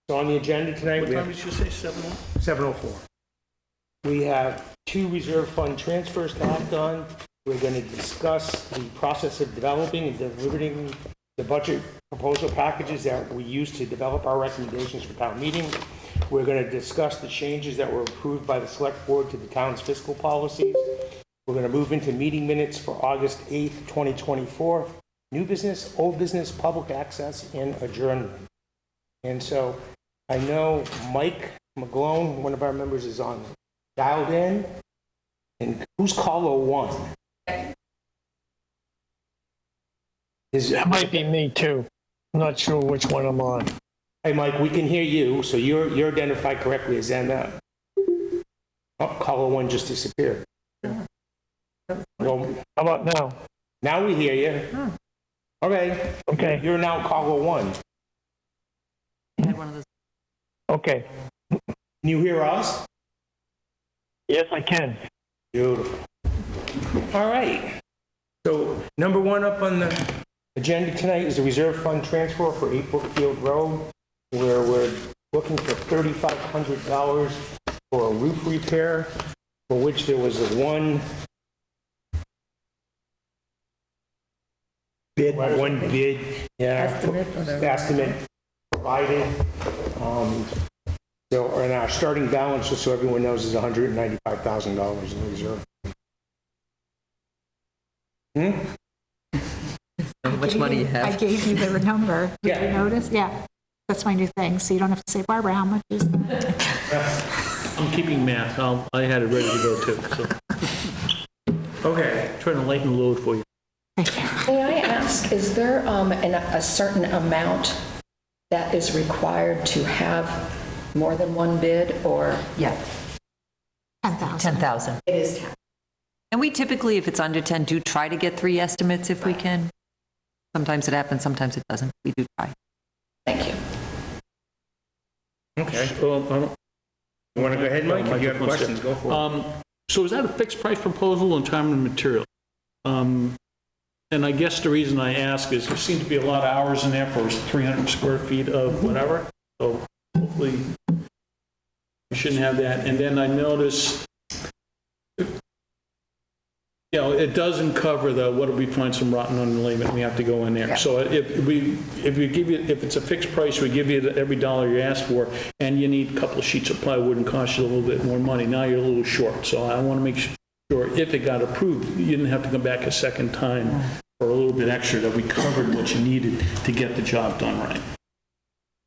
So on the agenda tonight, What we time have did you say, 7:00? 7:04. We have 2 reserve fund transfers to act on. We're going to discuss the process of developing and delivering the budget proposal packages that we use to develop our recommendations for town meeting. We're going to discuss the changes that were approved by the select board to the town's fiscal policies. We're going to move into meeting minutes for August 8th, 2024. New business, old business, public access, and adjournment. And so I know Mike McGlone, one of our members, is on dialed in. And who's caller 1? That might be me too. I'm not sure which one I'm on. Hey, Mike, we can hear you, so you're identified correctly as Anna. Oh, caller 1 just disappeared. Well, How about now? now we hear you. Okay. Okay. You're now caller 1. Okay. Can you hear us? Yes, I can. Beautiful. All right. So number 1 up on the agenda tonight is a reserve fund transfer for 8 Brookfield Road, where we're looking for $3,500 for a roof repair, for which there was a one bid, estimate provided. So, and our starting balance, just so everyone knows, is $195,000 in reserve. How much money you I have? gave you the number. Did Yeah. you notice? Yeah. That's my new thing. So you don't have to say, Barbara, how much is that? I'm keeping math. I had it ready to go too, so Okay. trying to lighten the load for you. May I ask, is there a certain amount that is required to have more than one bid, or Yeah, 10,000. 10,000. it is 10? And we typically, if it's under 10, do try to get 3 estimates if we can. Sometimes it happens, sometimes it doesn't. We do try. Thank you. Okay. Well, I don't- You want to go ahead, Mike? If you have Mike, questions, go for it. So is that a fixed price proposal on time and material? And I guess the reason I ask is there seem to be a lot of hours in there for 300 square feet of whatever. So hopefully we shouldn't have that. And then I notice, it doesn't cover the, what if we find some rotten underlayment, we have to go in there. So if it's a fixed price, we give you every dollar you ask for, and you need a couple of sheets of plywood and cost you a little bit more money, now you're a little short. So I want to make sure if it got approved, you didn't have to come back a second time for a little bit extra, that we covered what you needed to get the job done right.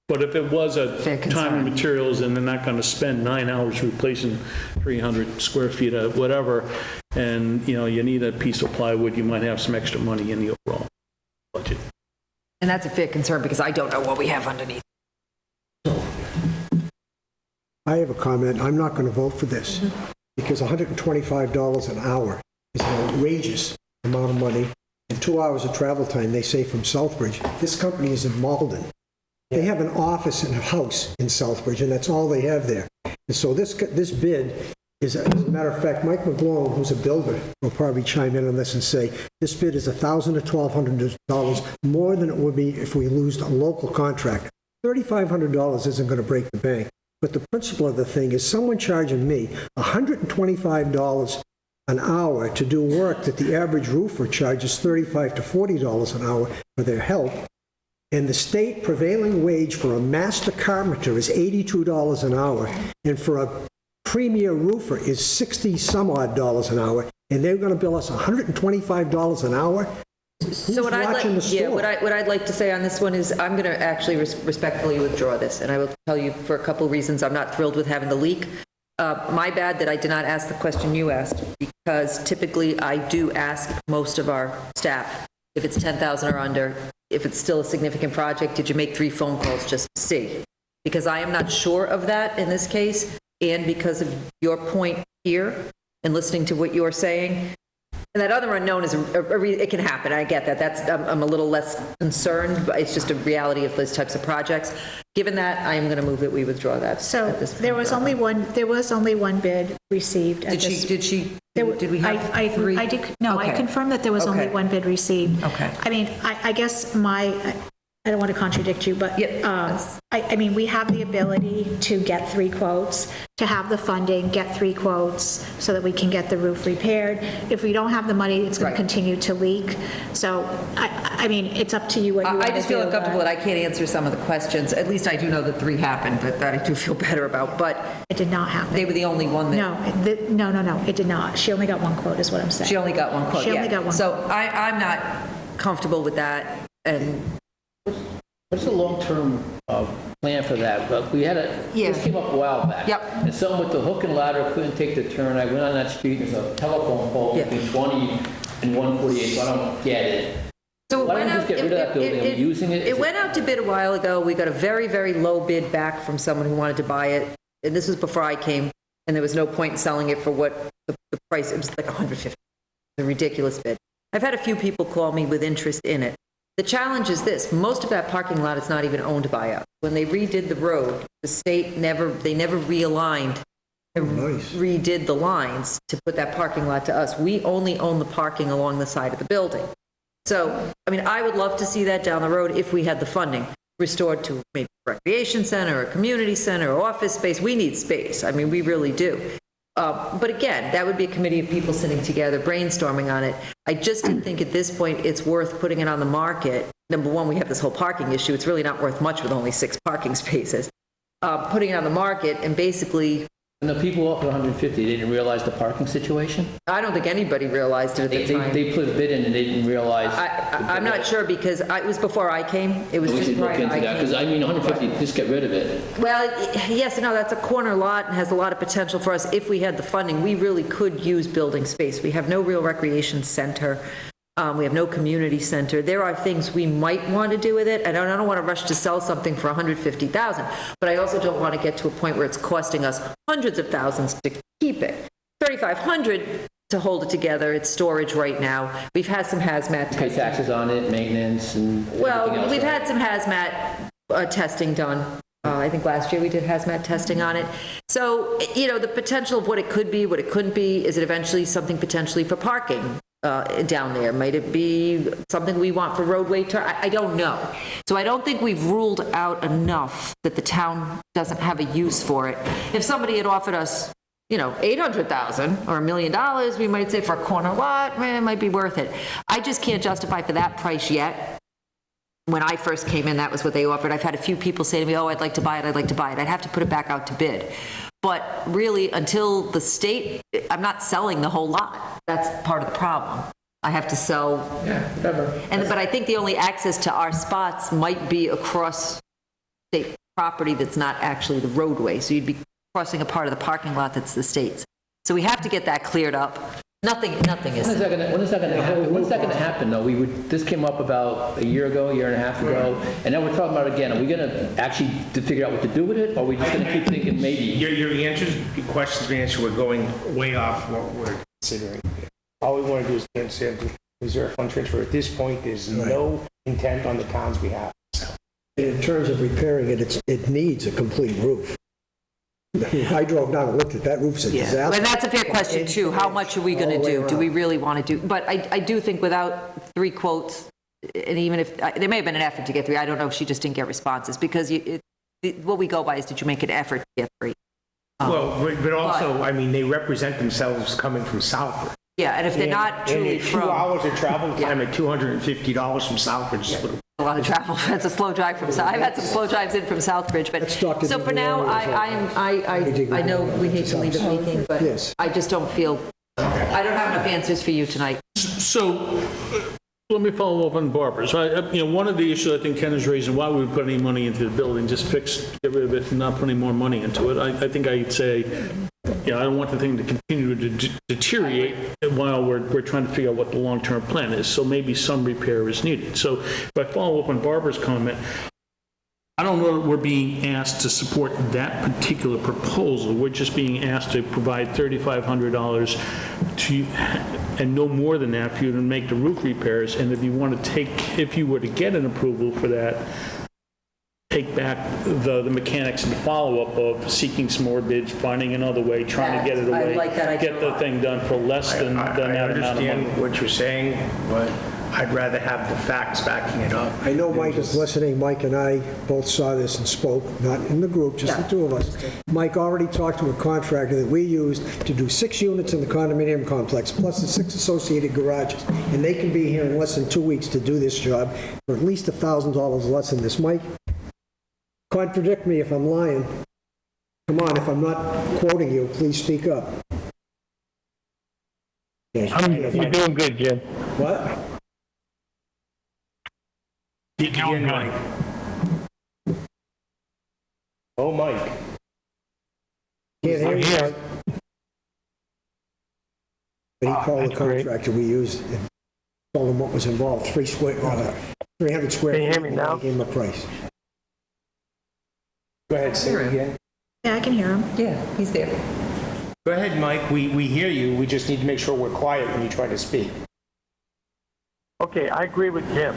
But if it was a Fair concern. time and materials, and they're not going to spend 9 hours replacing 300 square feet of whatever, and, you need a piece of plywood, you might have some extra money in the overall budget. And that's a fair concern because I don't know what we have underneath. I have a comment. I'm not going to vote for this because $125 an hour is an outrageous amount of money. And 2 hours of travel time, they say, from Southbridge. This company is in Malden. They have an office and a house in Southbridge, and that's all they have there. And so this bid is, as a matter of fact, Mike McGlone, who's a builder, will probably chime in on this and say, this bid is $1,000 to $1,200 more than it would be if we lose a local contractor. $3,500 isn't going to break the bank. But the principle of the thing is someone charging me $125 an hour to do work that the average roofer charges $35 to $40 an hour for their help. And the state prevailing wage for a master carpenter is $82 an hour. And for a premier roofer is 60 some odd dollars an hour. And they're going to bill us $125 an hour? So what I'd watching the like, store? what I'd like to say on this one is I'm going to actually respectfully withdraw this, and I will tell you for a couple of reasons. I'm not thrilled with having the leak. My bad that I did not ask the question you asked, because typically I do ask most of our staff if it's 10,000 or under, if it's still a significant project, did you make 3 phone calls just to see? Because I am not sure of that in this case, and because of your point here and listening to what you're saying. And that other unknown is, it can happen, I get that. I'm a little less concerned, but it's just a reality of those types of projects. Given that, I am going to move that we withdraw that. So at this point. there was only one bid received. at this- Did we have I 3? I did, no, I Okay. confirmed that there was only Okay. one bid received. Okay. I mean, I guess I don't want to contradict you, but Yeah. I mean, we have the ability to get 3 quotes, to have the funding, get 3 quotes so that we can get the roof repaired. If we don't have the money, it's going Right. to continue to leak. So, I mean, it's up to you what you want to I do. just feel uncomfortable but that I can't answer some of the questions. At least I do know that 3 happened, that I do feel better about, but It did not happen. they were the only one that, No, it did not. She only got 1 quote, is what I'm saying. she only got 1 quote, She only yeah. got one So I'm not comfortable with that, and What's the long-term plan for that? Well, we had Yeah. this came up a while back. Yep. And someone with the hook and ladder couldn't take the turn. I went on that street, there's a telephone pole Yeah. between 20 and 148, so I don't get it. So it Why went don't we out- just get rid of that building? Are we using it? It went out to bid a while ago. We got a very, very low bid back from someone who wanted to buy it. And this was before I came, and there was no point in selling it for what the price, it was like 150, a ridiculous bid. I've had a few people call me with interest in it. The challenge is this, most of that parking lot is not even owned by us. When they redid the road, the state never realigned and Nice. redid the lines to put that parking lot to us. We only own the parking along the side of the building. So, I mean, I would love to see that down the road if we had the funding restored to maybe a recreation center, a community center, or office space. We need space. I mean, we really do. But again, that would be a committee of people sitting together, brainstorming on it. I just didn't think at this point it's worth putting it on the market. Number one, we have this whole parking issue. It's really not worth much with only 6 parking spaces. Putting it on the market and basically, And the people offered 150, they didn't realize the parking situation? I don't think anybody realized it at the time. They put a bid in and they didn't realize. I'm not sure because it was before I came. It was We just should look prior to into I that, because came. I mean, 150, just get rid of it. Well, yes and no, that's a corner lot and has a lot of potential for us. If we had the funding, we really could use building space. We have no real recreation center. We have no community center. There are things we might want to do with it, and I don't want to rush to sell something for $150,000, but I also don't want to get to a point where it's costing us hundreds of thousands to keep it. $3,500 to hold it together. It's storage right now. We've had some hazmat Pay testing. taxes on it, maintenance and everything Well, else, we've right? had some hazmat testing done. I think last year we did hazmat testing on it. So, you know, the potential of what it could be, what it couldn't be, is it eventually something potentially for parking down there? Might it be something we want for roadway turn? I don't know. So I don't think we've ruled out enough that the town doesn't have a use for it. If somebody had offered us, you know, $800,000 or $1 million, we might say for a corner lot, it might be worth it. I just can't justify for that price yet. When I first came in, that was what they offered. I've had a few people say to me, oh, I'd like to buy it, I'd like to buy it. I'd have to put it back out to bid. But really, until the state, I'm not selling the whole lot. That's part of the problem. I have to sell. Yeah, whatever. But I think the only access to our spots might be across state property that's not actually the roadway. So you'd be crossing a part of the parking lot that's the state's. So we have to get that cleared up. Nothing is. When is that gonna happen, though? This came up about a year ago, a year and a half ago, and now we're talking about it again. Are we gonna actually figure out what to do with it, or are we just gonna keep thinking maybe? Your answers, your questions we answered, we're going way off what we're considering. All we want to do is consider reserve fund transfer. At this point, there's no intent on the town's behalf. In terms of repairing it, it needs a complete roof. I drove down and looked at that roof, it's a Yeah, disaster. and that's a fair question too. How much are we going to do? Do we really want to do? But I do think without 3 quotes, and even if, there may have been an effort to get 3, I don't know if she just didn't get responses, because what we go by is, did you make an effort to get 3? Well, but also, I mean, they represent themselves coming from Southbridge. Yeah, and if they're not truly And 2 from, hours of travel time at $250 from Southbridge. a lot of travel, that's a slow drive from, I've had some slow drives in from Southbridge, but, Let's talk to so the for now, I know we hate to leave it leaking, but Yes. I just don't feel, I don't have enough answers for you tonight. So, let me follow up on Barbara's. One of the issues I think Ken is raising, why would we put any money into the building, just get rid of it and not put any more money into it? I think I'd say, I don't want the thing to continue to deteriorate while we're trying to figure out what the long-term plan is. So maybe some repair is needed. So if I follow up on Barbara's comment, I don't know that we're being asked to support that particular proposal. We're just being asked to provide $3,500 to, and no more than that, for you to make the roof repairs. And if you want to if you were to get an approval for that, take back the mechanics and follow-up of seeking some more bids, finding another way, trying to get it I away. like that idea Get a the lot. thing done for less than I that amount of money. understand what you're saying, but I'd rather have the facts backing it up. I know Mike is listening. Mike and I both saw this and spoke, not in the group, just the two of us. Mike already talked to a contractor that we used to do 6 units in the condominium complex, plus the 6 associated garages. And they can be here in less than 2 weeks to do this job for at least $1,000 less than this. Mike, contradict me if I'm lying. Come on, if I'm not quoting you, please speak up. You're doing good, Jim. What? Speak again, Mike. Oh, Mike. Can't hear you. here. But he called the that's great. contractor we used and told him what was involved, 300 square Can you feet. hear me now? I gave him a price. Go ahead, say it again. Yeah, I can hear him. Yeah, he's there. Go ahead, Mike. We hear you. We just need to make sure we're quiet when you try to speak. Okay, I agree with Jim.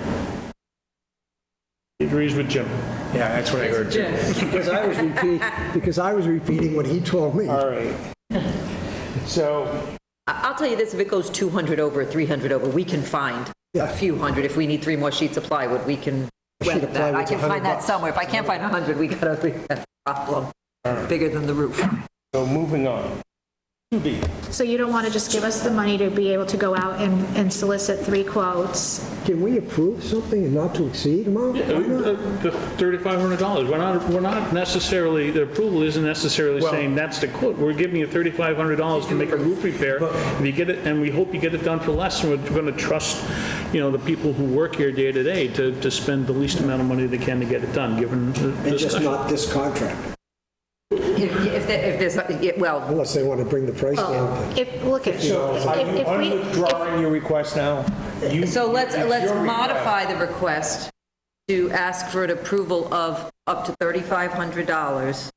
He agrees with Jim. Yeah, that's what I heard too. Because I was repeating what he told me. All right. So, I'll tell you this, if it goes 200 over, 300 over, we can find a few hundred. If we need 3 more sheets of plywood, we can weather sheet of that. I plywood's can find that $100. somewhere. If I can't find 100, we got a problem bigger than the roof. so moving on. 2B. So you don't want to just give us the money to be able to go out and solicit 3 quotes? Can we approve something and not to exceed amount? Why not? The $3,500, we're not necessarily, the approval isn't necessarily saying that's the quote. We're giving you $3,500 to make a roof repair. If you get it, and we hope you get it done for less, and we're going to trust, the people who work here day to day to spend the least amount of money they can to get it done, given the And just discussion. not this contract, If there's, well, unless they want to bring the price down. If, look at, So are you if we, withdrawing your request now? so let's it's your request. modify the request to ask for an approval of up to $3,500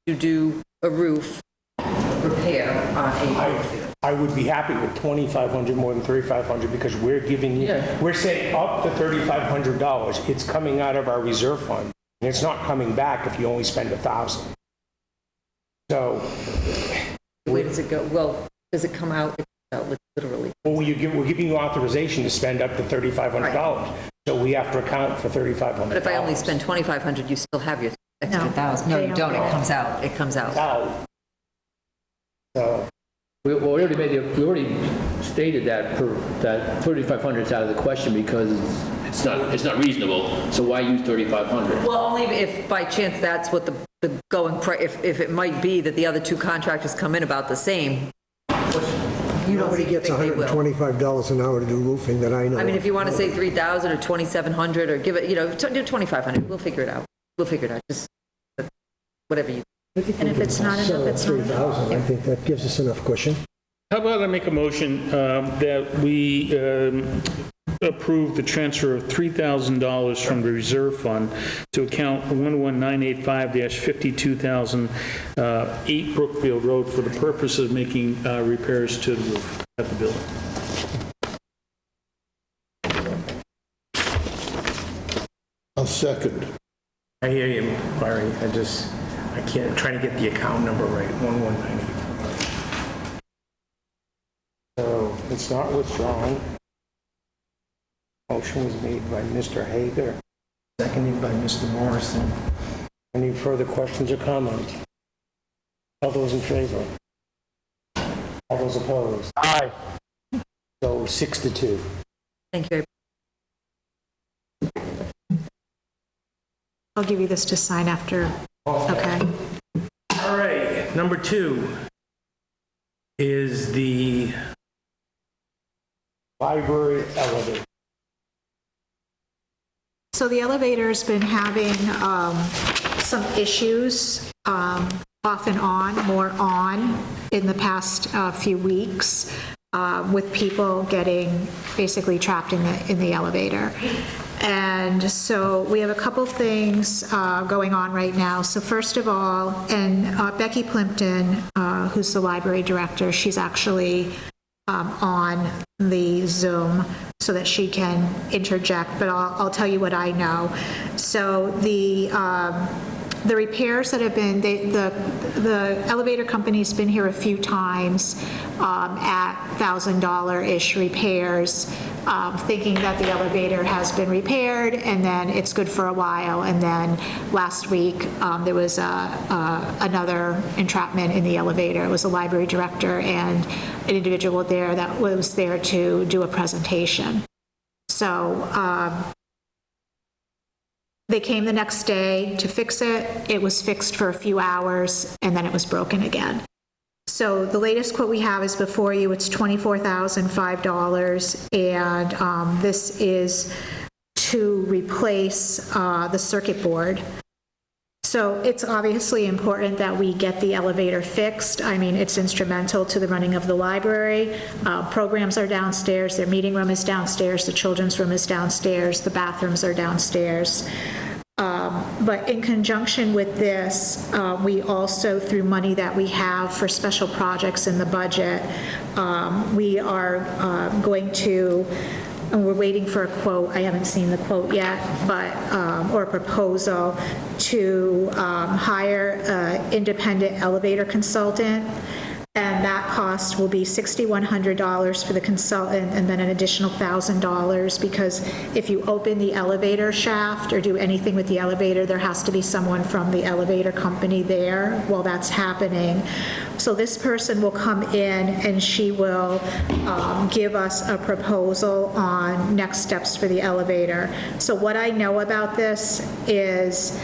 to do a roof repair on a roof. I would be happy with 2,500 more than 3,500 because we're giving you, we're saying up to $3,500. It's coming out of our reserve fund. And it's not coming back if you only spend 1,000. So, Where does it go? Well, does it come out? It comes out literally. well, we're giving you authorization to spend up to $3,500. So we have to account for $3,500. But if I only spend 2,500, you still have your extra No, 1,000. No, they you don't. don't. It comes out. It comes out. Out. So, We already stated that that 3,500 is out of the question because it's not reasonable. So why use 3,500? Well, only if by chance that's what the going price, if it might be that the other 2 contractors come in about the same. You don't Nobody gets think they will. $125 an hour to do roofing that I know. I mean, if you want to say 3,000 or 2,700 or give it, do 2,500, we'll figure it out. We'll figure it out. Just whatever you. and if it's not enough, it's not enough. 3,000, I think that gives us enough cushion. How about I make a motion that we approve the transfer of $3,000 from the reserve fund to account 11985-52008 Brookfield Road for the purpose of making repairs to the roof at the building. I'll second. I hear you, Larry. I can't, I'm trying to get the account number right, 11985. So it's not withdrawn. Motion was made by Mr. Hager, seconded by Mr. Morrison. Any further questions or comments? All those in favor? All those opposed? Aye. So 6-2. Thank you. I'll give you this to sign after, okay? All right, number 2 is the library elevator. So the elevator's been having some issues off and on, more on, in the past few weeks with people getting basically trapped in the elevator. And so we have a couple things going on right now. So first of all, and Becky Plimpton, who's the library director, she's actually on the Zoom so that she can interject, but I'll tell you what I know. So the the repairs that have been, the elevator company's been here a few times at $1,000-ish repairs, thinking that the elevator has been repaired, and then it's good for a while. And then last week, there was another entrapment in the elevator. It was a library director and an individual there that was there to do a presentation. So they came the next day to fix it. It was fixed for a few hours, and then it was broken again. So the latest quote we have is before you. It's $24,005, and this is to replace the circuit board. So it's obviously important that we get the elevator fixed. I mean, it's instrumental to the running of the library. Programs are downstairs, their meeting room is downstairs, the children's room is downstairs, the bathrooms are downstairs. But in conjunction with this, we also, through money that we have for special projects in the budget, we are going to, and we're waiting for a quote, I haven't seen the quote yet, but, or a proposal to hire an independent elevator consultant, and that cost will be $6,100 for the consultant, and then an additional $1,000, because if you open the elevator shaft or do anything with the elevator, there has to be someone from the elevator company there while that's happening. So this person will come in and she will give us a proposal on next steps for the elevator. So what I know about this is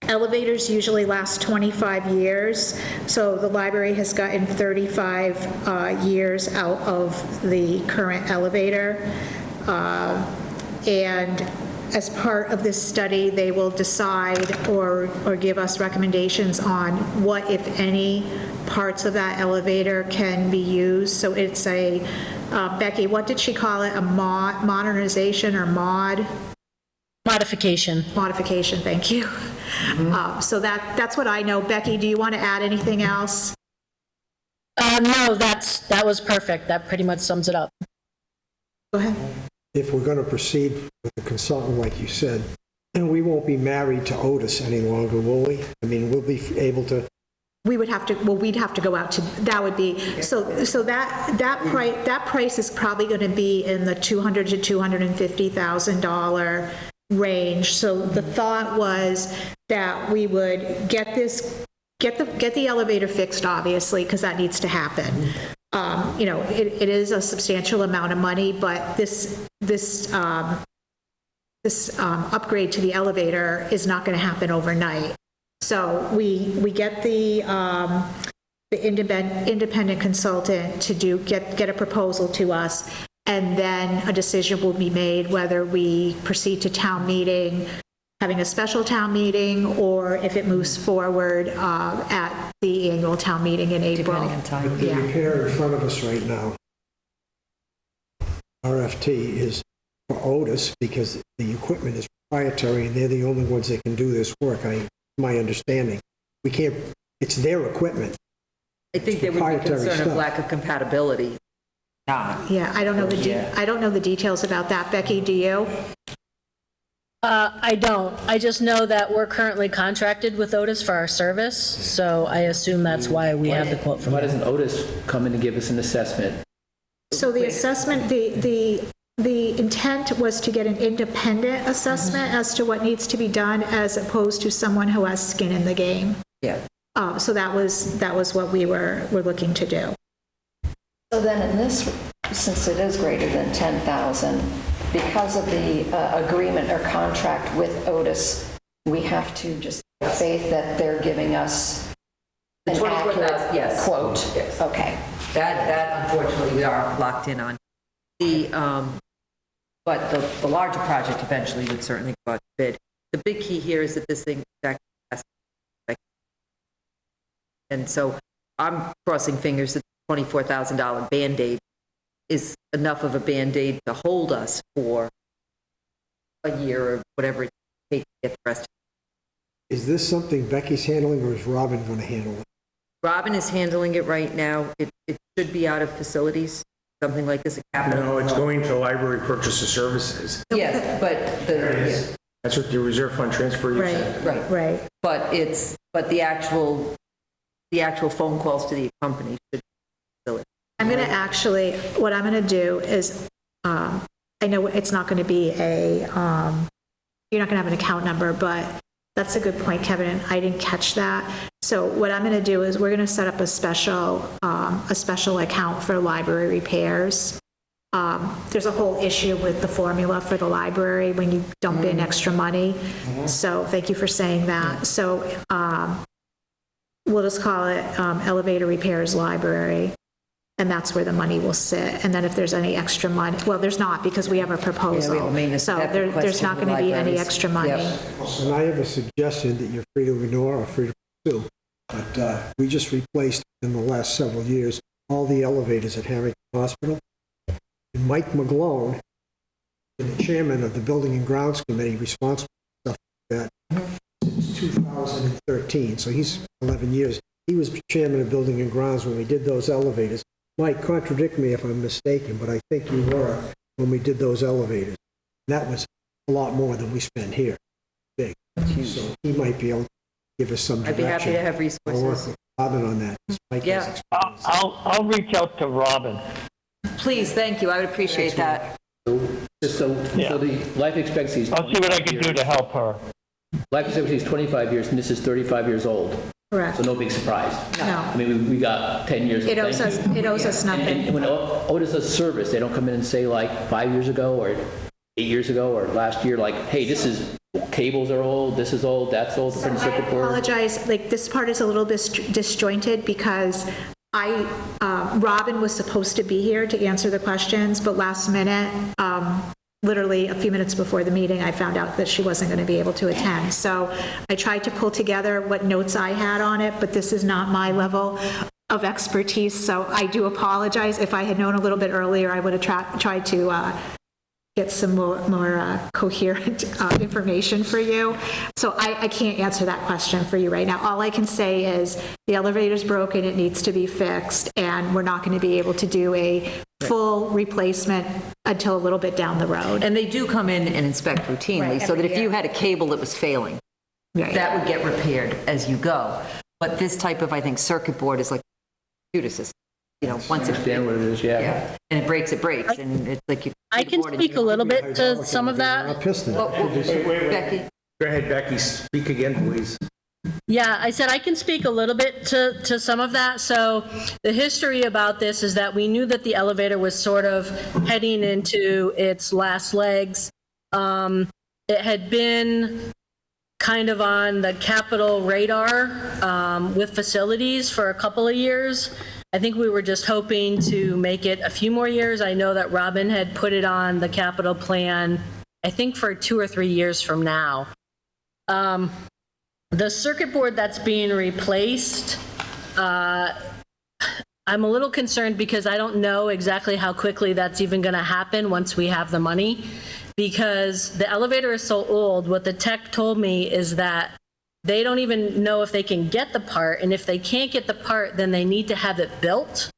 elevators usually last 25 years, so the library has gotten 35 years out of the current elevator. And as part of this study, they will decide or give us recommendations on what, if any, parts of that elevator can be used. So it's a, Becky, what did she call it? A modernization or Modification. Modification, thank you. So that's what I know. Becky, do you want to add anything else? No, that was perfect. That pretty much sums it up. Go ahead. If we're going to proceed with the consultant, like you said, then we won't be married to Otis any longer, will we? I mean, we'll be able to. We would have to, well, we'd have to go out to, that would be, so that price is probably going to be in the $200,000 to $250,000 range. So the thought was that we would get the elevator fixed, obviously, because that needs to happen. You know, it is a substantial amount of money, but this upgrade to the elevator is not going to happen overnight. So we get the independent consultant to get a proposal to us, and then a decision will be made whether we proceed to town meeting, having a special town meeting, or if it moves forward at the annual town meeting in April. Depending on time. The repair in front of us right now, RFT, is for Otis because the equipment is proprietary and they're the only ones that can do this work, my understanding. We can't, it's their equipment. I think there would be Proprietary concern of stuff. lack of compatibility. Yeah, I don't know I don't know the details about that. Becky, do you? I don't. I just know that we're currently contracted with Otis for our service, so I assume that's why we have the quote from Why them. doesn't Otis come in and give us an assessment? So the assessment, the intent was to get an independent assessment as to what needs to be done, as opposed to someone who has skin in the game. Yeah. So that was what we were looking to do. So then in this, since it is greater than 10,000, because of the agreement or contract with Otis, we have to just have faith that they're giving us The an 24,000, accurate yes. quote. Yes. Okay. That unfortunately we are locked in on. But the larger project eventually would certainly go out to bid. The big key here is that this thing actually has to. And so I'm crossing fingers that the $24,000 Band-Aid is enough of a Band-Aid to hold us for a year or whatever it takes to get the rest. Is this something Becky's handling or is Robin going to handle it? Robin is handling it right now. It should be out of facilities, something like this, a capital. No, it's going to library purchases services. Yes, but There it is. That's what the reserve fund transfer you said. Right. Right. But the actual phone calls to the company should still. I'm going to actually, what I'm going to do is, I know it's not going to be a, you're not going to have an account number, but that's a good point, Kevin, and I didn't catch that. So what I'm going to do is we're going to set up a special account for library repairs. There's a whole issue with the formula for the library when you dump in extra money. So thank you for saying that. So we'll just call it elevator repairs library, and that's where the money will sit. And then if there's any extra money, well, there's not because we have a proposal. Yeah, we have a maintenance So capital there's not question going to be any libraries. extra money. Yep. And I have a suggestion that you're free to ignore or free to pursue, but we just replaced in the last several years all the elevators at Harrington Hospital. And Mike McGlone, the chairman of the Building and Grounds Committee responsible for stuff like that since 2013, so he's 11 years. He was chairman of Building and Grounds when we did those elevators. Mike, contradict me if I'm mistaken, but I think you were when we did those elevators. That was a lot more than we spend here. Big. So he might be able to give us some I'd be happy direction. to have I'll work resources. with Robin on that. 'cause Mike has Yeah. experience. I'll reach out to Robin. Please, thank you, I would appreciate that. So the life expectancy is I'll see what I can do to help her. Life expectancy is 25 years, and this is 35 years old, Correct. so no big surprise. No. I mean, we got 10 years. of It owes thank us, you. it owes us And nothing. when Otis does service, they don't come in and say like 5 years ago or 8 years ago or last year, like, hey, this is, cables are old, this is old, that's old, the printed I circuit board. apologize, like, this part is a little bit disjointed because Robin was supposed to be here to answer the questions, but last minute, literally a few minutes before the meeting, I found out that she wasn't going to be able to attend. So I tried to pull together what notes I had on it, but this is not my level of expertise, so I do apologize. If I had known a little bit earlier, I would have tried to get some more coherent information for you. So I can't answer that question for you right now. All I can say is the elevator's broken, it needs to be fixed, and we're not going to be able to do a full replacement until a little bit down the road. And they do come in and inspect routinely, Right, so that every if you year. had a cable that was failing, Right. that would get repaired as you go. But this type of, I think, circuit board is like a computer system, once it, Understand what it is, yeah. yeah, and it breaks, and it's like you. I can speak a little bit to some of that. Piston. Becky? Go ahead, Becky, speak again, please. Yeah, I said I can speak a little bit to some of that. So the history about this is that we knew that the elevator was sort of heading into its last legs. It had been kind of on the capital radar with facilities for a couple of years. I think we were just hoping to make it a few more years. I know that Robin had put it on the capital plan, I think for 2 or 3 years from now. The circuit board that's being replaced, I'm a little concerned because I don't know exactly how quickly that's even going to happen once we have the money, because the elevator is so old. What the tech told me is that they don't even know if they can get the part, and if they can't get the part, then they need to have it built,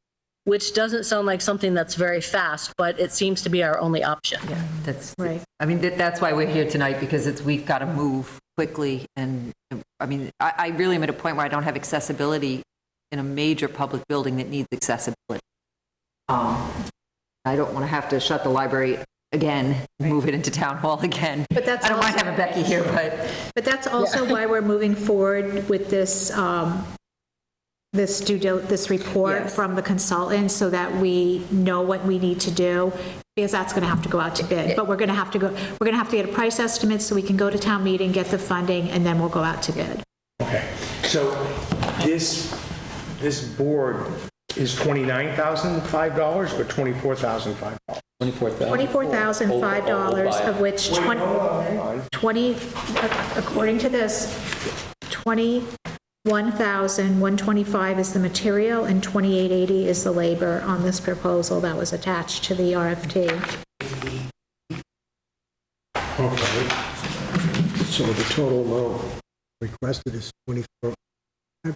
which doesn't sound like something that's very fast, but it seems to be our only option. Yeah, that's, Right. I mean, that's why we're here tonight, because we've got to move quickly, and, I mean, I really am at a point where I don't have accessibility in a major public building that needs accessibility. I don't want to have to shut the library again, move it into town hall again. But that's I don't mind also- having Becky here, But that's also why we're moving forward with this, this report Yes. from the consultant, so that we know what we need to do, because that's going to have to go out to bid. But we're going to have to get a price estimate so we can go to town meeting, get the funding, and then we'll go out to bid. Okay, so this board is $29,005 or $24,005? $24,005, of which 20, according to this, 21,125 is the material and 2,880 is the labor on this proposal that was attached to the RFT. Okay. So the total amount requested is 24.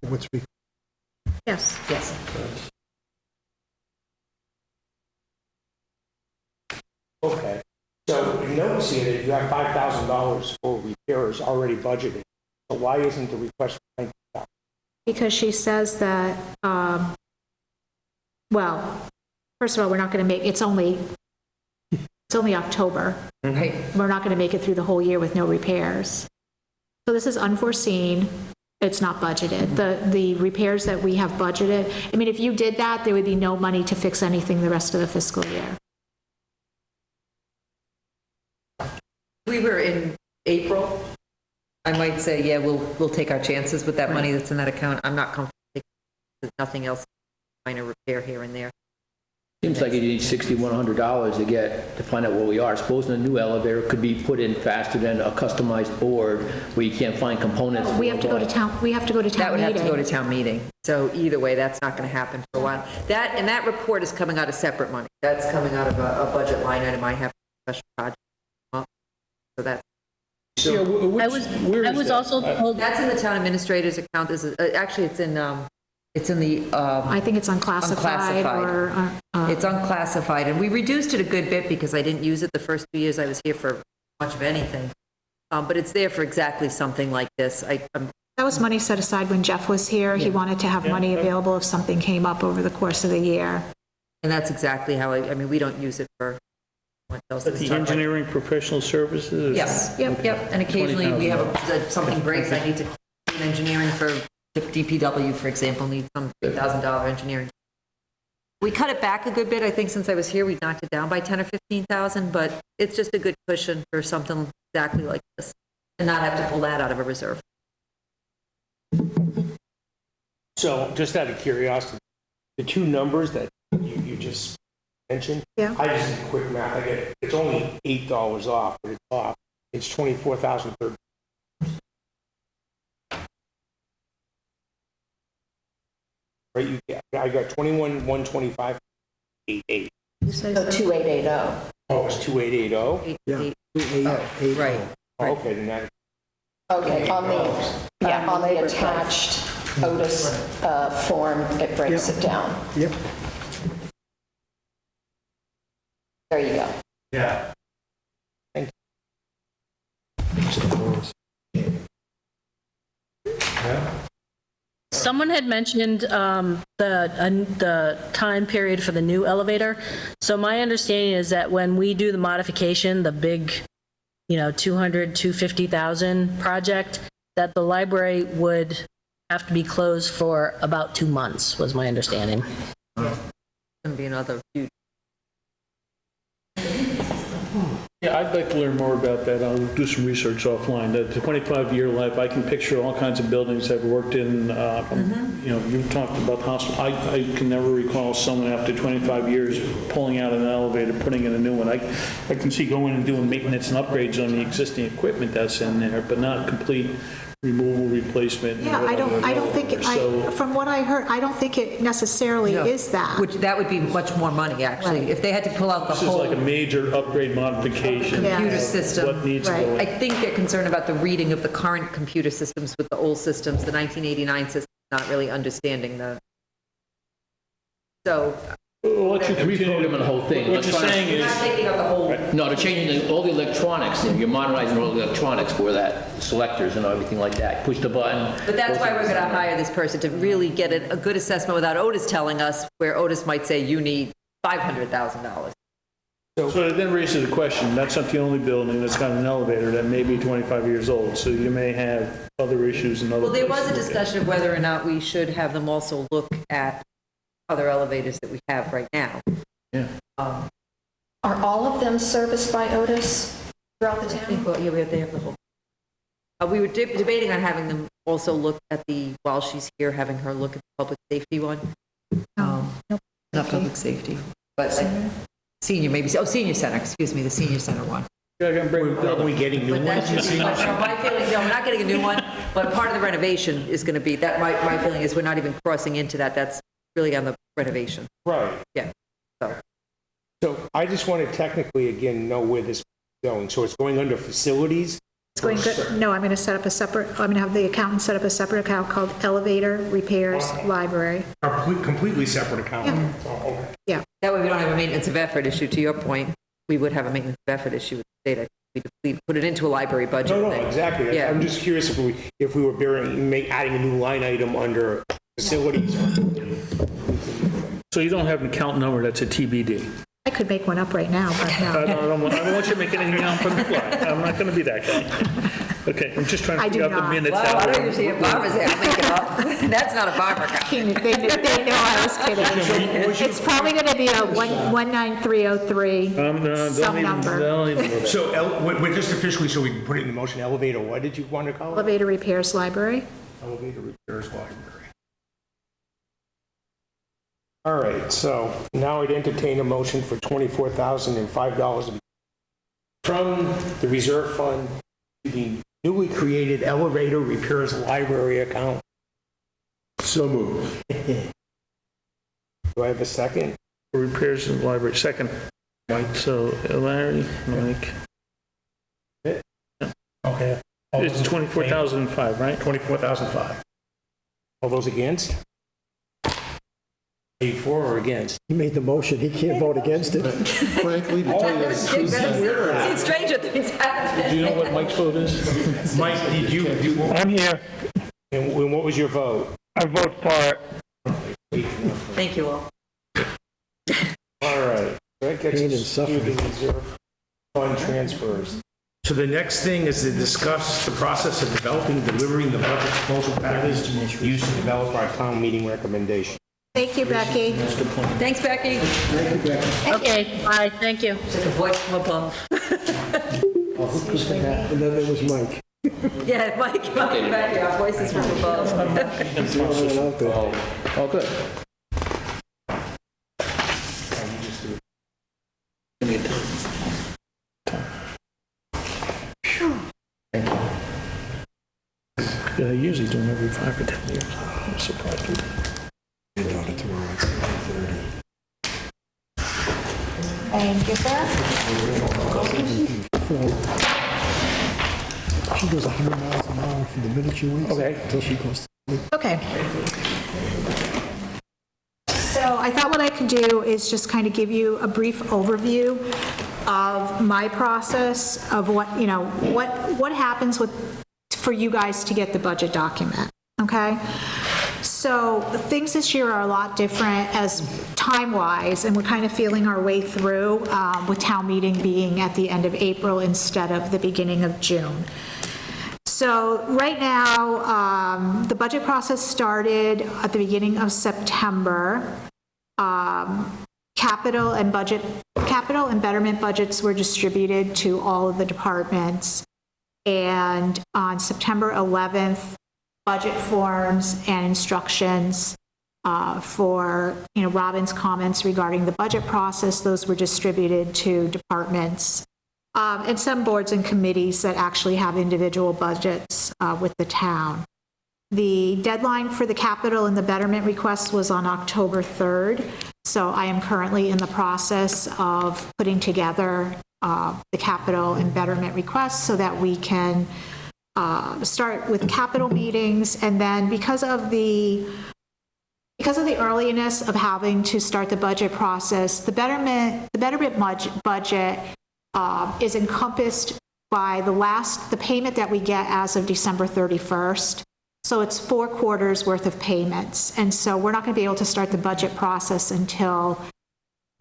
What's Yes. yes. Okay, so notes here that you have $5,000 for repairs already budgeted. So why isn't the request for 19,000? Because she says that, well, first of all, we're not going to make, it's only October. Right. We're not going to make it through the whole year with no repairs. So this is unforeseen. It's not budgeted. The repairs that we have budgeted, I mean, if you did that, there would be no money to fix anything the rest of the fiscal year. We were in April, I might say, yeah, we'll take our chances with that money that's in that account. I'm not comfortable taking, there's nothing else, minor repair here and there. Seems like you need $6,100 to find out where we are. Supposing a new elevator could be put in faster than a customized board where you can't find components. We have to go to town, That would have to go to town meeting. So either way, that's not going to happen for a while. That report is coming out of separate money. That's coming out of a budget line item. I have a special project. So that's. Yeah, I was also told, That's in the town administrator's account. This is, actually, it's in the. I think it's unclassified or. It's unclassified, and we reduced it a good bit because I didn't use it the first 2 years I was here for much of anything. But it's there for exactly something like this. That was money set aside when Jeff was here. He wanted to have money available if something came up over the course of the year. And that's exactly how I mean, we don't use it for what else. But the engineering professional services? Yes, yep. And occasionally we have, something breaks, I need to do engineering for the DPW, for example, needs some $3,000 engineering. We cut it back a good bit. I think since I was here, we knocked it down by 10 or 15,000, but it's just a good cushion for something exactly like this and not have to pull that out of a reserve. So just out of curiosity, the two numbers that you just mentioned, Yeah. I just did quick math. I get, it's only $8 off, but it's off. It's $24,030. Right, I got 21,125, 88. So 2880. Oh, it's 2880? Yeah. Right. Oh, okay, then that, Okay, on the attached Otis form, it breaks it down. Yep. There you go. yeah. someone had mentioned the time period for the new elevator. So my understanding is that when we do the modification, the big, 250,000 project, that the library would have to be closed for about 2 months, was my understanding. It's going to be another huge. Yeah, I'd like to learn more about that. I'll do some research offline. The 25-year life, I can picture all kinds of buildings I've worked in. You've talked about hospital. I can never recall someone after 25 years pulling out an elevator, putting in a new one. I can see going and doing maintenance and upgrades on the existing equipment that's in there, but not complete removal, replacement. and Yeah, I don't think, whatever. So- from what I heard, I don't think it necessarily is that. Which, that would be much more money, actually. If they had to pull out the This is whole like a major upgrade modification. Yeah. computer system. What needs to go in. I think they're concerned about the reading of the current computer systems with the old systems, the 1989 system, not really understanding the, so, We'll let you continue. Reprogramming the whole thing. What you're saying we're is, not taking out the whole, No, they're changing all the electronics, and you're modernizing all the electronics for that, selectors and everything like that. Push the button. but that's why we're going to hire this person, to really get a good assessment without Otis telling us, where Otis might say, you need $500,000. so it then raises the question, that's not the only building that's got an elevator that may be 25 years old, so you may have other issues in other Well, there was a places. discussion of whether or not we should have them also look at other elevators that we have right now. Yeah. Are all of them serviced by Otis throughout the I think, town? well, yeah, they have the whole. We were debating on having them also look at while she's here, having her look at the public safety one. Not public safety, but senior center, excuse me, the senior center one. Yeah, I can bring it Are up. we getting new But that ones? should be, my feeling, no, we're not getting a new one, but part of the renovation is going to be, that, my feeling is we're not even crossing into that, that's really on the renovation, Right. yeah, so. So I just want to technically, again, know where this is going. So it's going under facilities? It's going good. No, I'm going to have the accountant set up a separate account called Elevator Repairs Library. A completely separate account? Yeah. Oh, okay. Yeah. That way we don't have a maintenance of effort issue, to your point. we would have a maintenance of effort issue with the state. We'd put it into a library budget. No, and then- exactly. Yeah. I'm just curious if we were adding a new line item under facilities. So you don't have an account number, that's a TBD. I could make one up right now, but I no. don't want you to make anything up on the fly. I'm not going to be that guy. Okay, I'm just trying to I do figure out the not. minutes. Wow, I out. don't usually have Barbara's there, I'll make it up. That's not a Barbara copy. They know I was kidding. It's probably going to be a 19303, Don't some even- number. don't even- So, we're just officially, so we can put it in the motion, elevator, what did you want to call it? Elevator repairs library. Elevator repairs library. All right, so now I'd entertain a motion for $24,005 from the reserve fund to the newly created elevator repairs library account. So moved. Do I have a second? Repairs in the library, second. Mike? So Larry, Mike, Okay. it's 24,005, right? 24,005. All those against? Are you for or against? He made the motion, he can't vote against it. Frankly, to tell you the truth, Seen stranger things happen. Do you know what Mike's vote is? Mike, did you, I'm here. and what was your vote? I vote for it. Thank you all. All right. That gets Pain and us to the reserve fund transfers. So the next thing is to discuss the process of developing, delivering the budget proposal package used to develop our town meeting recommendation. Thank you, Becky. Thanks, Becky. Okay, bye, thank you. It's like a voice from above. And then there was Mike. Yeah, Mike, Becky, our voices from above. He's the only one out there. Oh, good. Yeah, they usually do them every 5 or 10 years. I'm surprised. Granddaughter tomorrow at 7:30. Thank you, sir. She goes 100 miles an hour from the minute she wakes up Okay. until she goes to sleep. Okay. So I thought what I could do is just kind of give you a brief overview of my process of what, what happens for you guys to get the budget document, okay? So things this year are a lot different as time-wise, and we're kind of feeling our way through with town meeting being at the end of April instead of the beginning of June. So right now, the budget process started at the beginning of September. Capital and betterment budgets were distributed to all of the departments. And on September 11th, budget forms and instructions for, Robin's comments regarding the budget process, those were distributed to departments. And some boards and committees that actually have individual budgets with the town. The deadline for the capital and the betterment requests was on October 3rd, so I am currently in the process of putting together the capital and betterment requests so that we can start with capital meetings, and then because of the earliness of having to start the budget process, the betterment budget is encompassed by the payment that we get as of December 31st. So it's 4 quarters worth of payments. And so we're not going to be able to start the budget process until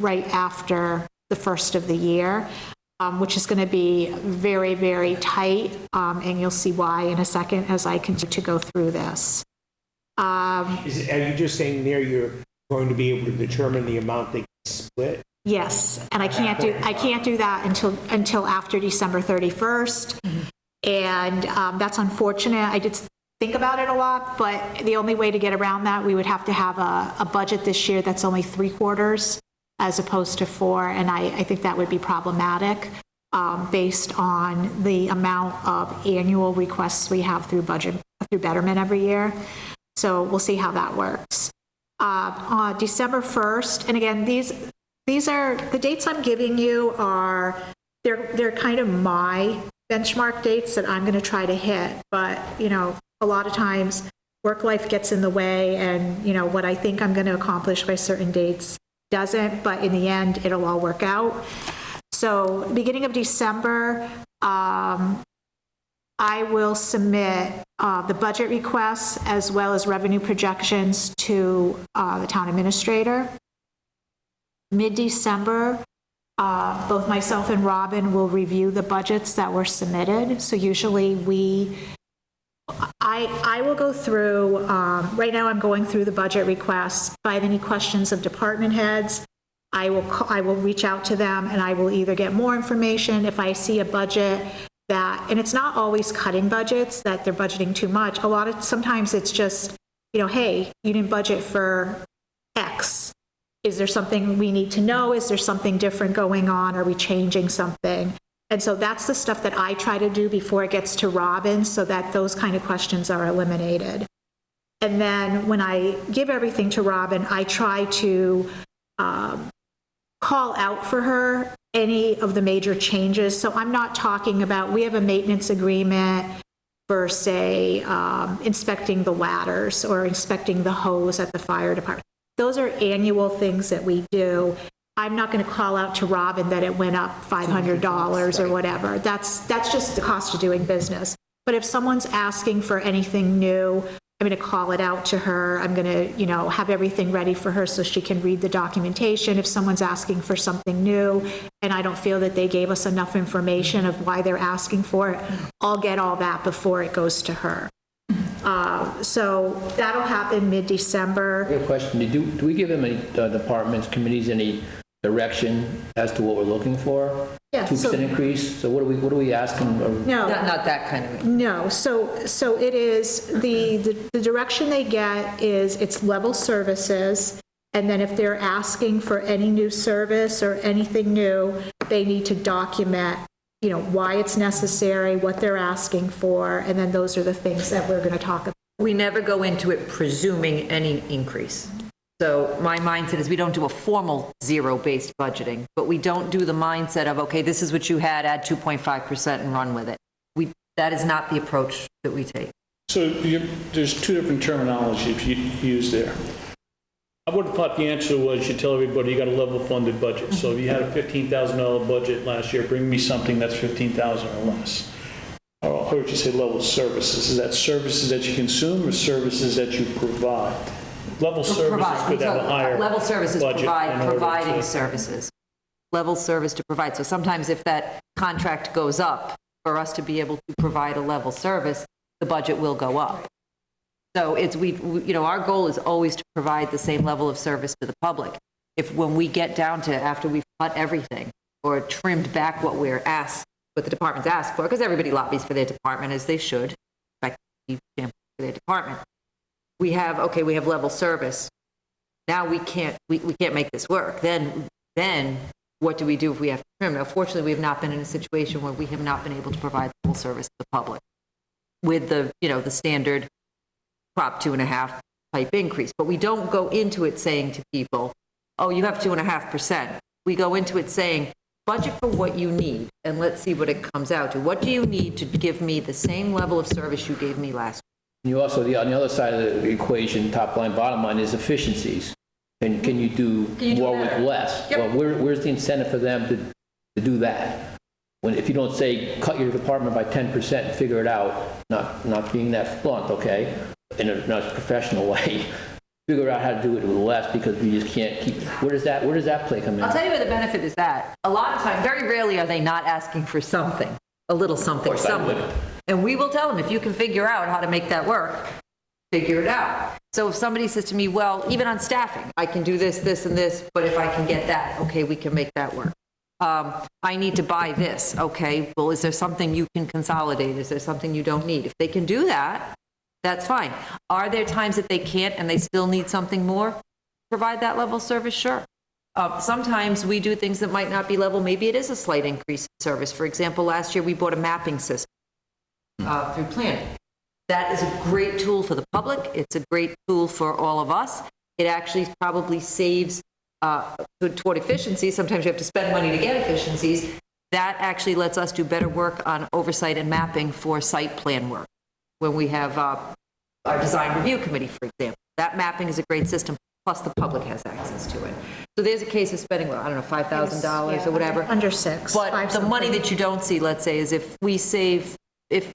right after the first of the year, which is going to be very, very tight. And you'll see why in a second as I continue to go through this. Are you just saying there you're going to be able to determine the amount they split? Yes, and I can't do that until after December 31st. And that's unfortunate. I did think about it a lot, but the only way to get around that, we would have to have a budget this year that's only 3 quarters as opposed to 4, and I think that would be problematic based on the amount of annual requests we have through betterment every year. So we'll see how that works. On December 1st, and again, these are, the dates I'm giving you are, they're kind of my benchmark dates that I'm going to try to hit, but, a lot of times work life gets in the way and, what I think I'm going to accomplish by certain dates doesn't, but in the end, it'll all work out. So beginning of December, I will submit the budget requests as well as revenue projections to the town administrator. Mid-December, both myself and Robin will review the budgets that were submitted. So usually I will go through, right now I'm going through the budget requests. If I have any questions of department heads, I will reach out to them and I will either get more information if I see a budget that, and it's not always cutting budgets, that they're budgeting too much. Sometimes it's just, hey, you didn't budget for X. Is there something we need to know? Is there something different going on? Are we changing something? And so that's the stuff that I try to do before it gets to Robin, so that those kind of questions are eliminated. And then when I give everything to Robin, I try to call out for her any of the major changes. So I'm not talking about, we have a maintenance agreement for, say, inspecting the ladders or inspecting the hose at the fire department. Those are annual things that we do. I'm not going to call out to Robin that it went up $500 or whatever. That's just the cost of doing business. But if someone's asking for anything new, I'm going to call it out to her. I'm going to, have everything ready for her so she can read the documentation. If someone's asking for something new and I don't feel that they gave us enough information of why they're asking for it, I'll get all that before it goes to her. So that'll happen mid-December. I have a question. Do we give them any departments, committees, any direction as to what we're looking for? Yeah, 2% increase? So what are we asking? No. Not that kind of. No, so it is, the direction they get is it's level services, and then if they're asking for any new service or anything new, they need to document, why it's necessary, what they're asking for, and then those are the things that we're going to talk about. We never go into it presuming any increase. So my mindset is we don't do a formal zero-based budgeting, but we don't do the mindset of, okay, this is what you had, add 2.5% and run with it. That is not the approach that we take. So there's two different terminologies you use there. I would have thought the answer was you tell everybody you got a level funded budget. So if you had a $15,000 budget last year, bring me something that's $15,000 or less. I heard you say level services. Is that services that you consume or services that you provide? Level services could have a higher Level services budget in order providing to- services. Level service to provide. So sometimes if that contract goes up, for us to be able to provide a level service, the budget will go up. So it's, our goal is always to provide the same level of service to the public. When we get down to after we've cut everything or trimmed back what the departments ask for, because everybody lobbies for their department as they should, in fact, for their department. We have level service. Now we can't make this work. Then what do we do if we have to trim? Now, fortunately, we have not been in a situation where we have not been able to provide full service to the public with the standard Prop 2.5 type increase. But we don't go into it saying to people, oh, you have 2.5%. We go into it saying, budget for what you need, and let's see what it comes out to. What do you need to give me the same level of service you gave me last year? You also, on the other side of the equation, top line, bottom line, is efficiencies. And can you do more with less? Yep. Well, where's the incentive for them to do that? If you don't say, cut your department by 10% and figure it out, not being that blunt, okay, in a nice professional way, figure out how to do it with less, because we just can't keep, where does that play come in? I'll tell you where the benefit is that. A lot of times, very rarely are they not asking for something, a little something somewhere. And we will tell them, if you can figure out how to make that work, figure it out. So if somebody says to me, well, even on staffing, I can do this, this, and this, but if I can get that, okay, we can make that work. I need to buy this, okay, well, is there something you can consolidate? Is there something you don't need? If they can do that, that's fine. Are there times that they can't and they still need something more? Provide that level of service, sure. Sometimes we do things that might not be level. Maybe it is a slight increase in service. For example, last year we bought a mapping system through planning. That is a great tool for the public. It's a great tool for all of us. It actually probably saves toward efficiency. Sometimes you have to spend money to get efficiencies. That actually lets us do better work on oversight and mapping for site plan work. When we have our design review committee, for example, that mapping is a great system. plus the public has access to it. So there's a case of spending, well, I don't know, $5,000 or whatever. Under 6. But five the money something. that you don't see, let's say, is if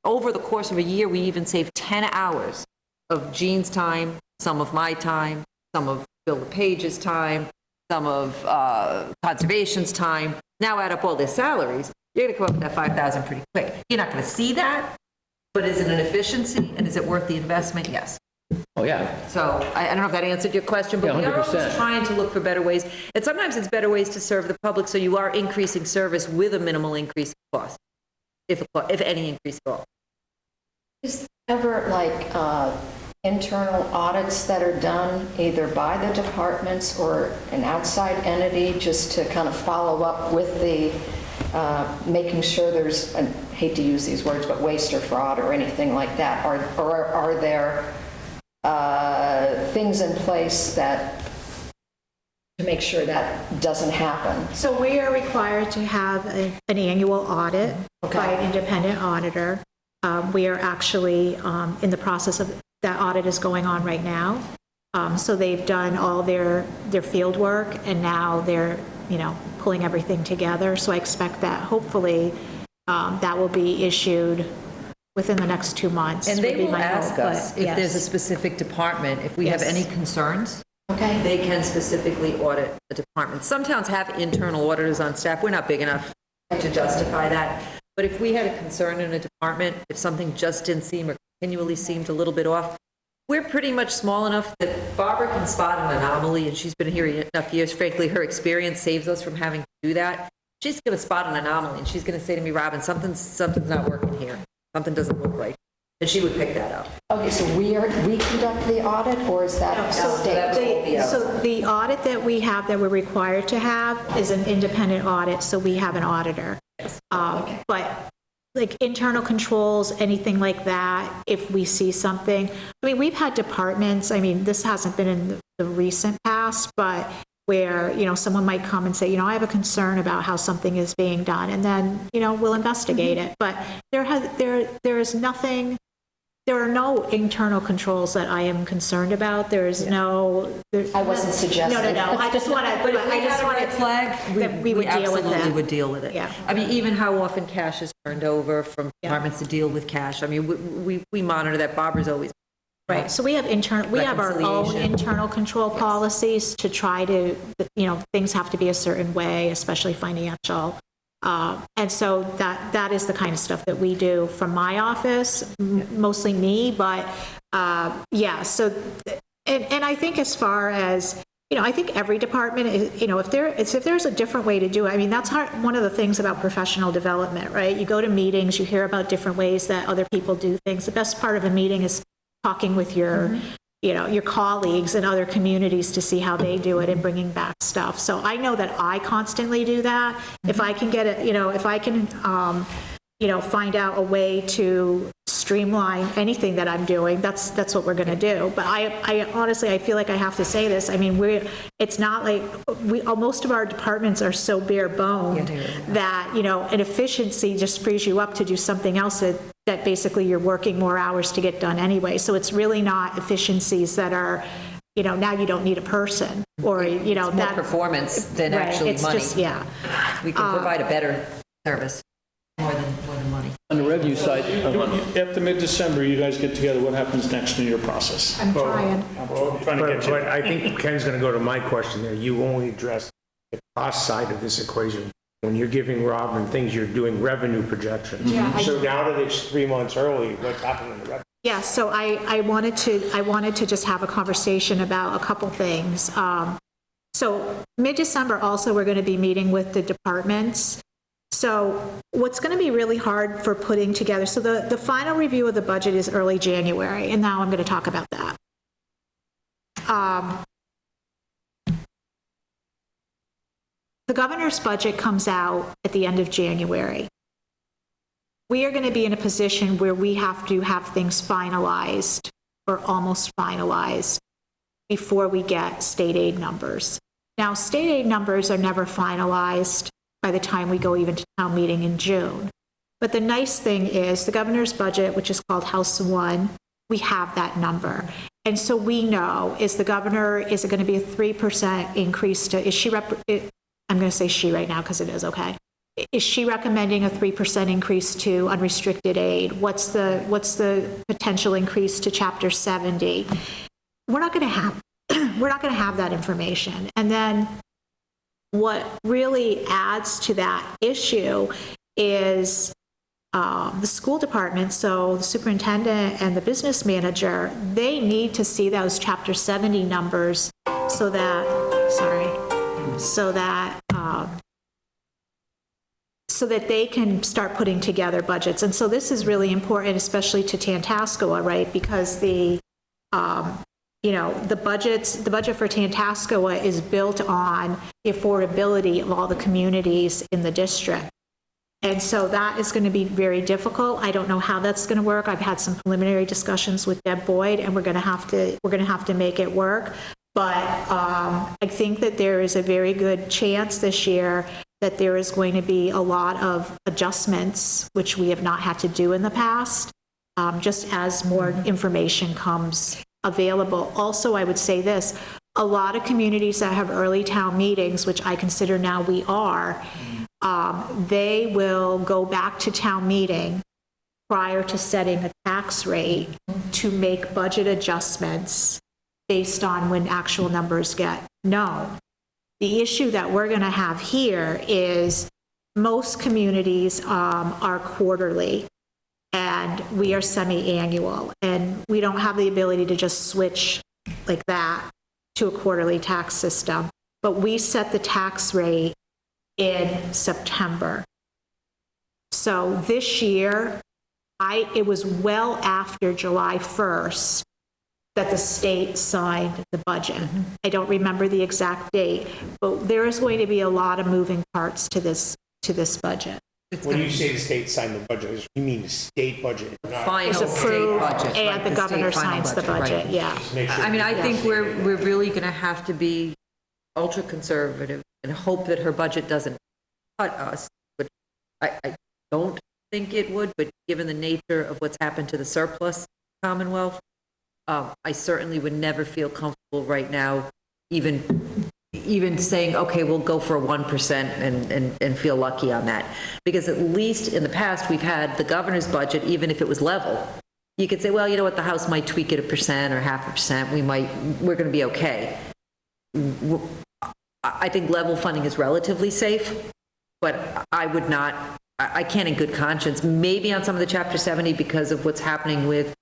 over the course of a year, we even save 10 hours of Jean's time, some of my time, some of Bill LePage's time, some of Conservation's time, now add up all their salaries, you're going to come up with that 5,000 pretty quick. You're not going to see that, but is it an efficiency, and is it worth the investment? Yes. Oh, yeah. So I don't know if that answered your question, but Yeah, we are always 100%. trying to look for better ways. And sometimes it's better ways to serve the public, so you are increasing service with a minimal increase in cost, if any increase at all. Is there ever like internal audits that are done either by the departments or an outside entity just to kind of follow up with the, making sure there's, I hate to use these words, but waste or fraud or anything like that? Or are there things in place that, to make sure that doesn't happen? So we are required to have an annual audit by an independent auditor. We are actually in the process of, that audit is going on right now. So they've done all their field work, and now they're, pulling everything together. So I expect that hopefully that will be issued within the next 2 months. And they would be will my ask hope, us but if there's a yes. specific department, if we have Yes. any concerns. Okay. They can specifically audit the department. Some towns have internal auditors on staff. We're not big enough to justify that. But if we had a concern in a department, if something just didn't seem or continually seemed a little bit off, we're pretty much small enough that Barbara can spot an anomaly, and she's been here enough years. Frankly, her experience saves us from having to do that. She's going to spot an anomaly, and she's going to say to me, Robin, something's not working here. Something doesn't look right. And she would pick that up. Okay, so we conduct the audit, or is that state? So the audit that we have, that we're required to have, is an independent audit, so we have an auditor. But like internal controls, anything like that, if we see something, I mean, we've had departments, I mean, this hasn't been in the recent past, but where, someone might come and say, I have a concern about how something is being done, and then, we'll investigate it. But there is nothing, there are no internal controls that I am concerned about. There is no. I wasn't suggesting. No. I just want to. But if we had a red flag, we would deal with absolutely that. would deal with it. Yeah. I mean, even how often cash is turned over from departments to deal with cash. I mean, we monitor that. Barbara's always. Right, so we have our own Reconciliation. internal control policies to try to, things have to be a certain way, especially financial. And so that is the kind of stuff that we do from my office, mostly me, but, yeah, so, and I think as far as, I think every department is, if there's a different way to do it, I mean, that's one of the things about professional development, right? You go to meetings, you hear about different ways that other people do things. The best part of a meeting is talking with your colleagues in other communities to see how they do it and bringing back stuff. So I know that I constantly do that. If I can get it, if I can, find out a way to streamline anything that I'm doing, that's what we're going to do. But I honestly, I feel like I have to say this. I mean, it's not like most of our departments are so bare boned that, an efficiency just frees you up to do something else that basically you're working more hours to get done anyway. So it's really not efficiencies that are, now you don't need a person or, More that performance than right, actually it's money. just, yeah. We can provide a better service, more than money. On the revenue side, After mid-December, you guys get together, what happens next in your process? I'm trying. Trying to get you. But I think Ken's going to go to my question there. You only address the cost side of this equation. When you're giving Robin things, you're doing revenue projections. So now that it's 3 months early, what's happening in the revenue? Yeah, so I wanted to just have a conversation about a couple things. So mid-December also, we're going to be meeting with the departments. So what's going to be really hard for putting together, so the final review of the budget is early January, and now I'm going to talk about that. The governor's budget comes out at the end of January. We are going to be in a position where we have to have things finalized or almost finalized before we get state aid numbers. Now, state aid numbers are never finalized by the time we go even to town meeting in June. But the nice thing is the governor's budget, which is called House 1, we have that number. And so we know, is it going to be a 3% increase to, I'm going to say she right now because it is, okay. Is she recommending a 3% increase to unrestricted aid? What's the potential increase to Chapter 70? We're not going to have that information. And then what really adds to that issue is the school department, so the superintendent and the business manager, they need to see those Chapter 70 numbers so that they can start putting together budgets. And so this is really important, especially to Tantascoa, right? Because the budget for Tantascoa is built on the affordability of all the communities in the district. And so that is going to be very difficult. I don't know how that's going to work. I've had some preliminary discussions with Deb Boyd, and we're going to have to make it work. But I think that there is a very good chance this year that there is going to be a lot of adjustments, which we have not had to do in the past, just as more information comes available. Also, I would say this, a lot of communities that have early town meetings, which I consider now we are, they will go back to town meeting prior to setting a tax rate to make budget adjustments based on when actual numbers get known. The issue that we're going to have here is most communities are quarterly and we are semi-annual, and we don't have the ability to just switch like that to a quarterly tax system. But we set the tax rate in September. So this year, it was well after July 1st that the state signed the budget. I don't remember the exact date, but there is going to be a lot of moving parts to this budget. When you say the state signed the budget, you mean the state budget? not- Final It's state approved, budget. and right, the governor state final signs the budget, right. yeah. Just make sure- I mean, I think we're really going to have to be ultra conservative and hope that her budget doesn't cut us, which I don't think it would, but given the nature of what's happened to the surplus Commonwealth, I certainly would never feel comfortable right now even saying, okay, we'll go for a 1% and feel lucky on that. Because at least in the past, we've had the governor's budget, even if it was level. You could say, well, you know what, the House might tweak it 1% or 0.5%. We're going to be okay. I think level funding is relatively safe, but I can't in good conscience, maybe on some of the Chapter 70 because of what's happening with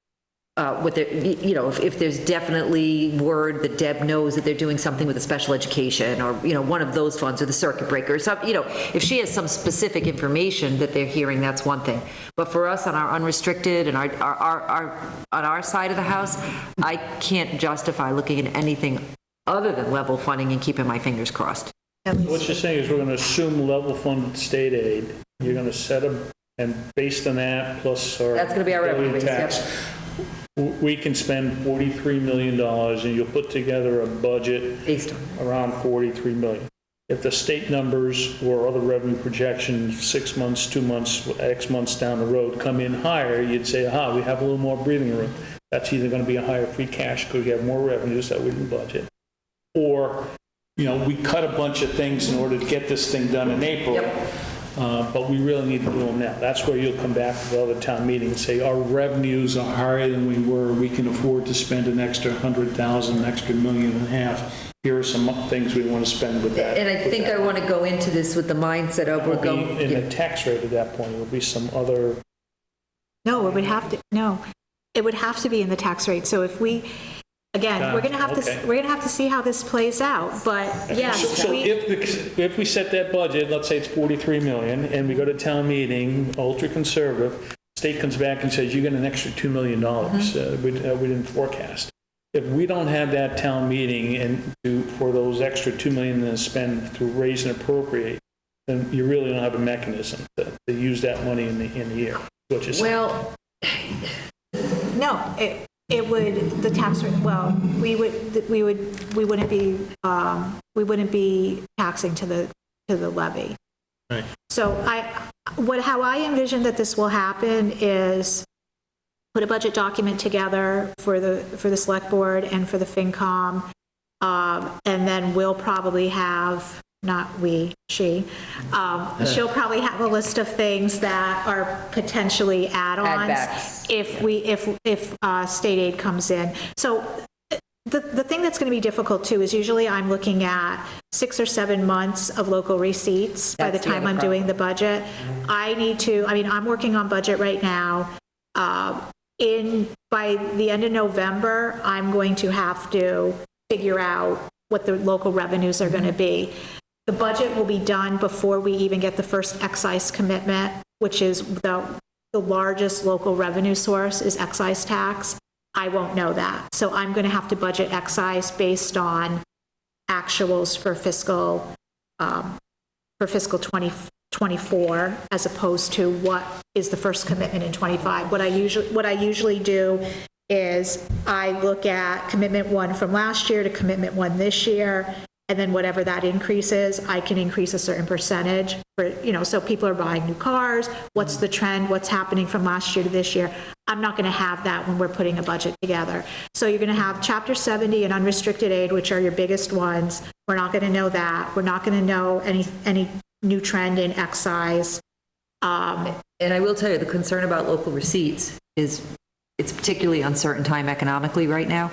if there's definitely word that Deb knows that they're doing something with the special education or, one of those funds or the circuit breaker or something, if she has some specific information that they're hearing, that's one thing. But for us on our unrestricted and on our side of the house, I can't justify looking at anything other than level funding and keeping my fingers crossed. What you're saying is we're going to assume level funded state aid. You're going to set them, and based on that, plus our That's going to be our revenue base, tax, we can spend $43 million, and you'll put together a budget Based on. around $43 million. If the state numbers or other revenue projections, 6 months, 2 months, X months down the road come in higher, you'd say, aha, we have a little more breathing room. That's either going to be a higher free cash because we have more revenues that we didn't budget, or we cut a bunch of things in order to get this thing done in April. Yep. But we really need to do them now. That's where you'll come back to the other town meeting and say, our revenues are higher than we were. We can afford to spend an extra 100,000, an extra $1.5 million. Here are some things we want to spend with that. And I think I want to go into this with the mindset of we're It'll be going. in the tax rate at that point. It'll be some other. No, it would have to be in the tax rate. So if we, again, we're going to have to see how this plays out, but yes. So if we set that budget, let's say it's 43 million, and we go to town meeting, ultra conservative, state comes back and says, you get an extra $2 million we didn't forecast. If we don't have that town meeting for those extra $2 million to spend to raise and appropriate, then you really don't have a mechanism to use that money in the year, which is. Well, No, it would, the tax rate, well, we wouldn't be taxing to the levy. Right. So how I envision that this will happen is, put a budget document together for the select board and for the FinCom. And then we'll probably have, not we, she, she'll probably have a list of things that are potentially add-ons Add-backs. if state aid comes in. So the thing that's going to be difficult too is usually I'm looking at 6 or 7 months of local receipts by the That's the time other I'm doing the budget. I'm working on budget right now. By the end of November, I'm going to have to figure out what the local revenues are going to be. The budget will be done before we even get the first excise commitment, which is the largest local revenue source is excise tax. I won't know that. So I'm going to have to budget excise based on actuals for fiscal 2024 as opposed to what is the first commitment in 25. What I usually do is I look at commitment 1 from last year to commitment 1 this year, and then whatever that increase is, I can increase a certain percentage for, so people are buying new cars, what's the trend, what's happening from last year to this year. I'm not going to have that when we're putting a budget together. So you're going to have Chapter 70 and unrestricted aid, which are your biggest ones. We're not going to know that. We're not going to know any new trend in excise. And I will tell you, the concern about local receipts is it's particularly uncertain time economically right now.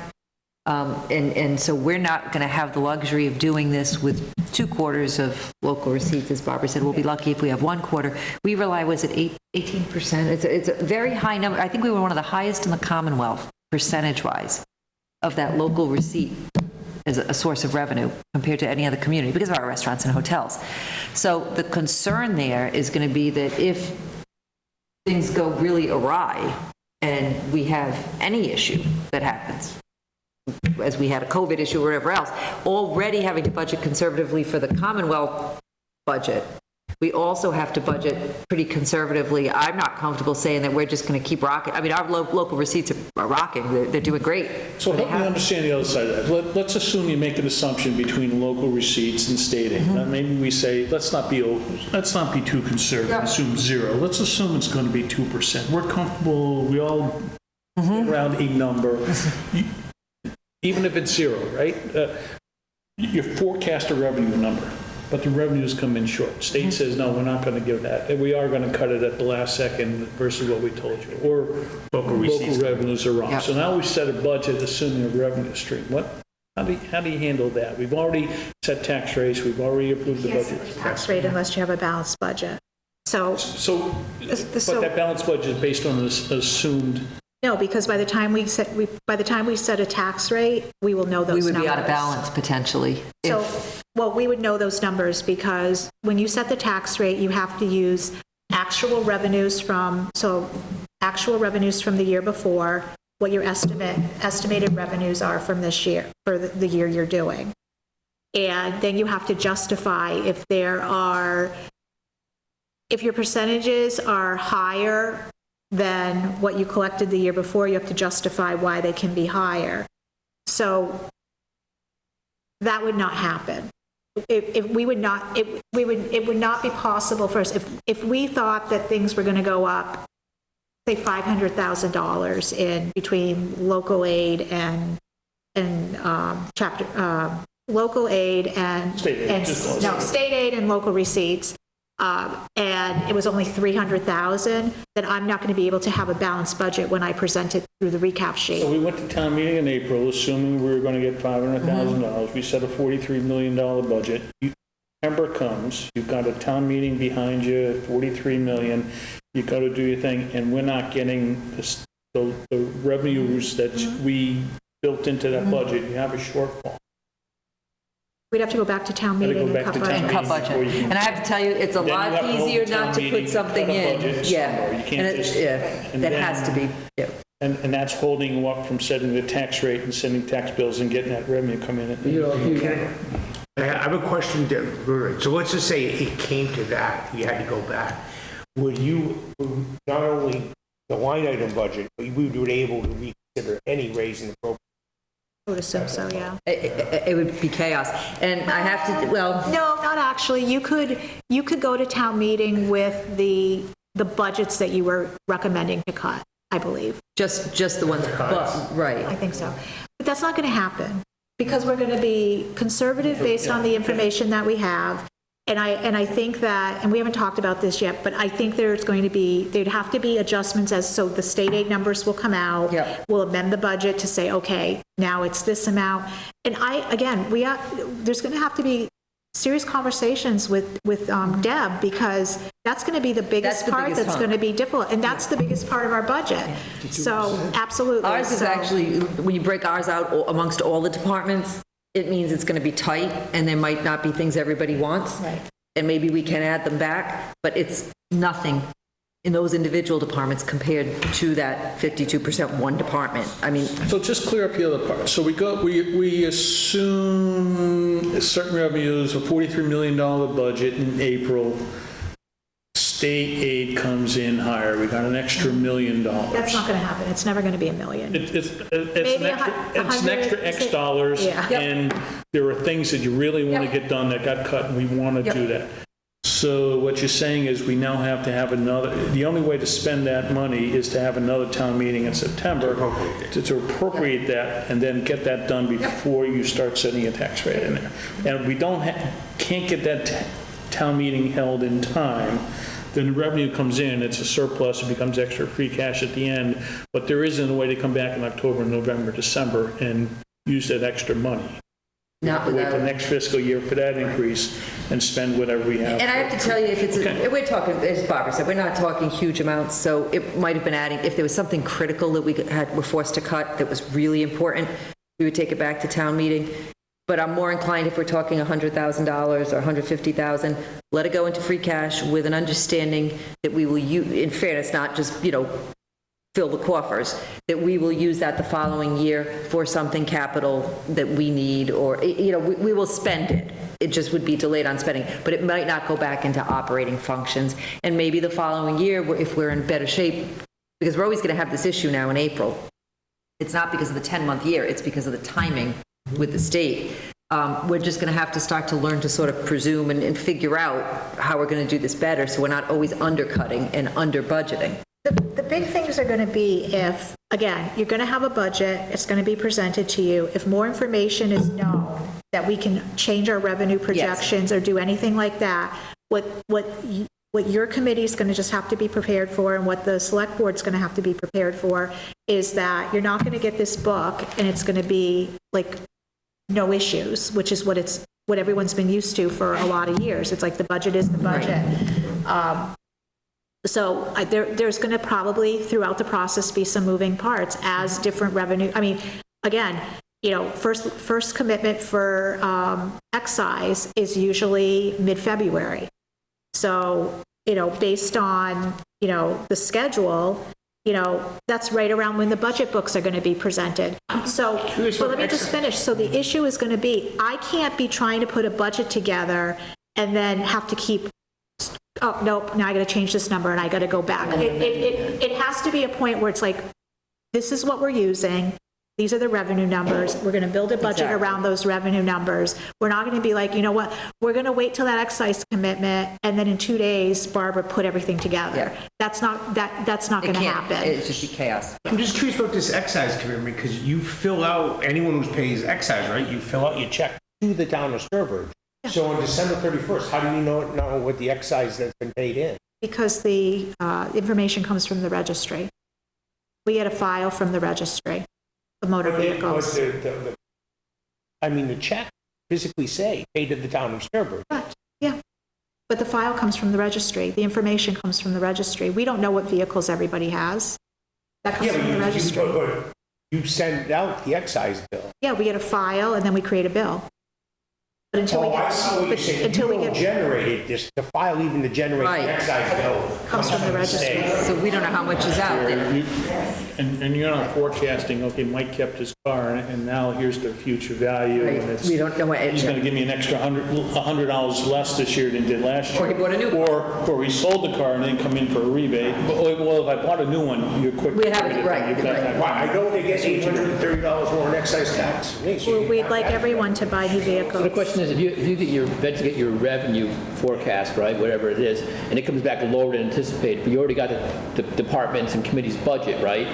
And so we're not going to have the luxury of doing this with 2 quarters of local receipts. As Barbara said, we'll be lucky if we have 1 quarter. We rely, was it 18%? It's a very high number. I think we were one of the highest in the Commonwealth, percentage-wise, of that local receipt as a source of revenue compared to any other community because of our restaurants and hotels. So the concern there is going to be that if things go really awry and we have any issue that happens, as we had a COVID issue or whatever else, already having to budget conservatively for the Commonwealth budget, we also have to budget pretty conservatively. I'm not comfortable saying that we're just going to keep rocking. I mean, our local receipts are rocking. They're doing great. So help me understand the other side of that. Let's assume you make an assumption between local receipts and state aid. Maybe we say, let's not be too conservative, assume 0. Let's assume it's going to be 2%. We're comfortable, we all around a number. Even if it's 0, right? You forecast a revenue number, but the revenues come in short. State says, no, we're not going to give that. And we are going to cut it at the last second versus what we told you. Or local revenues are wrong. Yep. So now we've set a budget assuming a revenue stream. How do you handle that? We've already set tax rates. We've already approved the budget. Tax rate unless you have a balanced budget. But that balanced budget is based on this assumed. No, because by the time we set a tax rate, we will know those numbers. We would be out of balance potentially. We would know those numbers because when you set the tax rate, you have to use actual revenues from the year before, what your estimated revenues are from this year, for the year you're doing. And then you have to justify if your percentages are higher than what you collected the year before, you have to justify why they can be higher. So that would not happen. It would not be possible for us if we thought that things were going to go up, say $500,000 in between local aid and local aid and state aid and local receipts. And it was only $300,000, then I'm not going to be able to have a balanced budget when I present it through the recap sheet. So we went to town meeting in April, assuming we were going to get $500,000. We set a $43 million budget. September comes, you've got a town meeting behind you, $43 million. You got to do your thing, and we're not getting the revenues that we built into that budget. You have a shortfall. We'd have to go back to town meeting and cut budget. And I have to tell you, it's a lot easier not to put something in. Yeah. That has to be. Yeah. And that's holding you up from setting the tax rate and sending tax bills and getting that revenue coming in. I have a question. So let's just say it came to that, you had to go back. Would you, not only the line item budget, but we would be able to reconsider any raise in appropriate? I would assume so, yeah. It would be chaos. And I have to, no, not actually. You could go to town meeting with the budgets that you were recommending to cut. I believe. Just the ones, but, right. I think so. But that's not going to happen because we're going to be conservative based on the information that we have. And I think that, and we haven't talked about this yet, but I think there'd have to be adjustments so the state aid numbers will come out. Yep. We'll amend the budget to say, okay, now it's this amount. And there's going to have to be serious conversations with Deb, because that's going to be the biggest That's the part biggest that's hunk. going to be difficult. And that's the biggest part of our budget. So, absolutely. Ours is So- actually, when you break ours out amongst all the departments, it means it's going to be tight, and there might not be things everybody wants. Right. And maybe we can add them back, but it's nothing in those individual departments compared to that 52% one department. I mean, So just clear up the other part. So we assume certain revenues, a $43 million budget in April. State aid comes in higher. We got an extra $1 million. That's not going to happen. It's never going to be $1 million. It's Maybe an extra X dollars, Yeah. Yep. and there are things that you really want to get done that got cut, and we want to do that. So what you're saying is we now have to have the only way to spend that money is to have another town meeting in September to appropriate that, and then get that done before you start setting a tax rate in there. And if we can't get that town meeting held in time, then the revenue comes in, it's a surplus, it becomes extra free cash at the end, but there isn't a way to come back in October, November, December and use that extra money. not Wait the without. next fiscal year for that increase and spend whatever we have. And I have to tell you, if it's, we're talking, as Barbara said, we're not talking huge amounts, so it might have been adding, if there was something critical that were forced to cut that was really important, we would take it back to town meeting. But I'm more inclined, if we're talking $100,000 or $150,000, let it go into free cash with an understanding that we will use, in fairness, not just, fill the coffers, that we will use that the following year for something capital that we need, or, we will spend it. It just would be delayed on spending, but it might not go back into operating functions. And maybe the following year, if we're in better shape, because we're always going to have this issue now in April. It's not because of the 10-month year, it's because of the timing with the state. We're just going to have to start to learn to sort of presume and figure out how we're going to do this better, so we're not always undercutting and under budgeting. The big things are going to be if, again, you're going to have a budget, it's going to be presented to you. If more information is known, that we can change our revenue projections or do anything like that, what your committee is going to just have to be prepared for, and what the select board's going to have to be prepared for, is that you're not going to get this book and it's going to be like no issues, which is what everyone's been used to for a lot of years. It's like the budget is the budget. So there's going to probably throughout the process be some moving parts as different revenue. I mean, again, first commitment for excise is usually mid-February. So, based on, the schedule, that's right around when the budget books are going to be presented. So, but let me just finish. So the issue is going to be, I can't be trying to put a budget together and then have to keep, oh, nope, now I got to change this number and I got to go back. It has to be a point where it's like, this is what we're using. These are the revenue numbers. We're going to build a budget around those revenue numbers. We're not going to be like, you know what, we're going to wait till that excise commitment, and then in 2 days, Barbara put everything together. Yeah. That's not going to happen. It'd just be chaos. I'm just curious about this excise commitment, because you fill out, anyone who pays excise, right, you fill out your check to the town of Sturbridge. So on December 31st, how do you know what the excise that's been paid in? Because the information comes from the registry. We get a file from the registry of motor vehicles. The check physically say paid to the town of Sturbridge. Correct. Yeah. But the file comes from the registry. The information comes from the registry. We don't know what vehicles everybody has. That comes from the registry. But you send out the excise bill. Yeah, we get a file and then we create a bill. But until we I see what you're saying. get, until we You don't get, generate this, the file even to generate Right. the excise bill. comes from the registry. So we don't know how much is out there. And you're not forecasting, okay, Mike kept his car, and now here's the future value, and it's, We don't know what, he's gonna give me an extra $100 less this year than he did last year. Or he bought a new car. Or he sold the car and then come in for a rebate. Well, if I bought a new one, you're quick. We have it, right, You've got that. Well, I know they get $830 more in excise tax. We'd like everyone to buy new vehicles. The question is, if you get eventually get your revenue forecast, right, whatever it is, and it comes back lower than anticipated, but you already got the departments and committees' budget, right?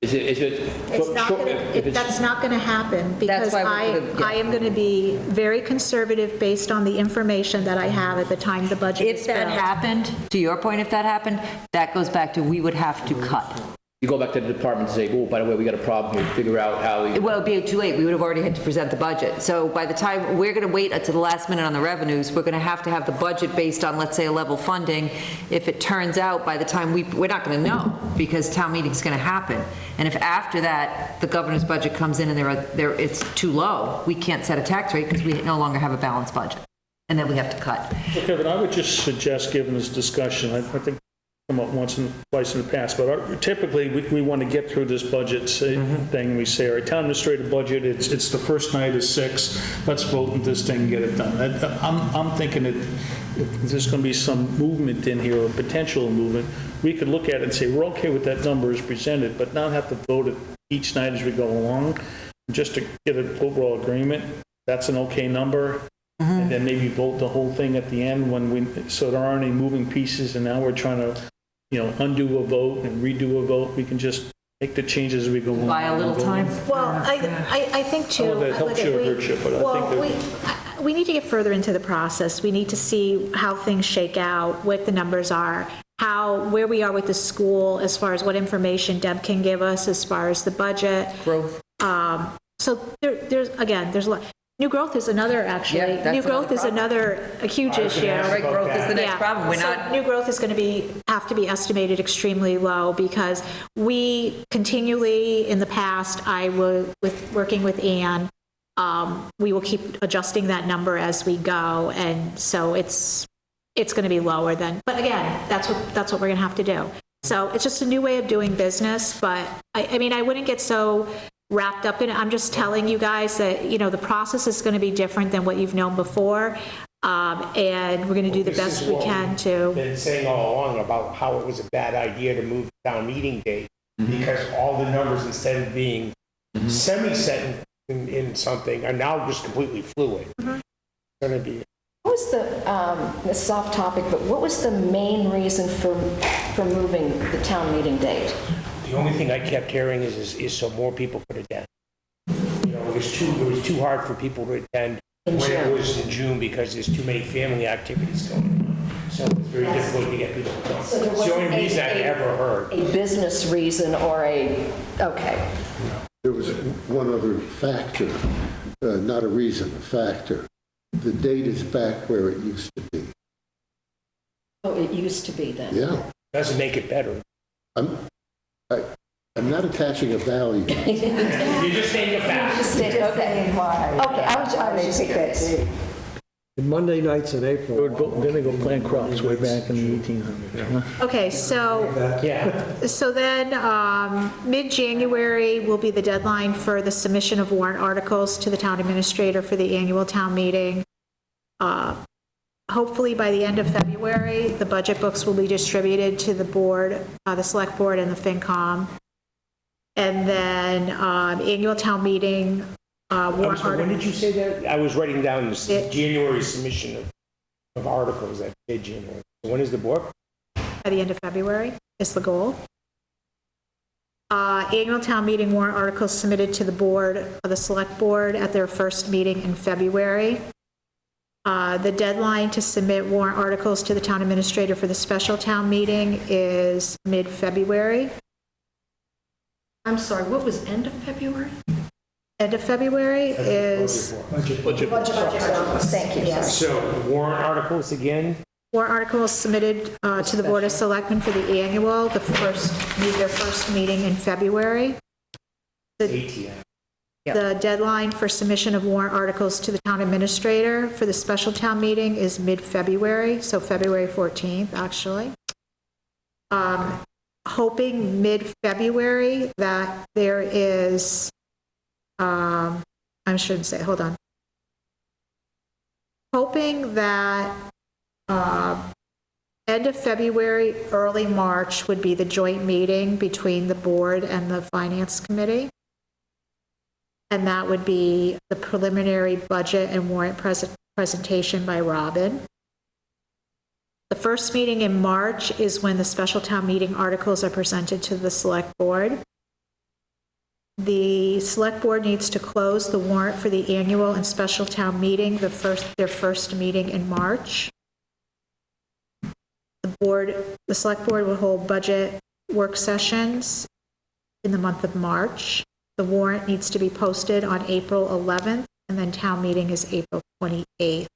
Is it? It's not short- gonna, if it's- that's not gonna happen, because why we're gonna- yeah. I am gonna be very conservative based on the information that I have at the time the budget is If that built. happened, to your point, if that happened, that goes back to we would have to cut. You go back to the department and say, oh, by the way, we got a problem here, figure out how we. Well, it'd be too late. We would have already had to present the budget. So by the time, we're going to wait until the last minute on the revenues. We're going to have the budget based on, let's say, a level funding. If it turns out by the time we're not going to know, because town meeting's going to happen. And if after that, the governor's budget comes in and it's too low, we can't set a tax rate because we no longer have a balanced budget. And then we have to cut. Kevin, I would just suggest, given this discussion, I think come up once and twice in the past, but typically, we want to get through this budget thing. We say, all right, town administrative budget, it's the first night of 6, let's vote on this thing and get it done. I'm thinking that if there's going to be some movement in here, or potential movement, we could look at it and say, we're okay with that number as presented, but not have to vote it each night as we go along, just to get an overall agreement. That's an okay number. And then maybe vote the whole thing at the end so there aren't any moving pieces, and now we're trying to undo a vote and redo a vote. We can just make the changes as we go along. Buy a little time. Well, I think too. I don't know if that helps you or hurts you, but I think we need to get further into the process. We need to see how things shake out, what the numbers are, where we are with the school as far as what information Deb can give us as far as the budget. Growth. So there's a lot. New growth is another, actually. Yeah, that's New growth another is another, a huge issue. Right, growth is the next Yeah. problem. We're So not, new growth is going to have to be estimated extremely low, because we continually, in the past, working with Ann, we will keep adjusting that number as we go, and so it's going to be lower than, but again, that's what we're going to have to do. So it's just a new way of doing business, but I mean, I wouldn't get so wrapped up in it. I'm just telling you guys that, the process is going to be different than what you've known before. And we're going to do the best we can to. Been saying all along about how it was a bad idea to move the town meeting date, because all the numbers, instead of being semi-set in something, are now just completely fluid. It's going to be. What was this is off topic, but what was the main reason for moving the town meeting date? The only thing I kept hearing is so more people could attend. It was too hard for people to attend when it was in June, because there's too many family activities going on. So it's very difficult to get people to come. So there It's the only wasn't reason I ever heard. a business reason or okay. There was one other factor, not a reason, a factor. The date is back where it used to be. Oh, it used to be then. Yeah. Doesn't make it better. I'm not attaching a value. You're just saying a fact. Okay, I was just curious. Monday nights in April. Then they go plant crops way back in the 1800s. Okay, so then, mid-January will be the deadline for the submission of warrant articles to the town administrator for the annual town meeting. Hopefully, by the end of February, the budget books will be distributed to the board, the select board and the FinCom. And then, annual town meeting, warrant When articles. did you say that? I was writing down this It- January submission of articles that did January. When is the book? By the end of February is the goal. Annual town meeting warrant articles submitted to the board, the select board at their first meeting in February. The deadline to submit warrant articles to the town administrator for the special town meeting is mid-February. I'm sorry, what was end of February? End of February is Budget. Thank you. Yes. So warrant articles again? warrant articles submitted to the Board of Selectmen for the annual, their first meeting in February. ATM. The deadline for submission of warrant articles to the town administrator for the special town meeting is mid-February, so February 14th, actually. Hoping mid-February that there is, I shouldn't say, hold on. Hoping that end of February, early March would be the joint meeting between the board and the finance committee. and that would be the preliminary budget and warrant presentation by Robin. The first meeting in March is when the special town meeting articles are presented to the select board. The select board needs to close the warrant for the annual and special town meeting, their first meeting in March. The select board will hold budget work sessions in the month of March. The warrant needs to be posted on April 11th, and then town meeting is April 28th.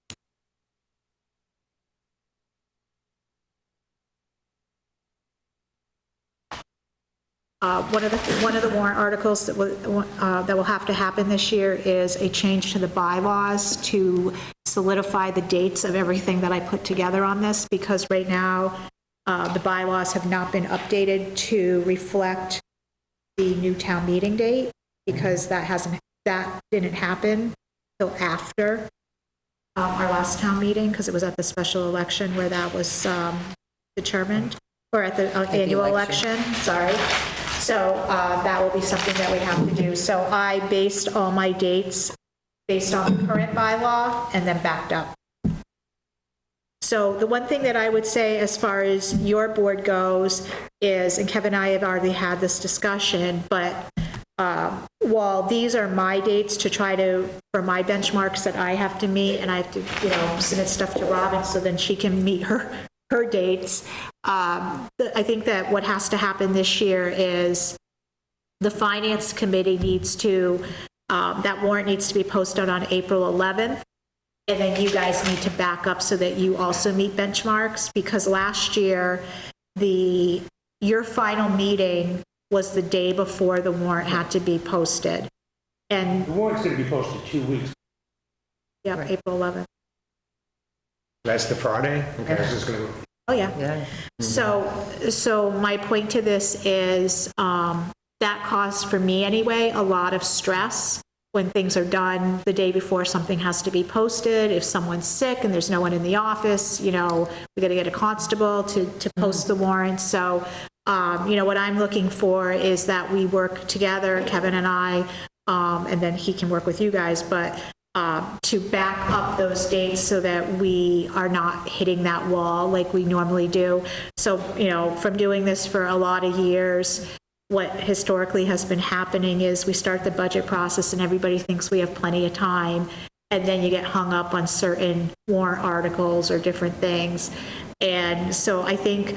One of the warrant articles that will have to happen this year is a change to the bylaws to solidify the dates of everything that I put together on this, because right now, the bylaws have not been updated to reflect the new town meeting date, because that didn't happen till after our last town meeting, because it was at the special election where that was determined, or at the annual election, sorry. So that will be something that we have to do. So I based all my dates based on the current bylaw and then backed up. So the one thing that I would say as far as your board goes is, and Kevin and I have already had this discussion, but while these are my dates to try to, for my benchmarks that I have to meet, and I have to, submit stuff to Robin so then she can meet her dates. I think that what has to happen this year is the finance committee needs to, that warrant needs to be posted on April 11th. And then you guys need to back up so that you also meet benchmarks, because last year, your final meeting was the day before the warrant had to be posted. And The warrant's going to be posted 2 weeks. yeah, April 11th. That's the Friday? Okay, this is going to... Oh, yeah. So my point to this is that caused, for me anyway, a lot of stress when things are done the day before something has to be posted. If someone's sick and there's no one in the office, we got to get a constable to post the warrant. So, what I'm looking for is that we work together, Kevin and I, and then he can work with you guys, but to back up those dates so that we are not hitting that wall like we normally do. So, from doing this for a lot of years, what historically has been happening is we start the budget process and everybody thinks we have plenty of time, and then you get hung up on certain warrant articles or different things. And so I think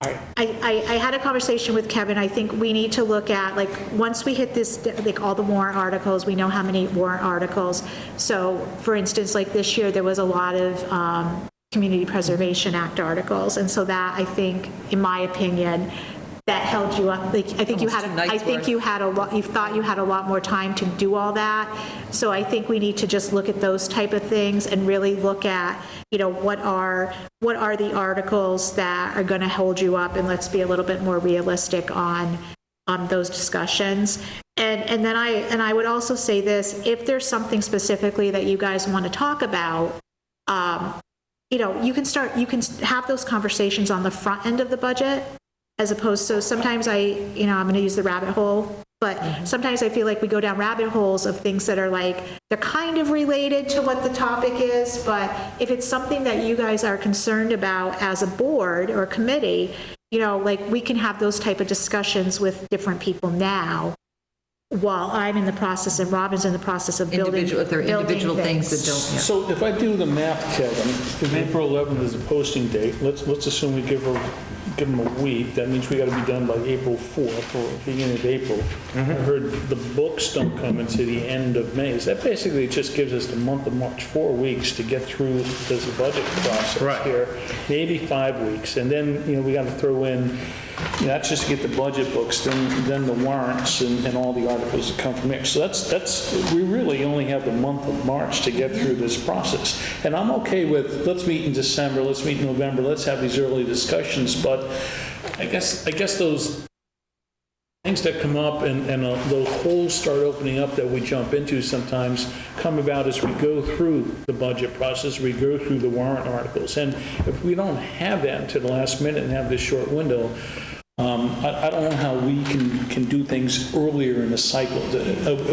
I had a conversation with Kevin. I think we need to look at, once we hit this, all the warrant articles, we know how many warrant articles. So, for instance, this year, there was a lot of Community Preservation Act articles. And so that, I think, in my opinion, that held you up. I think you had a lot more time to do all that. So I think we need to just look at those type of things and really look at, what are the articles that are going to hold you up, and let's be a little bit more realistic on those discussions. And then I would also say this: if there's something specifically that you guys want to talk about, you can have those conversations on the front end of the budget. As opposed to, sometimes I'm going to use the rabbit hole, but sometimes I feel like we go down rabbit holes of things that are they're kind of related to what the topic is, but if it's something that you guys are concerned about as a board or committee, we can have those type of discussions with different people now, while I'm in the process and Robin's in the process of building If there are individual things that don't, yeah. So if I do the math, Kevin, if April 11th is the posting date, let's assume we give them a week. That means we got to be done by April 4th or beginning of April. I heard the books don't come until the end of May. So that basically just gives us the month of March, 4 weeks to get through this budget process here, maybe 5 weeks. And then, we got to throw in, not just to get the budget books, then the warrants and all the articles that come from there. So we really only have the month of March to get through this process. And I'm okay with, let's meet in December, let's meet in November, let's have these early discussions, but I guess those things that come up and those holes start opening up that we jump into sometimes come about as we go through the budget process, we go through the warrant articles. And if we don't have that until the last minute and have this short window, I don't know how we can do things earlier in the cycle,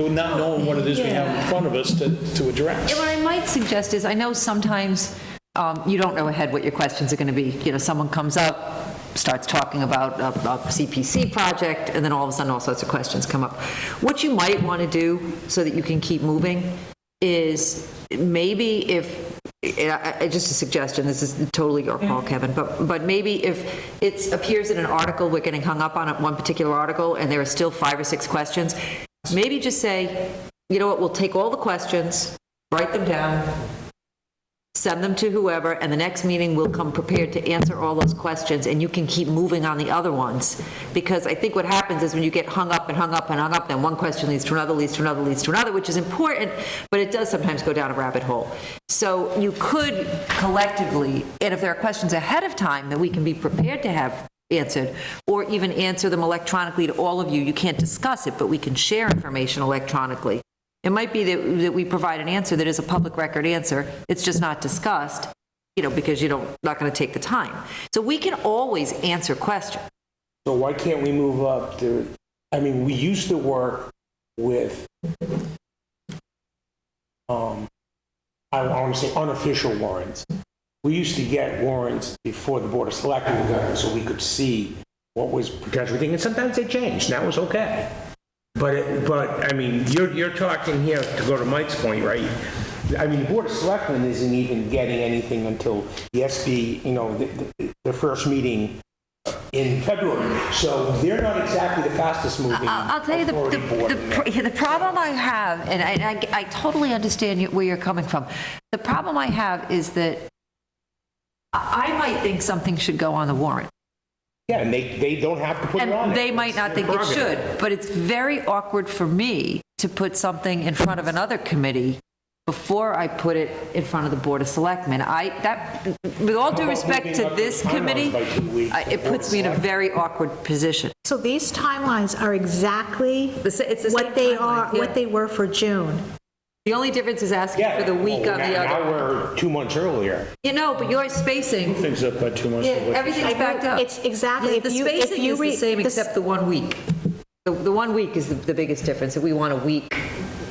not knowing what it is we have in front of us to address. Yeah, what I might suggest is, I know sometimes you don't know ahead what your questions are going to be. You know, someone comes up, starts talking about a CPC project, and then all of a sudden, all sorts of questions come up. What you might want to do so that you can keep moving is maybe just a suggestion, this is totally your call, Kevin, but maybe if it appears in an article, we're getting hung up on one particular article, and there are still 5 or 6 questions, maybe just say, you know what, we'll take all the questions, write them down, send them to whoever, and the next meeting we'll come prepared to answer all those questions, and you can keep moving on the other ones. Because I think what happens is when you get hung up and hung up and hung up, then one question leads to another, leads to another, leads to another, which is important, but it does sometimes go down a rabbit hole. So you could collectively, and if there are questions ahead of time that we can be prepared to have answered, or even answer them electronically to all of you, you can't discuss it, but we can share information electronically. It might be that we provide an answer that is a public record answer, it's just not discussed, you know, because you're not going to take the time. So we can always answer questions. So why can't we move up to, I mean, we used to work with, I want to say unofficial warrants. We used to get warrants before the Board of Selectmen got them, so we could see what was potentially thinking, and sometimes they changed, and that was okay. But I mean, you're talking here, to go to Mike's point, right? I mean, the Board of Selectmen isn't even getting anything until the SB, you know, the first meeting in February. So they're not exactly the fastest moving I'll tell you, the problem I have, and I totally understand where you're coming from. The problem I have is that I might think something should go on the warrant. Yeah, and they don't have to put it on. And they might not think it should, but it's very awkward for me to put something in front of another committee before I put it in front of the Board of Selectmen. With all due respect to this committee, it puts me in a very awkward position. So these timelines are exactly It's the what same they timeline, are, yeah. what they were for June. The only difference is asking Yeah, for the week well, on the now other. we're 2 months earlier. You know, but you're spacing, Things up by 2 months. everything's backed up. It's exactly, The if you spacing is the read same this- except the 1 week. The 1 week is the biggest difference, if we want a week.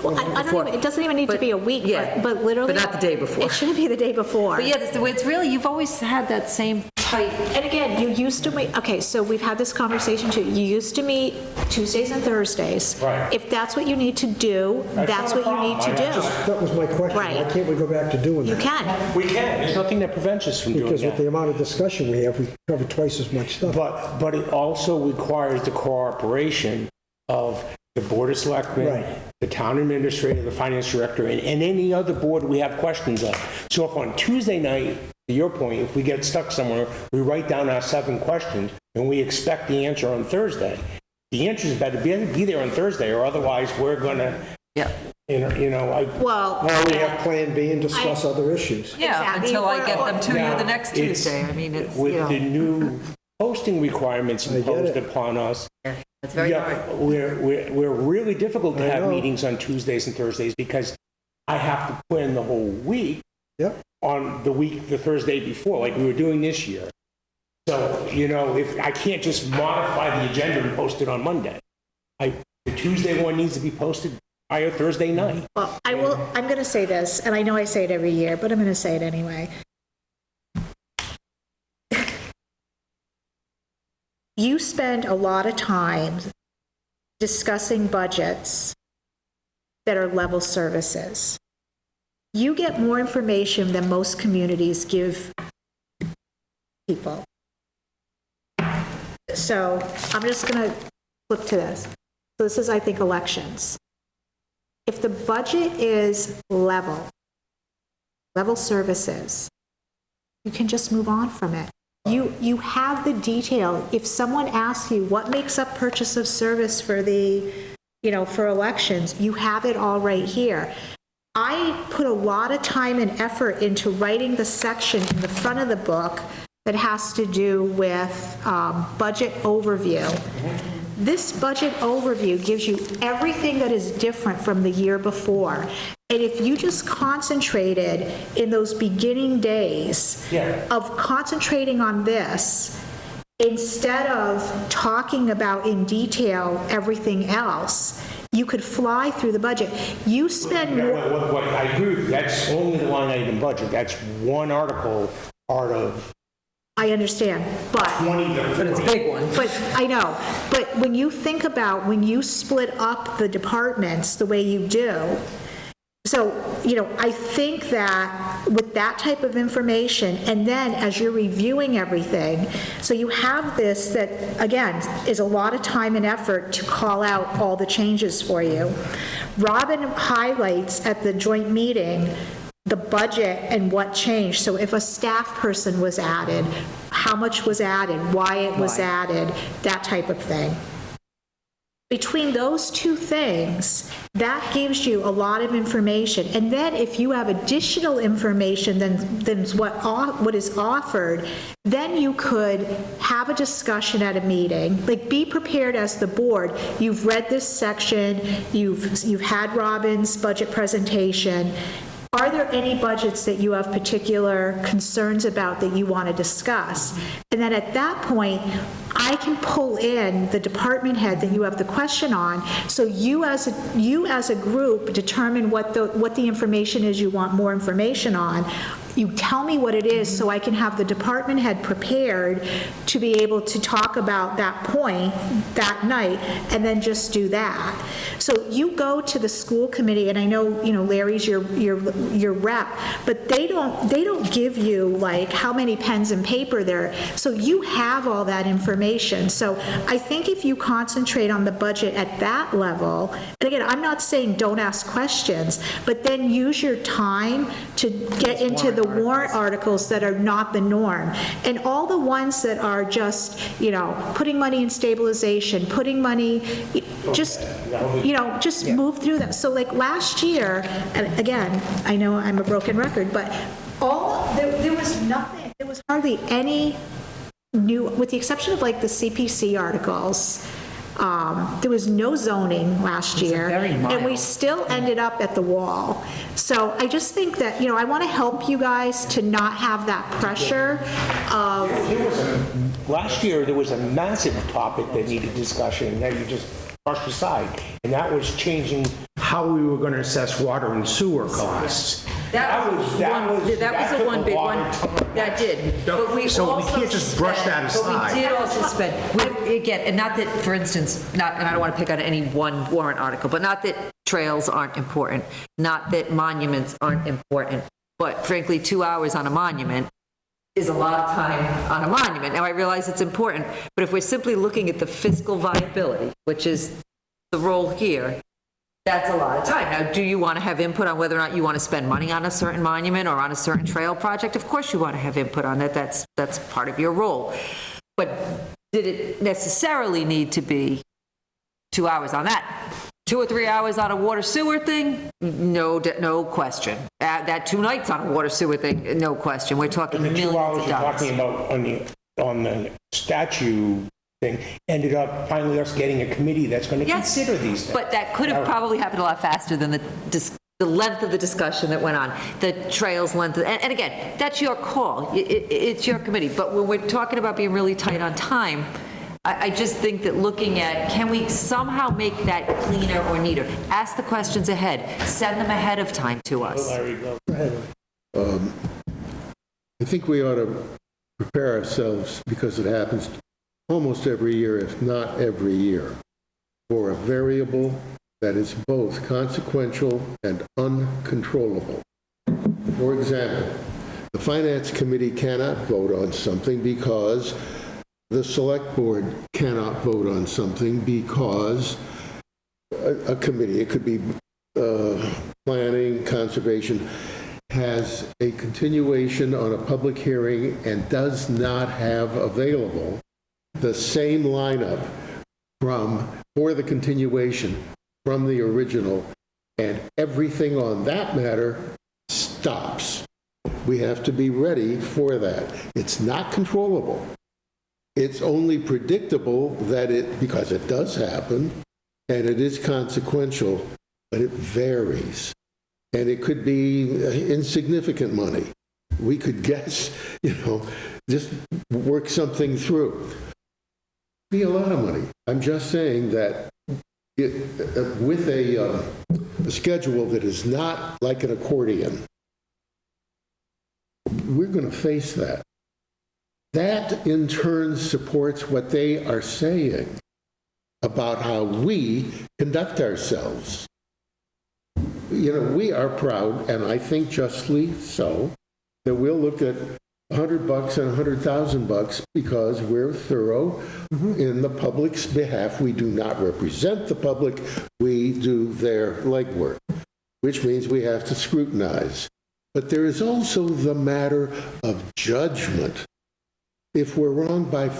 Well, I don't even, it doesn't even need to But- be a week, yeah, but literally. but not the day before. It shouldn't be the day before. But yeah, it's really, you've always had that same tight. And again, you used to meet, okay, so we've had this conversation too. You used to meet Tuesdays and Thursdays. Right. If that's what you need to do, that's not a what you need to problem. I do. just- That was my question. Right. Why can't we go back to doing You that? can. We can, there's nothing that prevents us from doing Because with the that. amount of discussion we have, we cover twice as much stuff. But it also requires the cooperation of the Board of Selectmen, Right. the town administrator, the finance director, and any other board we have questions of. So if on Tuesday night, to your point, if we get stuck somewhere, we write down our 7 questions and we expect the answer on Thursday, the answers better be there on Thursday, or otherwise we're gonna, Yeah. you know, Well, Or we have Plan B and discuss other issues. Yeah, Exactly. until I get them to you Now, the next it's- Tuesday. I mean, it's, you with the know, new posting requirements get imposed it. upon us, it's very hard. yeah, we're really difficult to I have know. meetings on Tuesdays and Thursdays because I have to plan the whole week Yep. on the Thursday before, like we were doing this year. So, you know, if I can't just modify the agenda and post it on Monday. The Tuesday one needs to be posted prior Thursday night. well, I'm going to say this, and I know I say it every year, but I'm going to say it anyway. You spend a lot of time discussing budgets that are level services. You get more information than most communities give people. So I'm just going to flip to this. So this is, I think, elections. If the budget is level services, you can just move on from it. You have the detail. If someone asks you what makes up purchase of service for for elections, you have it all right here. I put a lot of time and effort into writing the section in the front of the book that has to do with budget overview. This budget overview gives you everything that is different from the year before. And if you just concentrated in those beginning days Yeah. of concentrating on this, instead of talking about in detail everything else, you could fly through the budget. You spend more. What I agree with, that's only the line item budget. That's one article part of I understand, but. 20 to 40. But it's a big one. But I know, but when you think about, when you split up the departments the way you do, so, I think that with that type of information, and then as you're reviewing everything, so you have this that, again, is a lot of time and effort to call out all the changes for you. Robin highlights at the joint meeting the budget and what changed. So if a staff person was added, how much was added, why it was added, that type of thing. Between those two things, that gives you a lot of information. And then if you have additional information than what is offered, then you could have a discussion at a meeting. Like, be prepared as the board. You've read this section, you've had Robin's budget presentation. Are there any budgets that you have particular concerns about that you want to discuss? And then at that point, I can pull in the department head that you have the question on, so you as a group determine what the information is you want more information on. You tell me what it is so I can have the department head prepared to be able to talk about that point that night, and then just do that. So you go to the school committee, and I know, Larry's your rep, but they don't give you like how many pens and paper there. So you have all that information. So I think if you concentrate on the budget at that level, and again, I'm not saying don't ask questions, but then use your time to get into the warrant articles that are not the norm. And all the ones that are just, putting money in stabilization, putting money, just move through that. So like last year, and again, I know I'm a broken record, but there was nothing, there was hardly any new, with the exception of like the CPC articles, there was no zoning last year, and we still ended up at the wall. So I just think that, I want to help you guys to not have that pressure of... Last year, there was a massive topic that needed discussion that you just brushed aside, and that was changing how we were going to assess water and sewer costs. That was the one big one. That did. But we So we also can't just brush that aside. But we did also spend, again, and not that, for instance, and I don't want to pick on any one warrant article, but not that trails aren't important, not that monuments aren't important, but frankly, 2 hours on a monument is a lot of time on a monument. Now, I realize it's important, but if we're simply looking at the fiscal viability, which is the role here, that's a lot of time. Now, do you want to have input on whether or not you want to spend money on a certain monument or on a certain trail project? Of course you want to have input on that. That's part of your role. But did it necessarily need to be 2 hours on that? 2 or 3 hours on a water sewer thing? No question. That 2 nights on a water sewer thing? No question. We're talking The millions 2 hours of you're dollars. talking about on the statue thing ended up finally us getting a committee that's going to Yes, consider these things. but that could have probably happened a lot faster than the length of the discussion that went on, the trails length, and again, that's your call. It's your committee. But when we're talking about being really tight on time, I just think that looking at, can we somehow make that cleaner or neater? Ask the questions ahead. Send them ahead of time to us. Larry, go ahead. I think we ought to prepare ourselves, because it happens almost every year, if not every year, for a variable that is both consequential and uncontrollable. For example, the Finance Committee cannot vote on something because the Select Board cannot vote on something because a committee, it could be planning, conservation, has a continuation on a public hearing and does not have available the same lineup for the continuation from the original, and everything on that matter stops. We have to be ready for that. It's not controllable. It's only predictable that because it does happen, and it is consequential, but it varies. And it could be insignificant money. We could guess, just work something through. be a lot of money. I'm just saying that with a schedule that is not like an accordion, we're going to face that. That in turn supports what they are saying about how we conduct ourselves. You know, we are proud, and I think justly so, that we'll look at $100 and $100,000 because we're thorough in the public's behalf. We do not represent the public. We do their legwork, which means we have to scrutinize. But there is also the matter of judgment. If we're wrong by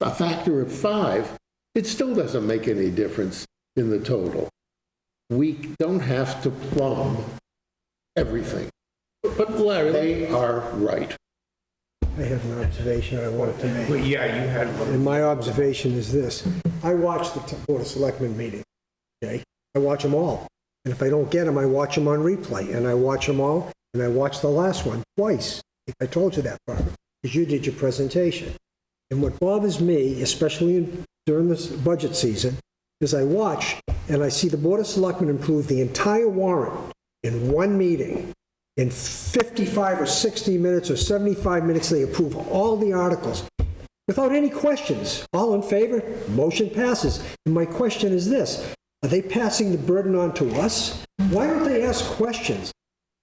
a factor of 5, it still doesn't make any difference in the total. We don't have to plumb everything. But Larry, They are right. I have an observation I wanted to make. Well, yeah, you had one. And my observation is this. I watch the Board of Selectmen meeting, okay? I watch them all. And if I don't get them, I watch them on replay. And I watch them all, and I watched the last one twice. I told you that, Barbara, because you did your presentation. And what bothers me, especially during this budget season, is I watch and I see the Board of Selectmen approve the entire warrant in one meeting. In 55 or 60 minutes or 75 minutes, they approve all the articles without any questions. All in favor? Motion passes. And my question is this: are they passing the burden on to us? Why don't they ask questions?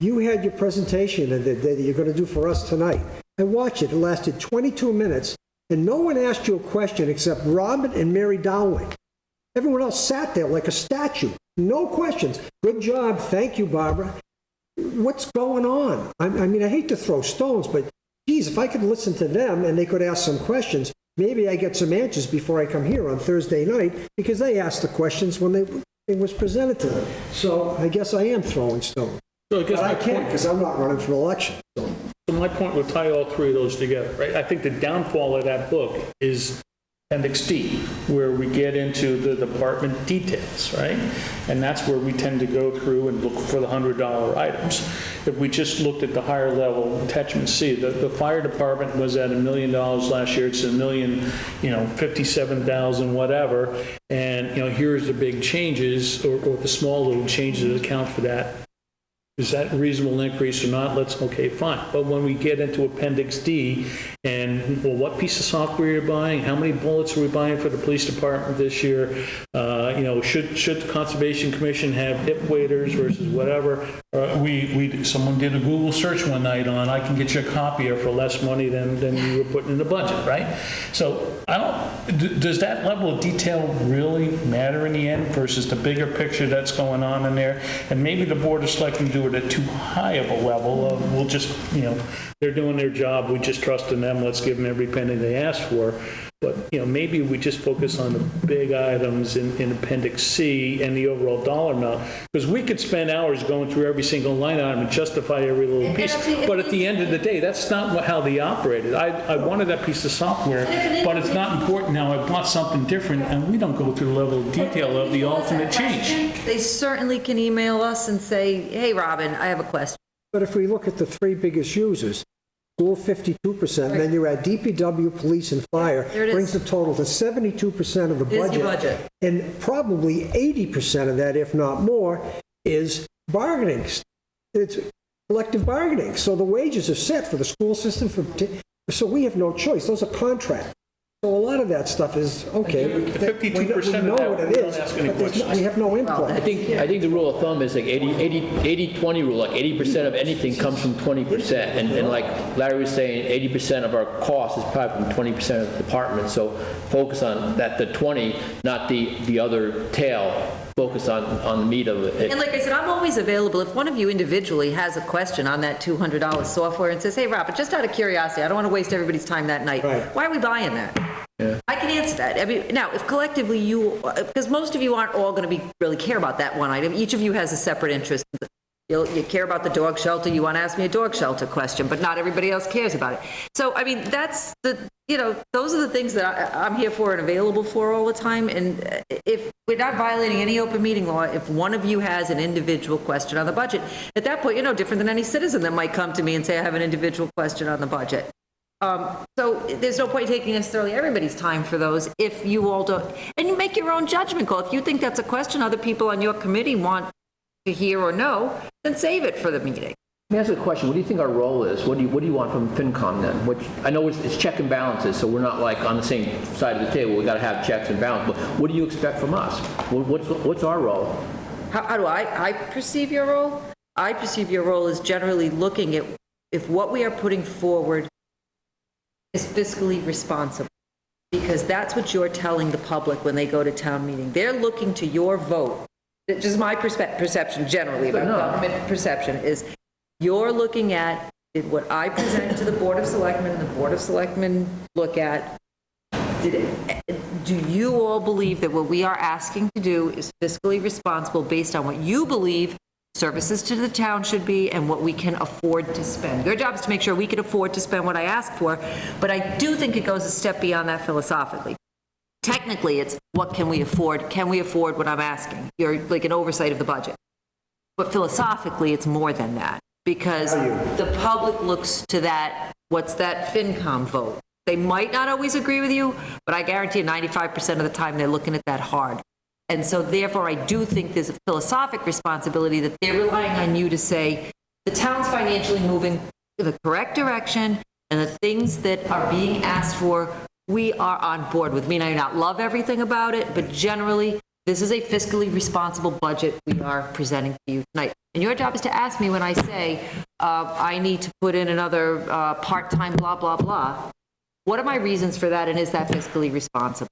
You had your presentation that you're going to do for us tonight. I watched it. It lasted 22 minutes, and no one asked you a question except Robin and Mary Dowling. Everyone else sat there like a statue. No questions. Good job. Thank you, Barbara. What's going on? I mean, I hate to throw stones, but geez, if I could listen to them and they could ask some questions, maybe I get some answers before I come here on Thursday night, because they asked the questions when it was presented to them. So I guess I am throwing stones. so I guess But I my can't, point, because I'm not running for election. So so my point would tie all three of those together, right? I think the downfall of that book is Appendix D, where we get into the department details, right? And that's where we tend to go through and look for the $100 items. If we just looked at the higher level, attachment C, the fire department was at $1 million last year. It's $1,057,000, whatever. And, here's the big changes or the small little changes that account for that. Is that a reasonable increase or not? Okay, fine. But when we get into Appendix D, and, well, what piece of software are you buying? How many bullets are we buying for the police department this year? Should the Conservation Commission have hip waders versus whatever? Someone did a Google search one night on, I can get you a copier for less money than you were putting in the budget, right? So does that level of detail really matter in the end versus the bigger picture that's going on in there? And maybe the Board of Selectmen do it at too high of a level of, we'll just, they're doing their job, we just trust in them, let's give them every penny they ask for. But, maybe we just focus on the big items in Appendix C and the overall dollar amount, because we could spend hours going through every single line item and justify every little piece. But at the end of the day, that's not how they operated. I wanted that piece of software, but it's not important now. I bought something different, and we don't go through the level of detail of the ultimate change. They certainly can email us and say, hey, Robin, I have a question. but if we look at the three biggest users, school 52%, then you add DPW, police, and fire, There it is. brings the total to 72% of the It is budget. your budget. And probably 80% of that, if not more, is bargaining. It's collective bargaining. So the wages are set for the school system, so we have no choice. Those are contracts. So a lot of that stuff is, okay, we 52% know of that, what it we don't is, ask any but questions. we have no input. I think the rule of thumb is like 80-20 rule, like 80% of anything comes from 20%. And like Larry was saying, 80% of our cost is probably from 20% of the department. So focus on that, the 20, not the other tail. Focus on the meat of it. And like I said, I'm always available. If one of you individually has a question on that $200 software and says, hey, Robert, just out of curiosity, I don't want to waste everybody's time that night. Right. Why are we buying that? Yeah. I can answer that. I mean, now, if collectively because most of you aren't all going to really care about that one item. Each of you has a separate interest. You care about the dog shelter, you want to ask me a dog shelter question, but not everybody else cares about it. So, I mean, those are the things that I'm here for and available for all the time. And if we're not violating any open meeting law, if one of you has an individual question on the budget, at that point, you're no different than any citizen that might come to me and say, I have an individual question on the budget. So there's no point taking necessarily everybody's time for those if you all don't, and you make your own judgment call. If you think that's a question other people on your committee want to hear or know, then save it for the meeting. Let me ask you a question. What do you think our role is? What do you want from FinCom then? Which, I know it's check and balances, so we're not like on the same side of the table. We got to have checks and balances. But what do you expect from us? What's our role? How do I perceive your role? I perceive your role as generally looking at if what we are putting forward is fiscally responsible, because that's what you're telling the public when they go to town meeting. They're looking to your vote. Just my perception generally about government perception is you're looking at what I present to the Board of Selectmen, and the Board of Selectmen look at. Do you all believe that what we are asking to do is fiscally responsible based on what you believe services to the town should be and what we can afford to spend? Your job is to make sure we can afford to spend what I ask for, but I do think it goes a step beyond that philosophically. Technically, it's what can we afford? Can we afford what I'm asking? You're like an oversight of the budget. But philosophically, it's more than that, because the public looks to that, what's that FinCom vote? They might not always agree with you, but I guarantee you 95% of the time they're looking at that hard. And so therefore, I do think there's a philosophic responsibility that they're relying on you to say, the town's financially moving in the correct direction, and the things that are being asked for, we are on board with. We may not love everything about it, but generally, this is a fiscally responsible budget we are presenting to you tonight. And your job is to ask me when I say, I need to put in another part-time blah, blah, blah. What are my reasons for that, and is that fiscally responsible?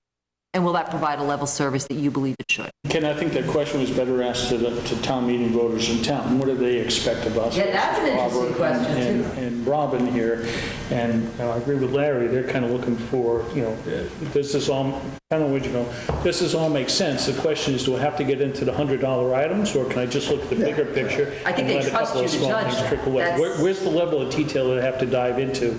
And will that provide a level service that you believe it should? Ken, I think that question was better asked to town meeting voters in town. What do they expect of us? Yeah, that's an interesting Robert question, too. And Robin here, and I agree with Larry, they're kind of looking for, does this all, kind of what you know, does this all make sense? The question is, do I have to get into the $100 items, or can I just look at the bigger picture? I think and they let a trust couple you of to small judge things that. trickle away? That's- Where's the level of detail that I have to dive into?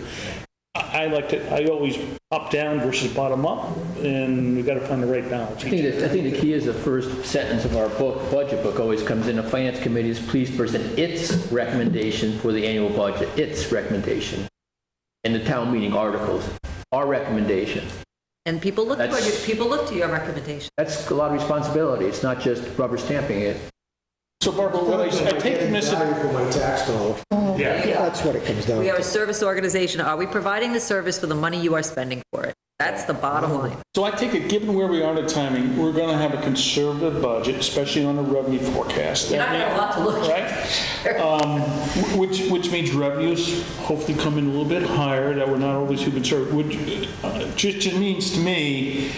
I always up down versus bottom up, and we got to find the right balance. I think the key is the first sentence of our budget book always comes in. The Finance Committee is pleased to present its recommendation for the annual budget, its recommendation. In the town meeting articles, our recommendation. And people look to your recommendation. That's a lot of responsibility. It's not just rubber stamping it. So Barbara, what I take from this, Value for my tax dollar. That's what it comes down We to. are a service organization. Are we providing the service for the money you are spending for it? That's the bottom line. so I take it, given where we are in the timing, we're going to have a conservative budget, especially on the revenue forecast. You're not going to have a lot to look at. Right? Which means revenues hopefully come in a little bit higher, that we're not always too conservative, which just means to me,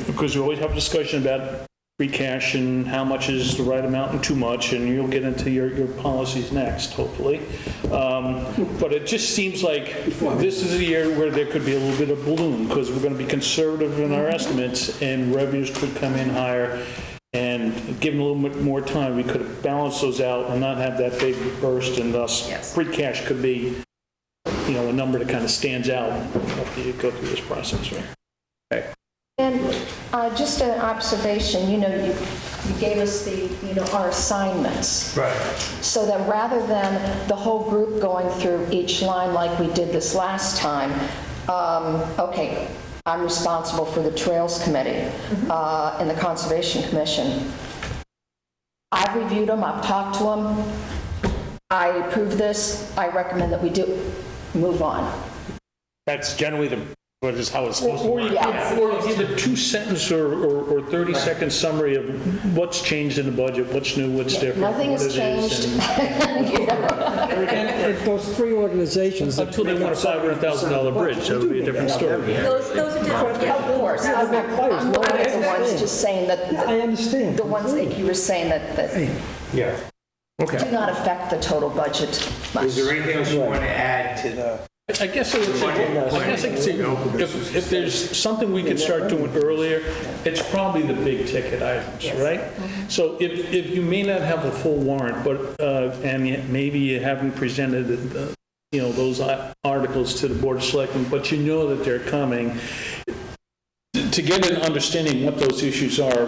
because we always have a discussion about free cash and how much is the right amount and too much, and you'll get into your policies next, hopefully. But it just seems like this is a year where there could be a little bit of balloon, because we're going to be conservative in our estimates, and revenues could come in higher. And given a little bit more time, we could have balanced those out and not have that big burst, and thus Yes. free cash could be, a number that kind of stands out after you go through this process, right? And just an observation, you gave us our assignments. Right. So that rather than the whole group going through each line like we did this last time, okay, I'm responsible for the Trails Committee and the Conservation Commission. I've reviewed them, I've talked to them, I approve this, I recommend that we do, move on. That's generally how it's supposed to Or work. you give a 2-sentence or 30-second summary of what's changed in the budget, what's new, what's different. Nothing what has it is, changed. And those three organizations. Until they want a $500,000 bridge, that would be a different story. Those are different. Of course, I'm one of the ones just saying that, I understand. the ones that you were saying that Yeah. do not affect the total budget much. Is there anything else you want to add to the? I guess I would say, if there's something we could start doing earlier, it's probably the big ticket items, right? So if you may not have a full warrant, but, and maybe you haven't presented, those articles to the Board of Selectmen, but you know that they're coming, to get an understanding what those issues are,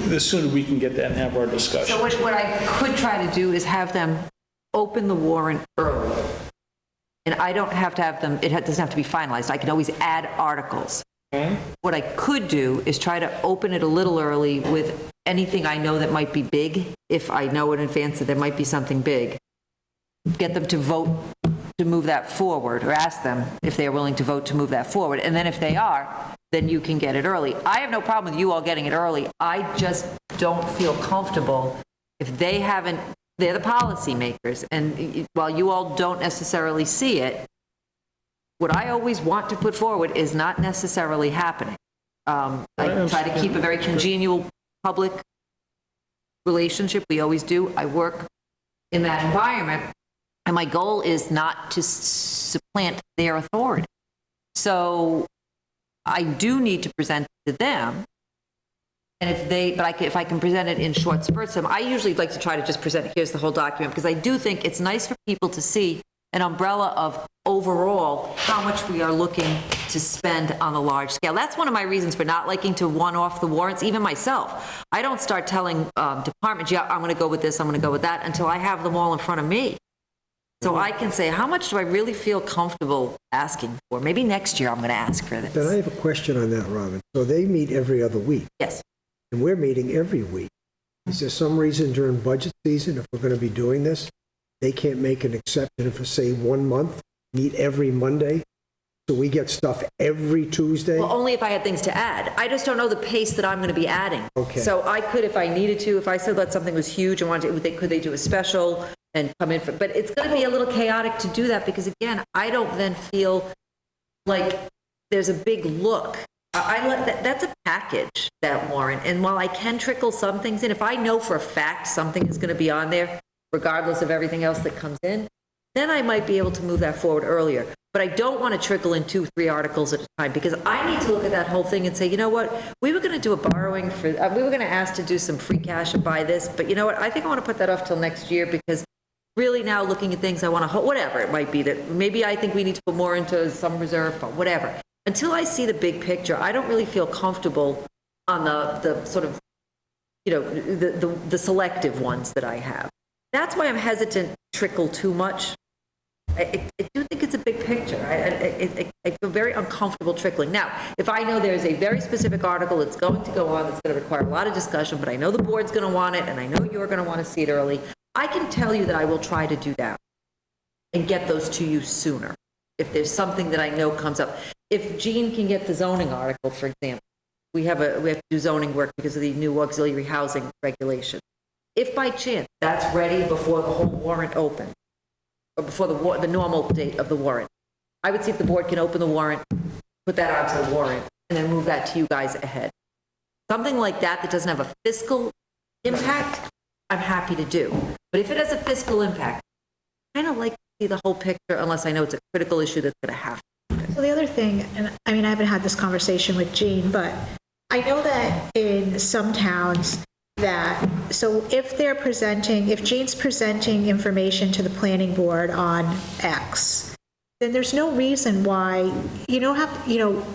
the sooner we can get that and have our discussion. So what I could try to do is have them open the warrant early. and I don't have to have them, doesn't have to be finalized. I can always add articles. What I could do is try to open it a little early with anything I know that might be big, if I know in advance that there might be something big. Get them to vote to move that forward, or ask them if they're willing to vote to move that forward. And then if they are, then you can get it early. I have no problem with you all getting it early. I just don't feel comfortable if they haven't, they're the policymakers. And while you all don't necessarily see it, what I always want to put forward is not necessarily happening. I try to keep a very congenial public relationship. We always do. I work in that environment, and my goal is not to supplant their authority. So I do need to present to them, and if I can present it in short spurts, I usually like to try to just present, here's the whole document, because I do think it's nice for people to see an umbrella of overall how much we are looking to spend on a large scale. That's one of my reasons for not liking to one-off the warrants, even myself. I don't start telling departments, yeah, I'm going to go with this, I'm going to go with that, until I have them all in front of me. So I can say, how much do I really feel comfortable asking for? Maybe next year I'm going to ask for Then I this. have a question on that, Robin. So they meet every other week, Yes. and we're meeting every week. Is there some reason during budget season, if we're going to be doing this, they can't make an exception for, say, 1 month, meet every Monday, so we get stuff every Tuesday? Well, only if I had things to add. I just don't know the pace that I'm going to be adding. Okay. So I could, if I needed to, if I said that something was huge and wanted to, could they do a special and come in for, but it's going to be a little chaotic to do that, because again, I don't then feel like there's a big look. That's a package, that warrant, and while I can trickle some things in, if I know for a fact something is going to be on there, regardless of everything else that comes in, then I might be able to move that forward earlier. But I don't want to trickle in 2, 3 articles at a time, because I need to look at that whole thing and say, you know what, we were going to do a borrowing for, we were going to ask to do some free cash and buy this, but you know what, I think I want to put that off till next year, because really now looking at things I want to, whatever it might be, that maybe I think we need to put more into some reserve fund, whatever. Until I see the big picture, I don't really feel comfortable on the sort of, the selective ones that I have. That's why I'm hesitant to trickle too much. I do think it's a big picture. I feel very uncomfortable trickling. Now, if I know there's a very specific article that's going to go on, that's going to require a lot of discussion, but I know the board's going to want it, and I know you're going to want to see it early, I can tell you that I will try to do that and get those to you sooner, if there's something that I know comes up. If Jean can get the zoning article, for example, we have to do zoning work because of the new auxiliary housing regulation. If by chance that's ready before the whole warrant opens, or before the normal date of the warrant, I would see if the board can open the warrant, put that onto the warrant, and then move that to you guys ahead. Something like that doesn't have a fiscal impact, I'm happy to do. But if it has a fiscal impact, I kind of like to see the whole picture, unless I know it's a critical issue that's going to happen. So the other thing, and I mean, I haven't had this conversation with Jean, but I know that in some towns so if Jean's presenting information to the planning board on X, then there's no reason why you don't have,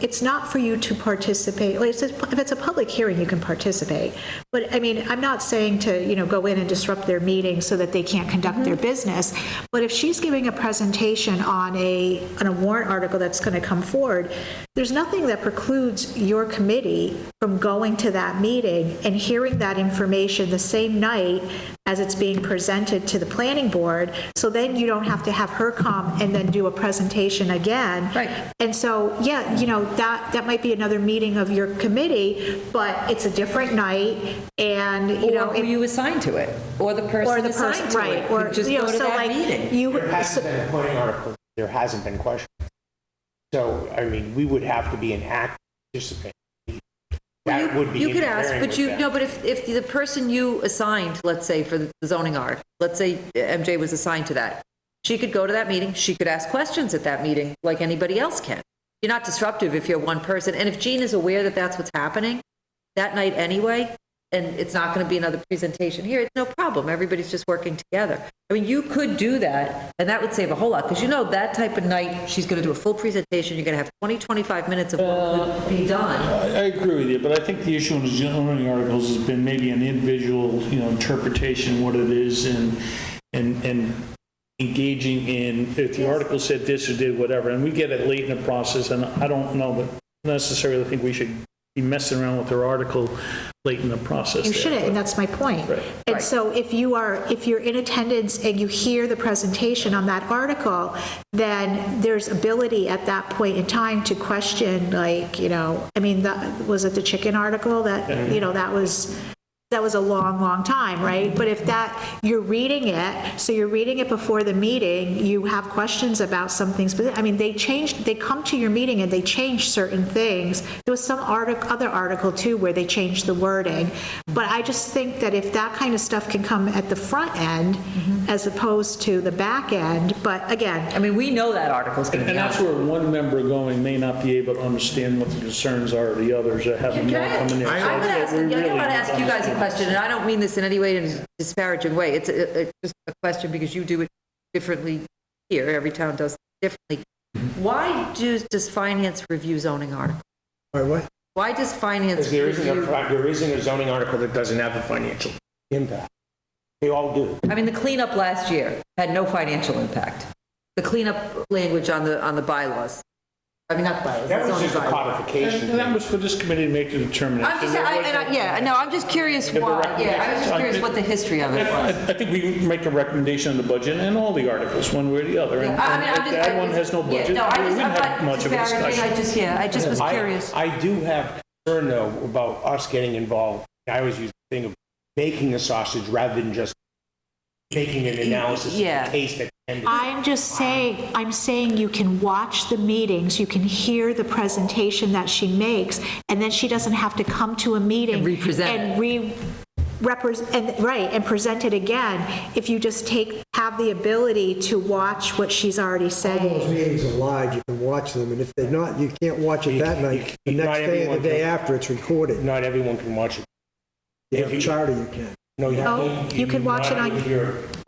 it's not for you to participate. Like, if it's a public hearing, you can participate. But I mean, I'm not saying to, go in and disrupt their meeting so that they can't conduct their business. But if she's giving a presentation on a warrant article that's going to come forward, there's nothing that precludes your committee from going to that meeting and hearing that information the same night as it's being presented to the planning board. So then you don't have to have her come and then do a presentation again. Right. And so, yeah, that might be another meeting of your committee, but it's a different night, and, Or who you assign to it, or the person assigned to right, it. or, Could just go to so that like, meeting. There hasn't been a planning article, there hasn't been questions. So, I mean, we would have to be an active participant. That would be You could ask, interfering but with that. but if the person you assigned, let's say for the zoning article, let's say MJ was assigned to that, she could go to that meeting, she could ask questions at that meeting like anybody else can. You're not disruptive if you're one person, and if Jean is aware that that's what's happening that night anyway, and it's not going to be another presentation here, it's no problem, everybody's just working together. I mean, you could do that, and that would save a whole lot, because that type of night, she's going to do a full presentation, you're going to have 20, 25 minutes of what could be done. I agree with you, but I think the issue in the zoning articles has been maybe an individual, interpretation, what it is, and engaging in, if the article said this or did whatever, and we get it late in the process, and I don't know, but necessarily think we should be messing around with their article late in the process. You there. shouldn't, and that's my point. Right. And so if you're in attendance and you hear the presentation on that article, then there's ability at that point in time to question, like, I mean, was it the chicken article that, that was a long, long time, right? But if you're reading it, so you're reading it before the meeting, you have questions about some things, I mean, they come to your meeting and they change certain things. There was some other article too where they changed the wording. But I just think that if that kind of stuff can come at the front end as opposed to the back end, but again, I mean, we know that article's going to And be out. that's where one member going may not be able to understand what the concerns are of the others that have more coming in. I'm going to ask you guys a question, and I don't mean this in any way in a disparaging way. It's just a question because you do it differently here. Every town does it differently. Why does finance review zoning articles? All right, what? Why does finance Because review? there isn't a zoning article that doesn't have a financial impact. They all do. I mean, the cleanup last year had no financial impact. The cleanup language on the bylaws. I mean, not bylaws. That the was zoning just a bylaws. codification. And that was for this committee to make the determination. I'm just, I'm just curious The why. Yeah, I was just curious what the history of it was. I think we can make a recommendation on the budget and all the articles, one way or the other. And I mean, I'm if just. that one has no Yeah, budget, no, we didn't I'm have not much of a disparaging. discussion. I just was curious. I do have concern though about us getting involved. I always use the thing of making the sausage rather than just making an analysis of Yeah. the case that ended. I'm saying you can watch the meetings, you can hear the presentation that she makes, and then she doesn't have to come to a meeting. And represent it. And present it again, if you just have the ability to watch what she's already All those saying. meetings are live, you can watch them, and if they're not, you can't watch it that night. The not next day or everyone the day can. after, it's recorded. Not everyone can watch it. You have a charter, you can. No, you can watch it on-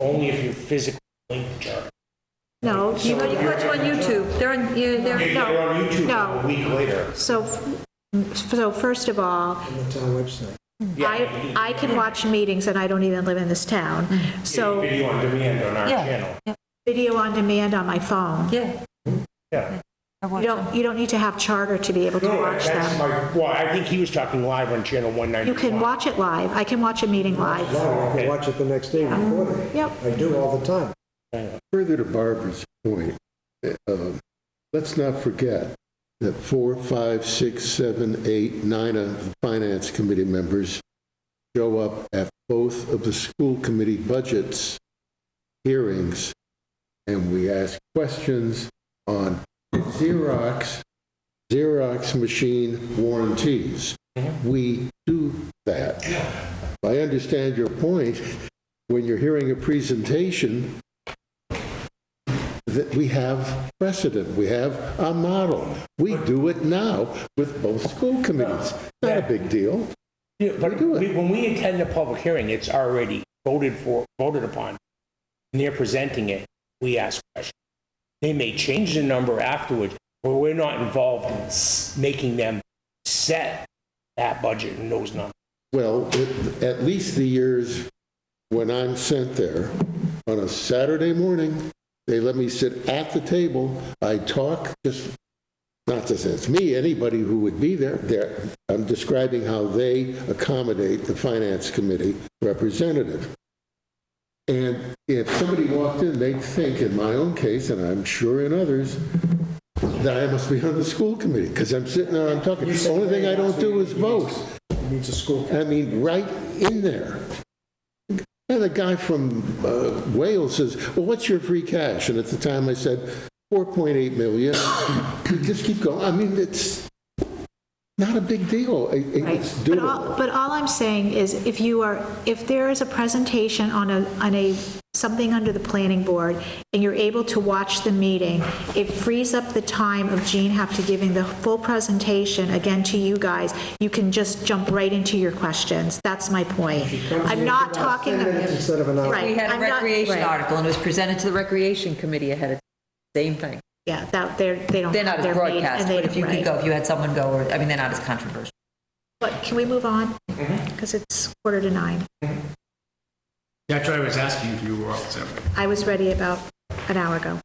only if you're physically linked to charter. No, You can watch them on YouTube. They're on YouTube No. a week later. so first of all, On the town website. I can watch meetings and I don't even live in this town. So Video on demand on our Yeah. channel. video on demand on my phone. Yeah. Yeah. You don't need to have charter to be able to No, watch that's them. well, I think he was talking live on channel 191. You can watch it live. I can watch a meeting live. Live, I can watch it the next day, recorded. Yep. I do all the time. Further to Barbara's point, let's not forget that 4, 5, 6, 7, 8, 9 of the Finance Committee members show up at both of the school committee budgets hearings, and we ask questions on Xerox machine warranties. We do that. I understand your point. When you're hearing a presentation, that we have precedent, we have a model. We do it now with both school committees. Not a big deal. Yeah, but do it. when we attend a public hearing, it's already voted upon, and they're presenting it, we ask questions. They may change the number afterwards, but we're not involved in making them set that budget and those numbers. Well, at least the years when I'm sent there on a Saturday morning, they let me sit at the table. I talk, just not to say it's me, anybody who would be there. I'm describing how they accommodate the Finance Committee representative. And if somebody walked in, they'd think, in my own case, and I'm sure in others, that I must be on the school committee, because I'm sitting there, I'm talking. The only thing I don't do is vote. It needs a school. I mean, right in there. And the guy from Wales says, well, what's your free cash? And at the time I said, 4.8 million. We just keep going. I mean, it's not a big deal. It's But doable. but all I'm saying is if there is a presentation on something under the planning board and you're able to watch the meeting, it frees up the time of Jean have to giving the full presentation again to you guys. You can just jump right into your questions. That's my point. I'm not talking. 10 minutes instead of an hour. Right. We had a I'm not- recreation right. article, and it was presented to the recreation committee ahead of time. Same thing. Yeah, they don't. They're not have as their meeting, broadcast, and they but if you don't- could go, if you had someone go, or, I mean, they're not as controversial. But can we move on? Because it's 8:45. That's what I was asking if you were all set. I was ready about an hour ago.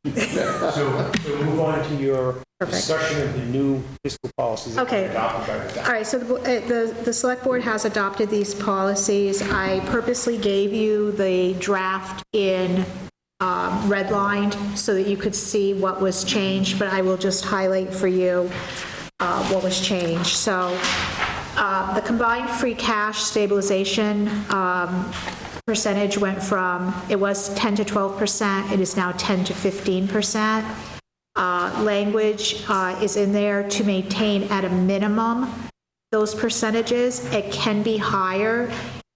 So move on to your Perfect. discussion of the new fiscal policies that were Okay. adopted by the town. All right, so the select board has adopted these policies. I purposely gave you the draft in redlined so that you could see what was changed, but I will just highlight for you what was changed. So the combined free cash stabilization percentage went from, it was 10 to 12%, it is now 10 to 15%. Language is in there to maintain at a minimum those percentages. It can be higher.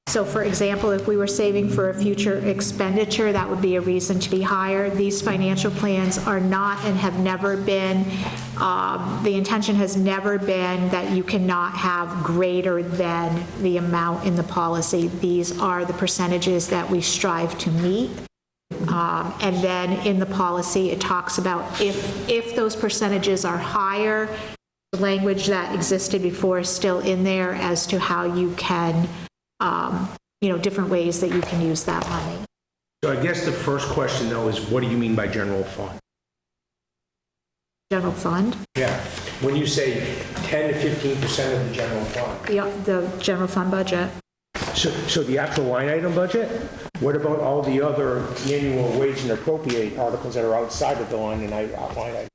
So for example, if we were saving for a future expenditure, that would be a reason to be higher. These financial plans are not and have never been, the intention has never been that you cannot have greater than the amount in the policy. These are the percentages that we strive to meet. And then in the policy, it talks about if those percentages are higher, the language that existed before is still in there as to how you can, different ways that you can use that money. So I guess the first question, though, is what do you mean by general fund? General fund, Yeah. When you say 10 to 15% of the general fund. the general fund budget. So the actual line item budget? What about all the other annual wage and appropriate articles that are outside of the line item?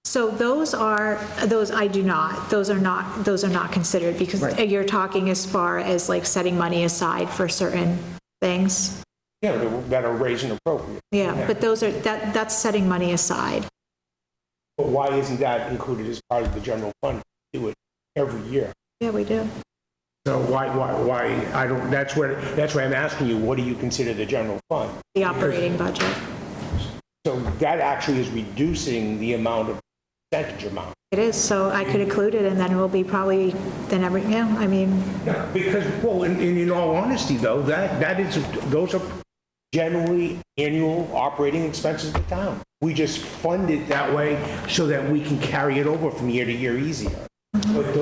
So those I do not, those are not considered because you're talking as far as like setting money aside for certain things. Yeah, that are raised and appropriate. Yeah, but that's setting money aside. But why isn't that included as part of the general fund? Do it every year. Yeah, we do. So why, I don't, that's why I'm asking you, what do you consider the general fund? The operating budget. So that actually is reducing the amount of percentage amount. It is, so I could include it and then it will be probably, Because, well, in all honesty though, those are generally annual operating expenses of the town. We just fund it that way so that we can carry it over from year to year easier. But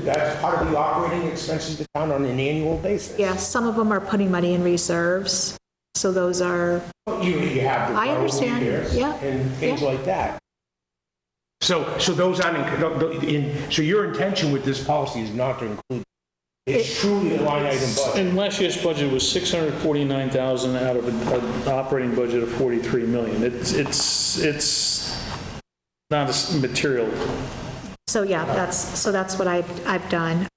that's part of the operating expenses of the town on an annual basis. yeah, some of them are putting money in reserves. So those are, You have the I understand, repairs yeah, and things yeah. like that. So those aren't, so your intention with this policy is not to include, it's truly a line item budget. And last year's budget was $649,000 out of an operating budget of $43 million. It's not a material. so yeah, that's what I've done.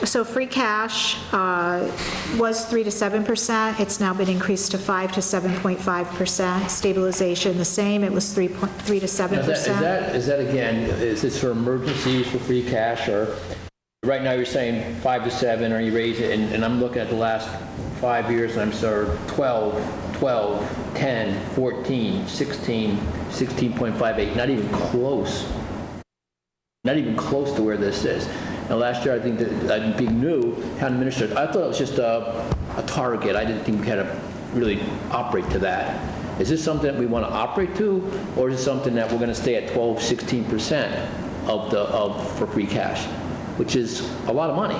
So free cash was 3 to 7%. It's now been increased to 5 to 7.5%. Stabilization, the same. It was 3 to 7%. Is that again, is this for emergencies for free cash, or right now you're saying 5 to 7, or you raise it, and I'm looking at the last 5 years, and I'm sorry, 12, 10, 14, 16, 16.58, not even close. Not even close to where this is. Now, last year, I think that being new, town administrator, I thought it was just a target. I didn't think we had to really operate to that. Is this something that we want to operate to, or is it something that we're going to stay at 12, 16% for free cash, which is a lot of money?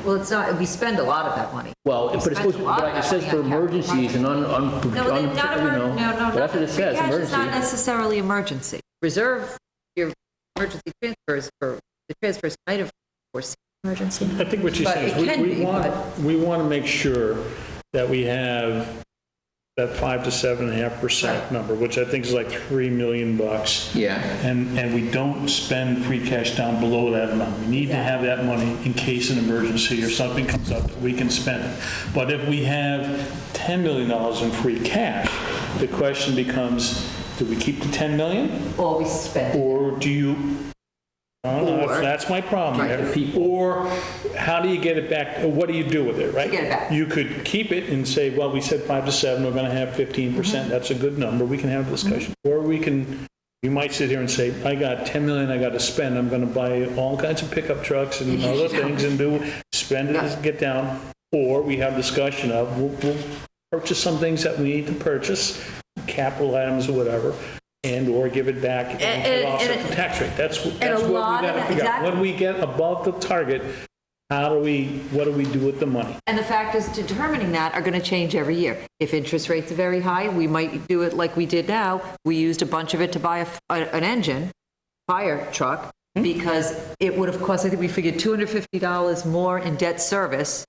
Well, it's not, we spend a lot of that money. Well, but it's supposed, but it says for emergencies and No, they're not no. no, But that's what it says, free cash is not emergency. necessarily emergency. Reserve your emergency transfers for, the transfers item for Emergency. I think what she's But saying it can is be, we want to make sure that we have that 5 to 7.5% number, which I think is like $3 million. Yeah. And we don't spend free cash down below that amount. We need to have that money in case an emergency or something comes up that we can spend it. But if we have $10 million in free cash, the question becomes, do we keep the 10 million? Or we spend. Or do you, that's my problem Right. there. Or how do you get it back? Or what do you do with it, right? Get it back. You could keep it and say, well, we said 5 to 7, we're going to have 15%. That's a good number. We can have a discussion. Or we might sit here and say, I got 10 million I got to spend. I'm going to buy all kinds of pickup trucks and other things and spend it as get down. Or we have discussion of, we'll purchase some things that we need to purchase, capital items or whatever, and/or give it back and offset the tax rate. That's what we got to figure out. When we get above the target, what do we do with the money? And the factors determining that are going to change every year. If interest rates are very high, we might do it like we did now. We used a bunch of it to buy an engine, fire truck, because it would have cost, I think we figured $250 more in debt service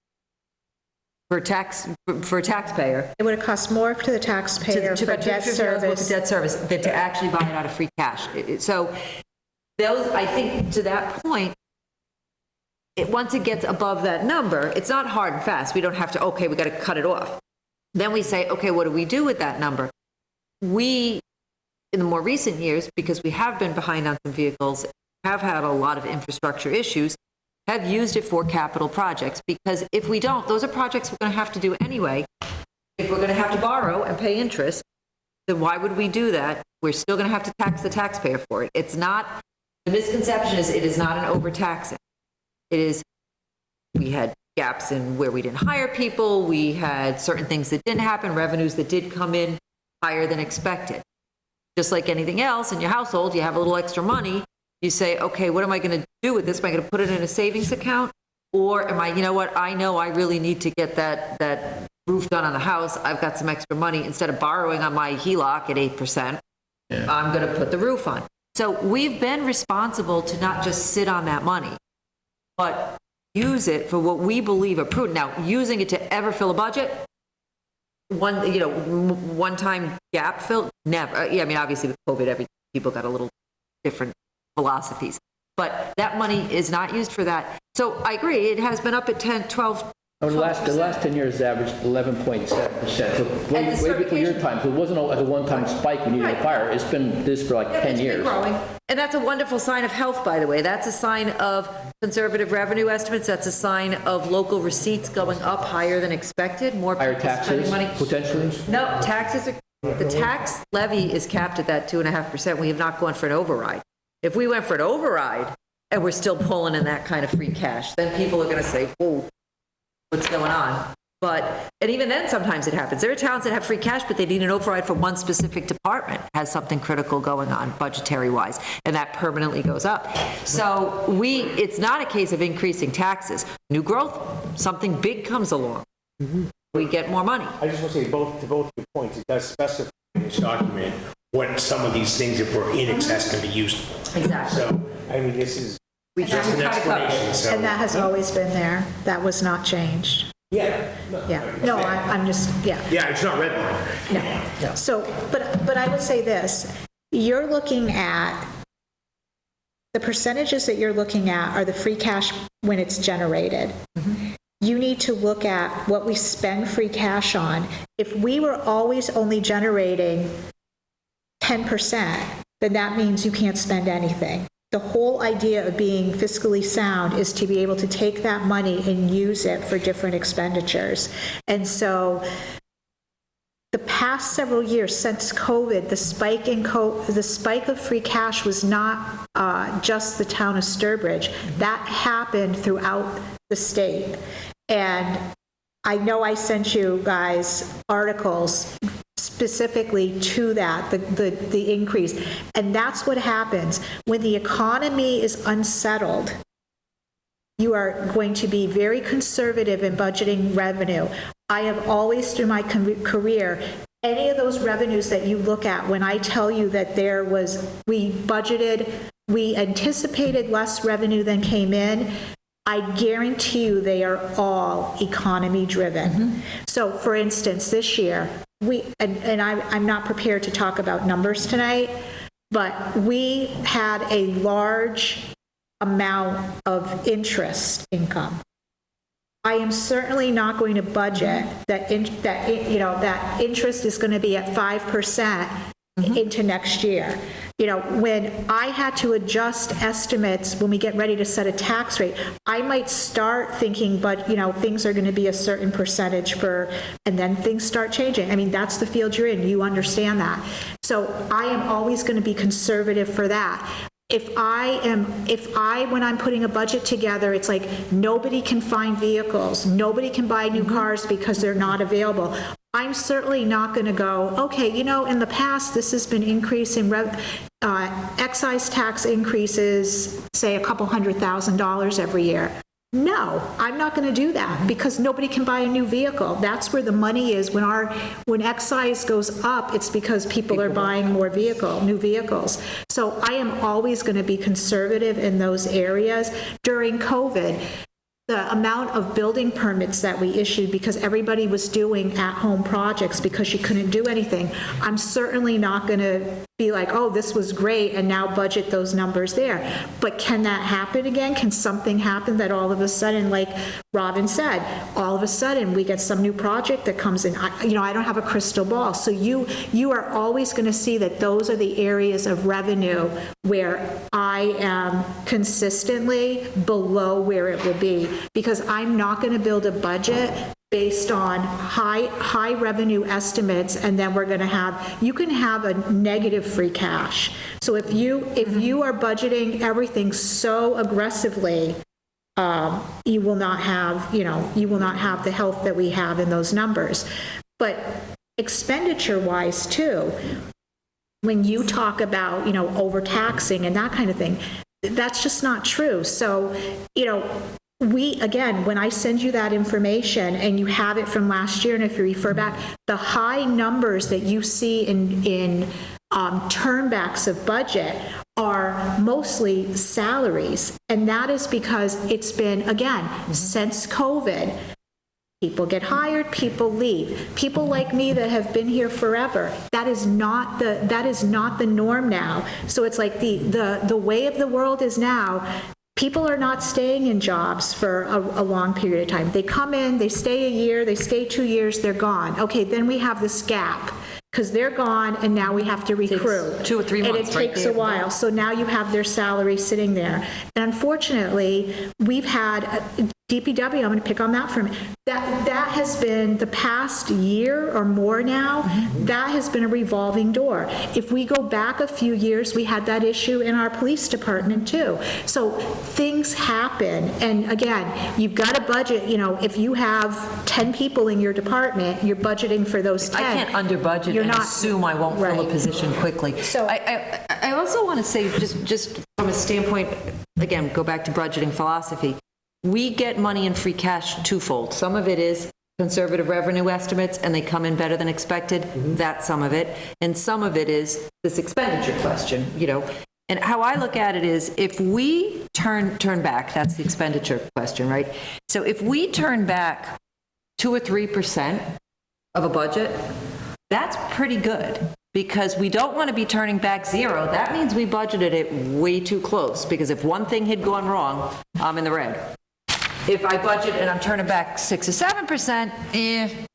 for a taxpayer. It would have cost more to the taxpayer for debt service. Debt service than to actually buy it out of free cash. So those, I think, to that point, once it gets above that number, it's not hard and fast. We don't have to, okay, we got to cut it off. Then we say, okay, what do we do with that number? We, in the more recent years, because we have been behind on some vehicles, have had a lot of infrastructure issues, have used it for capital projects, because if we don't, those are projects we're going to have to do anyway. If we're going to have to borrow and pay interest, then why would we do that? We're still going to have to tax the taxpayer for it. It's not, the misconception is it is not an overtaxing. It is, we had gaps in where we didn't hire people, we had certain things that didn't happen, revenues that did come in higher than expected. Just like anything else in your household, you have a little extra money, you say, okay, what am I going to do with this? Am I going to put it in a savings account? Or am I, you know what, I know I really need to get that roof done on the house, I've got some extra money, instead of borrowing on my HELOC at 8%, I'm going to put the roof on. So we've been responsible to not just sit on that money, but use it for what we believe are prudent. Now, using it to ever fill a budget, one-time gap fill, never. Yeah, I mean, obviously with COVID, people got a little different philosophies, but that money is not used for that. So I agree, it has been up at 10, 12. The last 10 years averaged 11.7%. So way before your time, so it wasn't like a one-time spike when you needed a fire. It's been this for like 10 years. It's been growing. And that's a wonderful sign of health, by the way. That's a sign of conservative revenue estimates. That's a sign of local receipts going up higher than expected. More Higher people spending taxes, money. potentially? No, the tax levy is capped at that 2.5%. We have not gone for an override. If we went for an override and we're still pulling in that kind of free cash, then people are going to say, whoa, what's going on? And even then, sometimes it happens. There are towns that have free cash, but they need an override for one specific department, has something critical going on budgetary-wise, and that permanently goes up. So it's not a case of increasing taxes. New growth, something big comes along. We get more money. I just want to say to both your points, it does specify in this document what some of these things, if we're in excess, can be used for. Exactly. So, I mean, this is We just an try to cover it. explanation, so. And that has always been there. That was not changed. Yeah. Yeah. No, I'm just, yeah. Yeah, it's not red line. No. So, but I would say this, you're looking at, the percentages that you're looking at are the free cash when it's generated. You need to look at what we spend free cash on. If we were always only generating 10%, then that means you can't spend anything. The whole idea of being fiscally sound is to be able to take that money and use it for different expenditures. And so the past several years since COVID, the spike of free cash was not just the town of Sturbridge. That happened throughout the state. And I know I sent you guys articles specifically to that, the increase. And that's what happens. When the economy is unsettled, you are going to be very conservative in budgeting revenue. I have always, through my career, any of those revenues that you look at, when I tell you that we anticipated less revenue than came in, I guarantee you they are all economy driven. So for instance, this year, I'm not prepared to talk about numbers tonight, but we had a large amount of interest income. I am certainly not going to budget that interest is going to be at 5% into next year. When I had to adjust estimates when we get ready to set a tax rate, I might start thinking, but things are going to be a certain percentage and then things start changing. I mean, that's the field you're in. You understand that. So I am always going to be conservative for that. When I'm putting a budget together, it's like nobody can find vehicles, nobody can buy new cars because they're not available. I'm certainly not going to go, okay, in the past, this has been increasing excise tax increases, say $200,000 every year. No, I'm not going to do that because nobody can buy a new vehicle. That's where the money is. When excise goes up, it's because people are buying more new vehicles. So I am always going to be conservative in those areas. During COVID, the amount of building permits that we issued because everybody was doing at-home projects because you couldn't do anything, I'm certainly not going to be like, oh, this was great, and now budget those numbers there. But can that happen again? Can something happen that all of a sudden, like Robin said, all of a sudden we get some new project that comes in? I don't have a crystal ball. So you are always going to see that those are the areas of revenue where I am consistently below where it will be, because I'm not going to build a budget based on high revenue estimates, and then you can have a negative free cash. So if you are budgeting everything so aggressively, you will not have the health that we have in those numbers. But expenditure-wise too, when you talk about, overtaxing and that kind of thing, that's just not true. So, when I send you that information and you have it from last year, and if you refer back, the high numbers that you see in turnbacks of budget are mostly salaries. And that is because it's been, again, since COVID, people get hired, people leave. People like me that have been here forever, that is not the norm now. So it's like the way of the world is now, people are not staying in jobs for a long period of time. They come in, they stay a year, they stay 2 years, they're gone. Okay, then we have this gap because they're gone and now we have to recruit. Takes 2 or 3 months. And it takes a while. So now you have their salary sitting there. And unfortunately, we've had DPW, I'm going to pick on that for a minute. That has been the past year or more now, that has been a revolving door. If we go back a few years, we had that issue in our police department too. So things happen. And again, you've got a budget, if you have 10 people in your department, you're budgeting for those 10. I can't under budget and assume I won't fill a position quickly. So- I also want to say, just from a standpoint, again, go back to budgeting philosophy, we get money in free cash twofold. Some of it is conservative revenue estimates, and they come in better than expected. That's some of it. And some of it is this expenditure question, And how I look at it is, if we turn back, that's the expenditure question, right? So if we turn back 2 or 3% of a budget, that's pretty good, because we don't want to be turning back 0. That means we budgeted it way too close, because if one thing had gone wrong, I'm in the red. If I budget and I'm turning back 6 or 7%,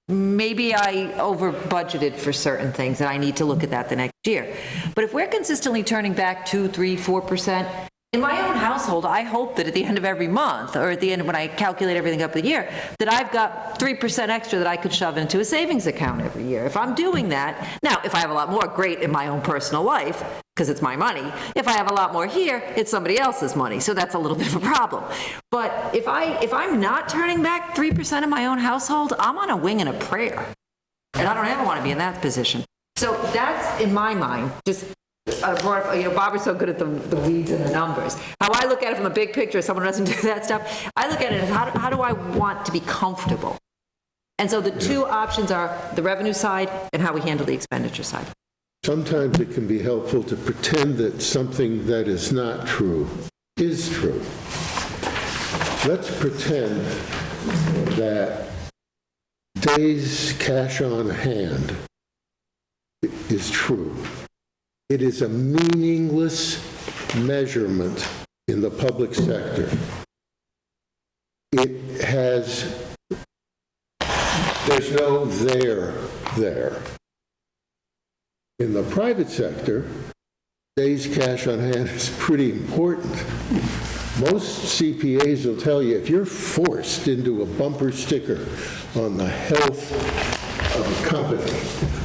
maybe I over budgeted for certain things and I need to look at that the next year. But if we're consistently turning back 2, 3, 4%, in my own household, I hope that at the end of every month, or at the end of when I calculate everything up the year, that I've got 3% extra that I could shove into a savings account every year. If I'm doing that, now, if I have a lot more, great in my own personal life, because it's my money. If I have a lot more here, it's somebody else's money, so that's a little bit of a problem. But if I'm not turning back 3% of my own household, I'm on a wing and a prayer. And I don't ever want to be in that position. So that's, in my mind, just Barbara's so good at the weeds and the numbers. How I look at it from a big picture, someone doesn't do that stuff, I look at it as how do I want to be comfortable? And so the two options are the revenue side and how we handle the expenditure side. Sometimes it can be helpful to pretend that something that is not true is true. Let's pretend that days cash on hand is true. It is a meaningless measurement in the public sector. It has, there's no there. In the private sector, days cash on hand is pretty important. Most CPAs will tell you if you're forced into a bumper sticker on the health of a company,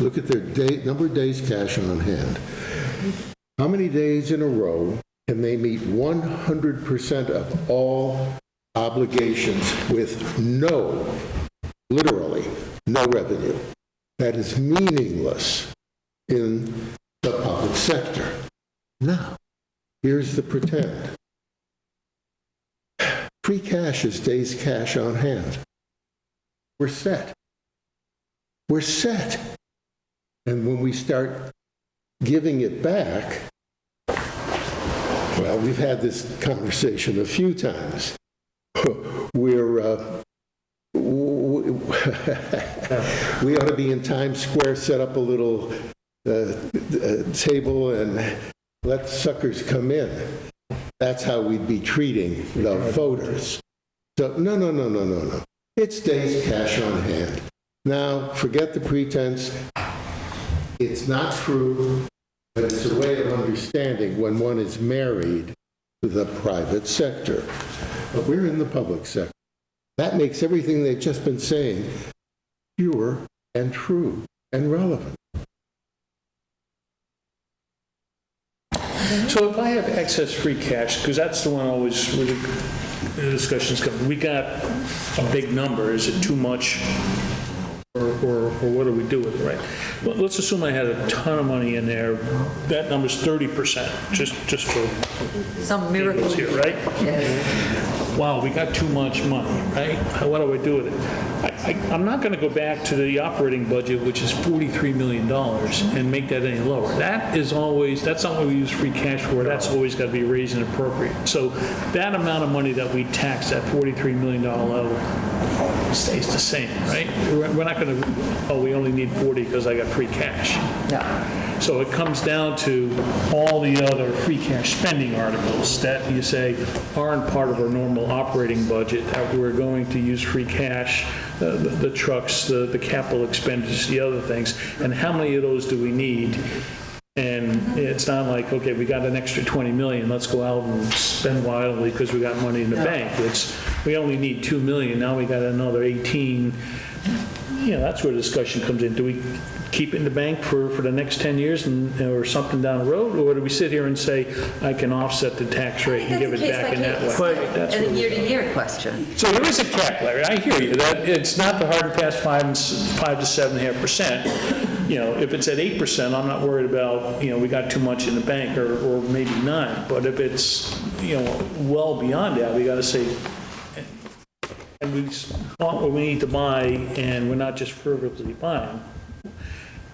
look at their number of days cash on hand. How many days in a row can they meet 100% of all obligations with literally no revenue? That is meaningless in the public sector. Now, here's the pretend. Free cash is days cash on hand. We're set. We're set. And when we start giving it back, well, we've had this conversation a few times. We ought to be in Times Square, set up a little table and let the suckers come in. That's how we'd be treating the voters. So, no. It stays cash on hand. Now, forget the pretense. It's not true, but it's a way of understanding when one is married to the private sector. But we're in the public sector. That makes everything they've just been saying pure and true and relevant. So if I have excess free cash, because that's the one always where the discussions come, we got a big number, is it too much? Or what do we do with it, right? Well, let's assume I had a ton of money in there. That number's 30%, just for Some miracle. giggles here, right? Yes. Wow, we got too much money, right? What do I do with it? I'm not going to go back to the operating budget, which is $43 million, and make that any lower. That's not what we use free cash for. That's always got to be raised and appropriate. So that amount of money that we tax, that $43 million level, stays the same, right? We're not going to, we only need 40 because I got free cash. No. So it comes down to all the other free cash spending articles that you say aren't part of our normal operating budget, that we're going to use free cash, the trucks, the capital expenditures, the other things, and how many of those do we need? And it's not like, okay, we got an extra 20 million, let's go out and spend wildly because we got money in the bank. We only need 2 million, now we got another 18. That's where the discussion comes in. Do we keep it in the bank for the next 10 years or something down the road? Or do we sit here and say, I can offset the tax rate and give it back in that way? That's And what a year-to-year question. So there is a cap, Larry, I hear you, that it's not the hard and fast 5 to 7.5%. If it's at 8%, I'm not worried about, we got too much in the bank or maybe 9. But if it's, well beyond that, we got to say, and we bought what we need to buy, and we're not just frivolously buying.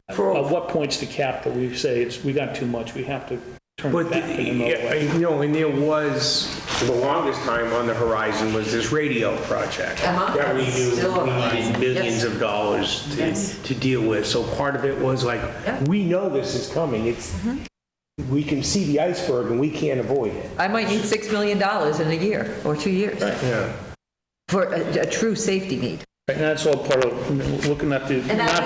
At what point's the cap that we say we got too much, we have to turn it back in another way? And there was, for the longest time on the horizon, was this radio project that we Still needed millions of dollars to deal with. So part of it was like, we know this is coming. We can see the iceberg and we can't avoid it. I might need $6 million in a year or 2 years Yeah. for a true safety need. And that's all part of looking at not the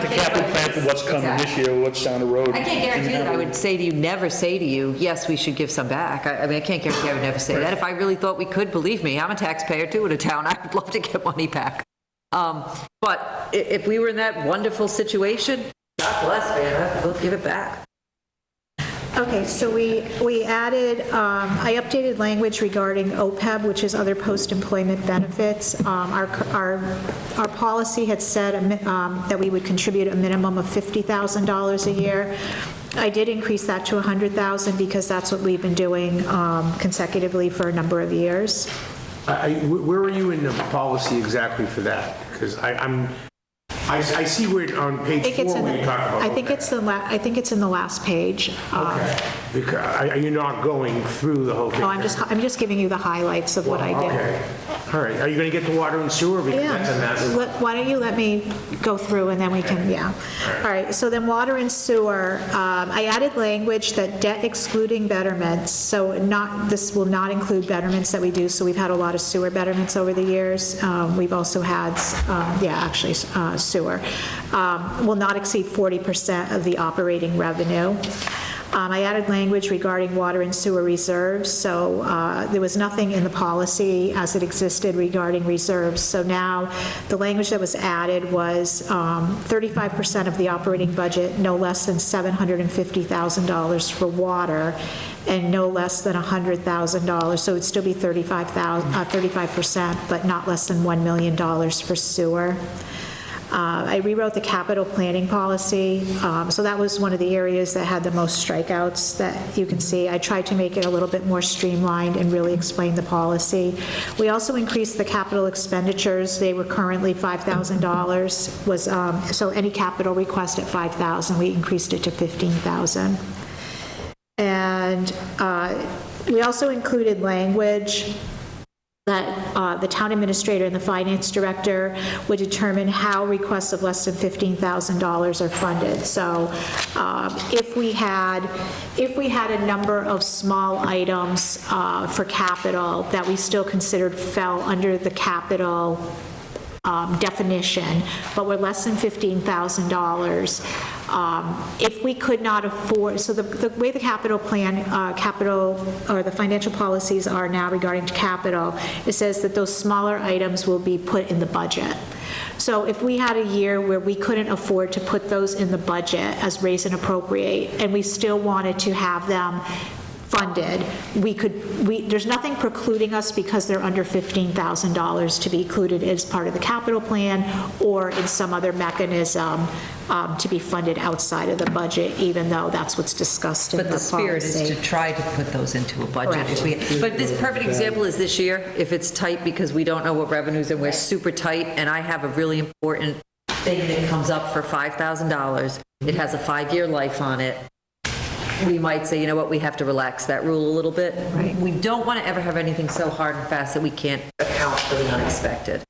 capital plan for what's coming this year, what's down the road. I can't guarantee that I would never say to you, yes, we should give some back. I can't guarantee I would never say that. If I really thought we could, believe me, I'm a taxpayer too in a town. I would love to get money back. But if we were in that wonderful situation, God bless, man, we'll give it back. Okay, so we added, I updated language regarding OPEB, which is other post-employment benefits. Our policy had said that we would contribute a minimum of $50,000 a year. I did increase that to $100,000 because that's what we've been doing consecutively for a number of years. Where are you in the policy exactly for that? Because I see where on page 4 where you talk about. I think it's in the last page. Okay. Because you're not going through the whole thing. No, I'm just giving you the highlights of what I did. Okay. All right. Are you going to get to water and sewer? Because that's a massive. Why don't you let me go through and then we can, All right, so then water and sewer, I added language that debt excluding betterments, so this will not include betterments that we do, so we've had a lot of sewer betterments over the years. We've also had, sewer. Will not exceed 40% of the operating revenue. I added language regarding water and sewer reserves, so there was nothing in the policy as it existed regarding reserves. So now the language that was added was 35% of the operating budget, no less than $750,000 for water, and no less than $100,000. So it'd still be 35%, but not less than $1 million for sewer. I rewrote the capital planning policy, so that was one of the areas that had the most strikeouts that you can see. I tried to make it a little bit more streamlined and really explain the policy. We also increased the capital expenditures. They were currently $5,000, was, so any capital request at $5,000, we increased it to $15,000. And we also included language that the town administrator and the finance director would determine how requests of less than $15,000 are funded. So if we had a number of small items for capital that we still considered fell under the capital definition, but were less than $15,000, if we could not afford, so the way the capital plan, or the financial policies are now regarding to capital, it says that those smaller items will be put in the budget. So if we had a year where we couldn't afford to put those in the budget as raise and appropriate, and we still wanted to have them funded, there's nothing precluding us because they're under $15,000 to be included as part of the capital plan or in some other mechanism to be funded outside of the budget, even though that's what's discussed in the But the spirit is policy. to try to put those into a budget. But this perfect example is this year, if it's tight because we don't know what revenues and we're super tight, and I have a really important thing that comes up for $5,000, it has a 5-year life on it, we might say, you know what, we have to relax that rule a little bit. Right. We don't want to ever have anything so hard and fast that we can't account for the unexpected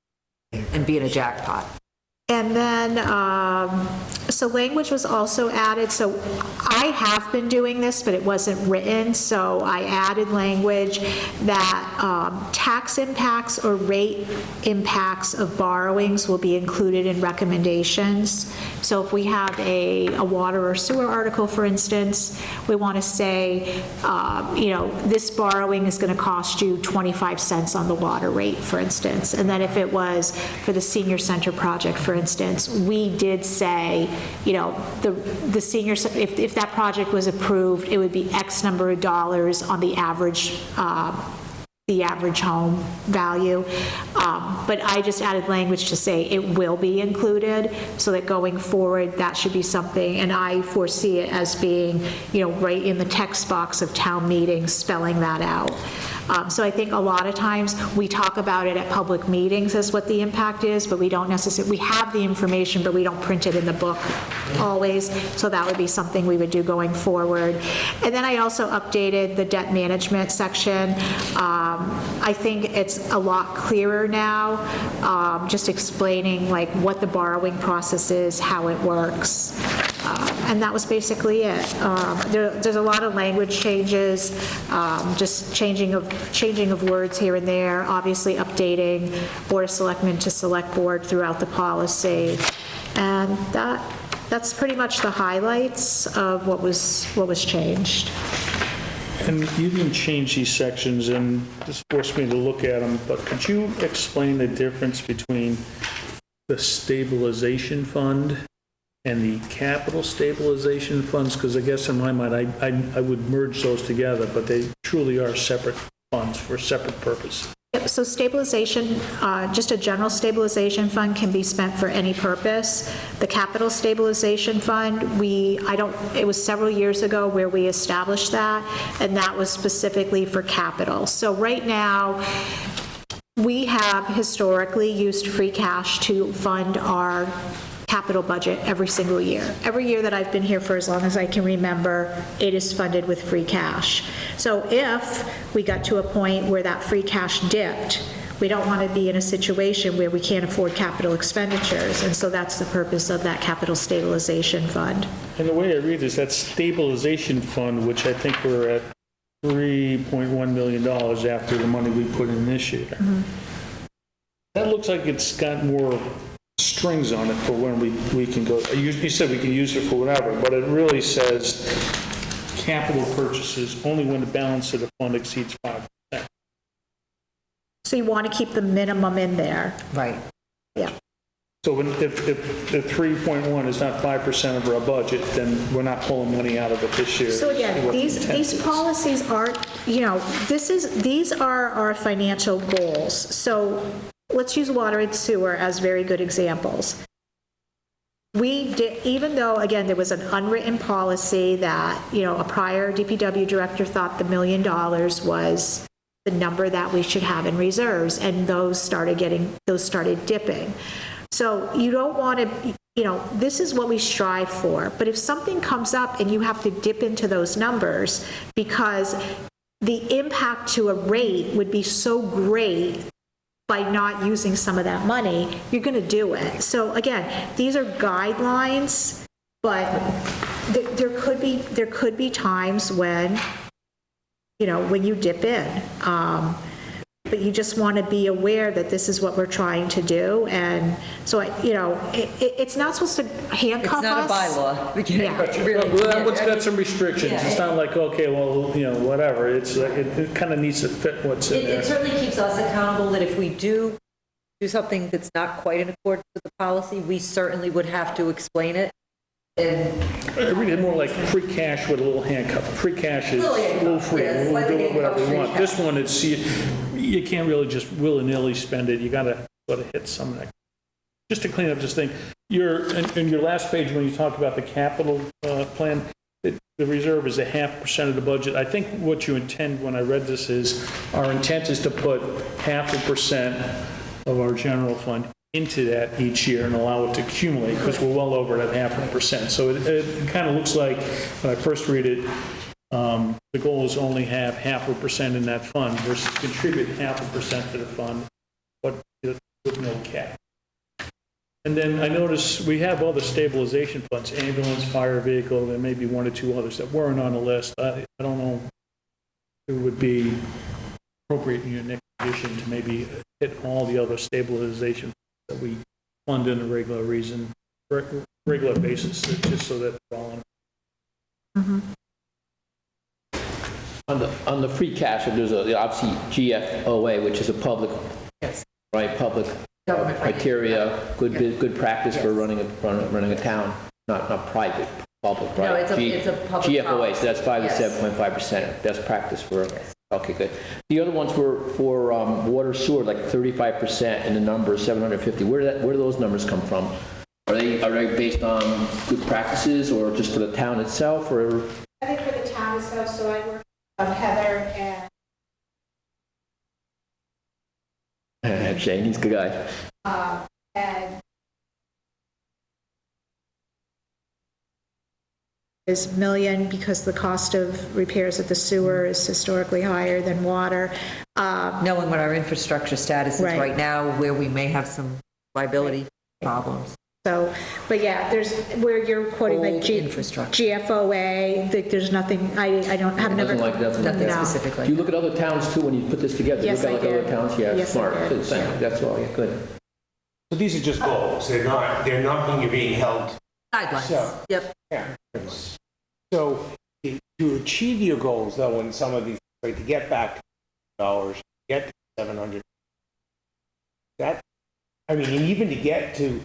and be in a jackpot. And then, so language was also added, so I have been doing this, but it wasn't written, so I added language that tax impacts or rate impacts of borrowings will be included in recommendations. So if we have a water or sewer article, for instance, we want to say, this borrowing is going to cost you 25 cents on the water rate, for instance. And then if it was for the senior center project, for instance, we did say, the senior, if that project was approved, it would be X number of dollars on the average home value. But I just added language to say it will be included, so that going forward, that should be something, and I foresee it as being, right in the text box of town meetings, spelling that out. So I think a lot of times we talk about it at public meetings as what the impact is, but we don't necessarily, we have the information, but we don't print it in the book always. So that would be something we would do going forward. And then I also updated the debt management section. I think it's a lot clearer now, just explaining like what the borrowing process is, how it works. And that was basically it. There's a lot of language changes, just changing of words here and there, obviously updating Board of Selectmen to Select Board throughout the policy. And that's pretty much the highlights of what was changed. And you didn't change these sections, and this forced me to look at them, but could you explain the difference between the stabilization fund and the capital stabilization funds? Because I guess in my mind, I would merge those together, but they truly are separate funds for separate purpose. Yep, so stabilization, just a general stabilization fund can be spent for any purpose. The capital stabilization fund, it was several years ago where we established that, and that was specifically for capital. So right now, we have historically used free cash to fund our capital budget every single year. Every year that I've been here for as long as I can remember, it is funded with free cash. So if we got to a point where that free cash dipped, we don't want to be in a situation where we can't afford capital expenditures, and so that's the purpose of that capital stabilization fund. And the way I read this, that stabilization fund, which I think we're at $3.1 million after the money we put in this year. Mm-hmm. That looks like it's got more strings on it for when we can go. You said we can use it for whatever, but it really says capital purchases only when the balance of the fund exceeds 5%. So you want to keep the minimum in there. Right. Yeah. So if the 3.1 is not 5% of our budget, then we're not pulling money out of it this year. So again, What the these intent is. policies aren't, these are our financial goals. So let's use water and sewer as very good examples. we did, even though, again, there was an unwritten policy that, a prior DPW director thought the $1 million was the number that we should have in reserves, and those started dipping. So you don't want to, this is what we strive for, but if something comes up and you have to dip into those numbers because the impact to a rate would be so great by not using some of that money, you're going to do it. So again, these are guidelines, but there could be times when, when you dip in. But you just want to be aware that this is what we're trying to do. And so, it's not supposed to handcuff us. It's not a bylaw. We can't Yeah. really- Well, that one's got some restrictions. Yeah. It's not like, okay, well, whatever. It's, it kind of needs to fit what's in It there. certainly keeps us accountable that if we do something that's not quite in accordance with the policy, we certainly would have to explain it. And I read it more like free cash with a little handcuff. Free cash is Little a handcuff, little free. yeah, We'll do slightly it whatever we handcuff, want. free This one, it's, you can't really just willy-nilly spend it. You got to sort of hit some of that. Just to clean up this thing, in your last page, when you talk about the capital plan, the reserve is 0.5% of the budget. I think what you intend when I read this is, our intent is to put 0.5% of our general fund into that each year and allow it to accumulate, because we're well over that 0.5%. So it kind of looks like, when I first read it, the goal is only have 0.5% in that fund versus contribute 0.5% to the fund, but with no cap. And then I notice we have other stabilization funds, ambulance, fire vehicle, there may be one or two others that weren't on the list. I don't know if it would be appropriate in your next edition to maybe hit all the other stabilization that we fund in a regular basis, just so that they're all in. On the free cash, there's obviously GFOA, which is a public, Yes. right, public Government criteria, good practice for running a town, not private, public, right? No, it's a public GFOA, policy. so that's 5 to Yes. 7.5%, best practice for, okay, good. The other ones were for water sewer, like 35%, and the number is 750. Where do those numbers come from? Are they based on good practices, or just for the town itself, or? I think for the town itself, so I work with Heather and Shane, he's a good guy. and is million because the cost of repairs at the sewer is historically higher than water. Knowing what our infrastructure status is Right. right now, where we may have some liability problems. So, but yeah, there's, where you're quoting like Old infrastructure. GFOA, there's nothing, I don't, have never. Nothing like that. Nothing No. specific like Do you that. look at other towns too when you put this together? Yes, You I look at like did. other towns? Yeah, Yes, I smart. did. Good, thank you. That's all, yeah, good. So these are just goals. They're nothing you're being held. Guidelines, So- yep. Yeah. So to achieve your goals, though, in some of these, like to get back dollars, get to 700, that, I mean, and even to get to,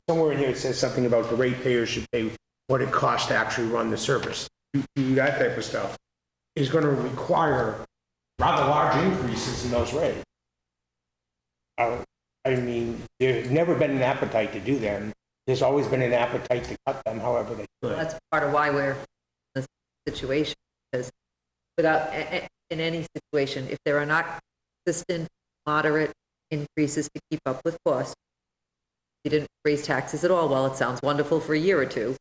somewhere in here it says something about the ratepayers should pay what it costs to actually run the service. Do that type of stuff is going to require rather large increases in those rates. I mean, there's never been an appetite to do them. There's always been an appetite to cut them however they could. That's part of why we're in this situation, because without, in any situation, if there are not consistent, moderate increases to keep up with costs, you didn't raise taxes at all, well, it sounds wonderful for a year or two.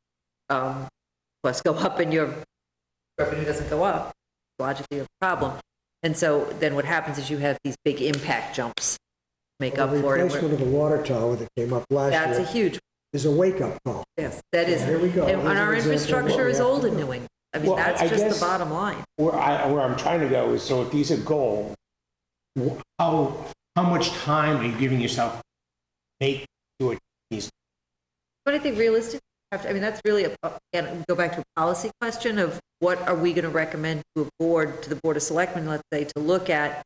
Costs go up and your revenue doesn't go up, logically a problem. And so then what happens is you have these big impact jumps, make up The for it. replacement of the water tower that came up last That's a year huge, is a wake-up call. yes, that is. There we go. And There's our an example of what infrastructure we is have to old in do. New England. I mean, Well, that's I just guess- the bottom line. Where I'm trying to go is, so if these are goals, how much time are you giving yourself to make to achieve these? But I think realistically, I mean, that's really, again, go back to a policy question of what are we going to recommend to a board, to the Board of Selectmen, let's say, to look at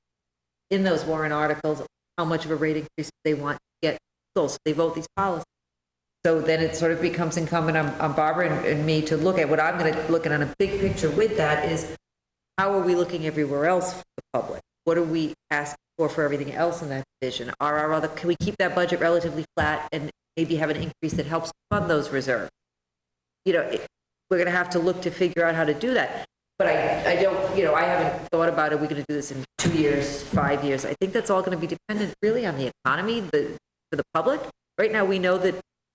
in those warrant articles, how much of a rate increase they want to get, so they vote these policies. So then it sort of becomes incumbent on Barbara and me to look at what I'm going to look at on a big picture with that is, how are we looking everywhere else for the public? What are we asking for everything else in that division? Can we keep that budget relatively flat and maybe have an increase that helps fund those reserves. You know, we're going to have to look to figure out how to do that. But I don't, you know, I haven't thought about, are we going to do this in 2 years, 5 years? I think that's all going to be dependent really on the economy, for the public. Right now, we know that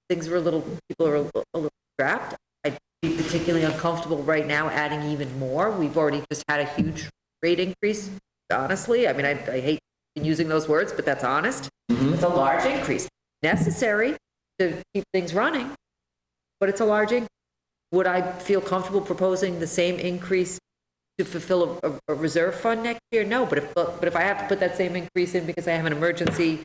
things are people are a little strapped. I'd be particularly uncomfortable right now adding even more. We've already just had a huge rate increase, honestly. I mean, I hate using those words, but that's honest. It's a large increase. Necessary to keep things running, but it's a large increase. Would I feel comfortable proposing the same increase to fulfill a reserve fund next year? No, but if I have to put that same increase in because I have an emergency,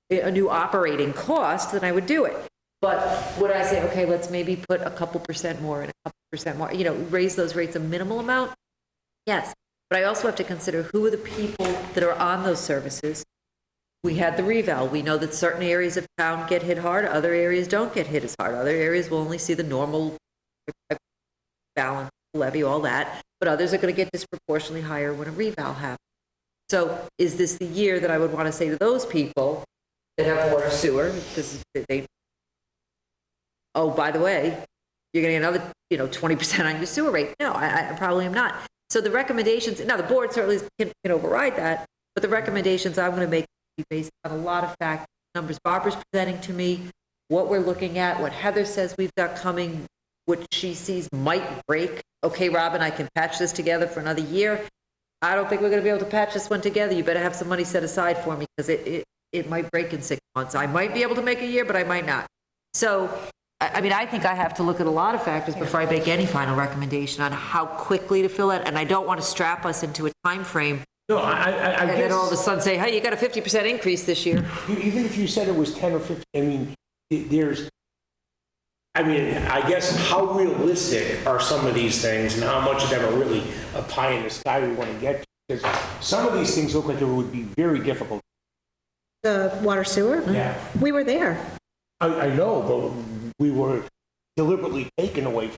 a new operating cost, then I would do it. But would I say, okay, let's maybe put a couple percent more and a couple percent more, you know, raise those rates a minimal amount? Yes, but I also have to consider who are the people that are on those services. We had the reval. We know that certain areas of town get hit hard, other areas don't get hit as hard. Other areas will only see the normal balance, levy, all that, but others are going to get disproportionately higher when a reval happens. So is this the year that I would want to say to those people that have water sewer, because oh, by the way, you're going to get another, 20% on your sewer rate? No, I probably am not. So the recommendations, now the board certainly can override that, but the recommendations I'm going to make be based on a lot of facts, numbers Barbara's presenting to me, what we're looking at, what Heather says we've got coming, what she sees might break. Okay, Robin, I can patch this together for another year. I don't think we're going to be able to patch this one together. You better have some money set aside for me because it might break in 6 months. I might be able to make a year, but I might not. So, I mean, I think I have to look at a lot of factors before I make any final recommendation on how quickly to fill it. And I don't want to strap us into a time frame. No, I and guess. then all of a sudden say, hey, you got a 50% increase this year. Even if you said it was 10 or 15, I mean, I guess how realistic are some of these things and how much of them are really a pie in the sky we want to get to? Because some of these things look like it would be very difficult. The water sewer? Yeah. We were there. I know, but we were deliberately taken away from.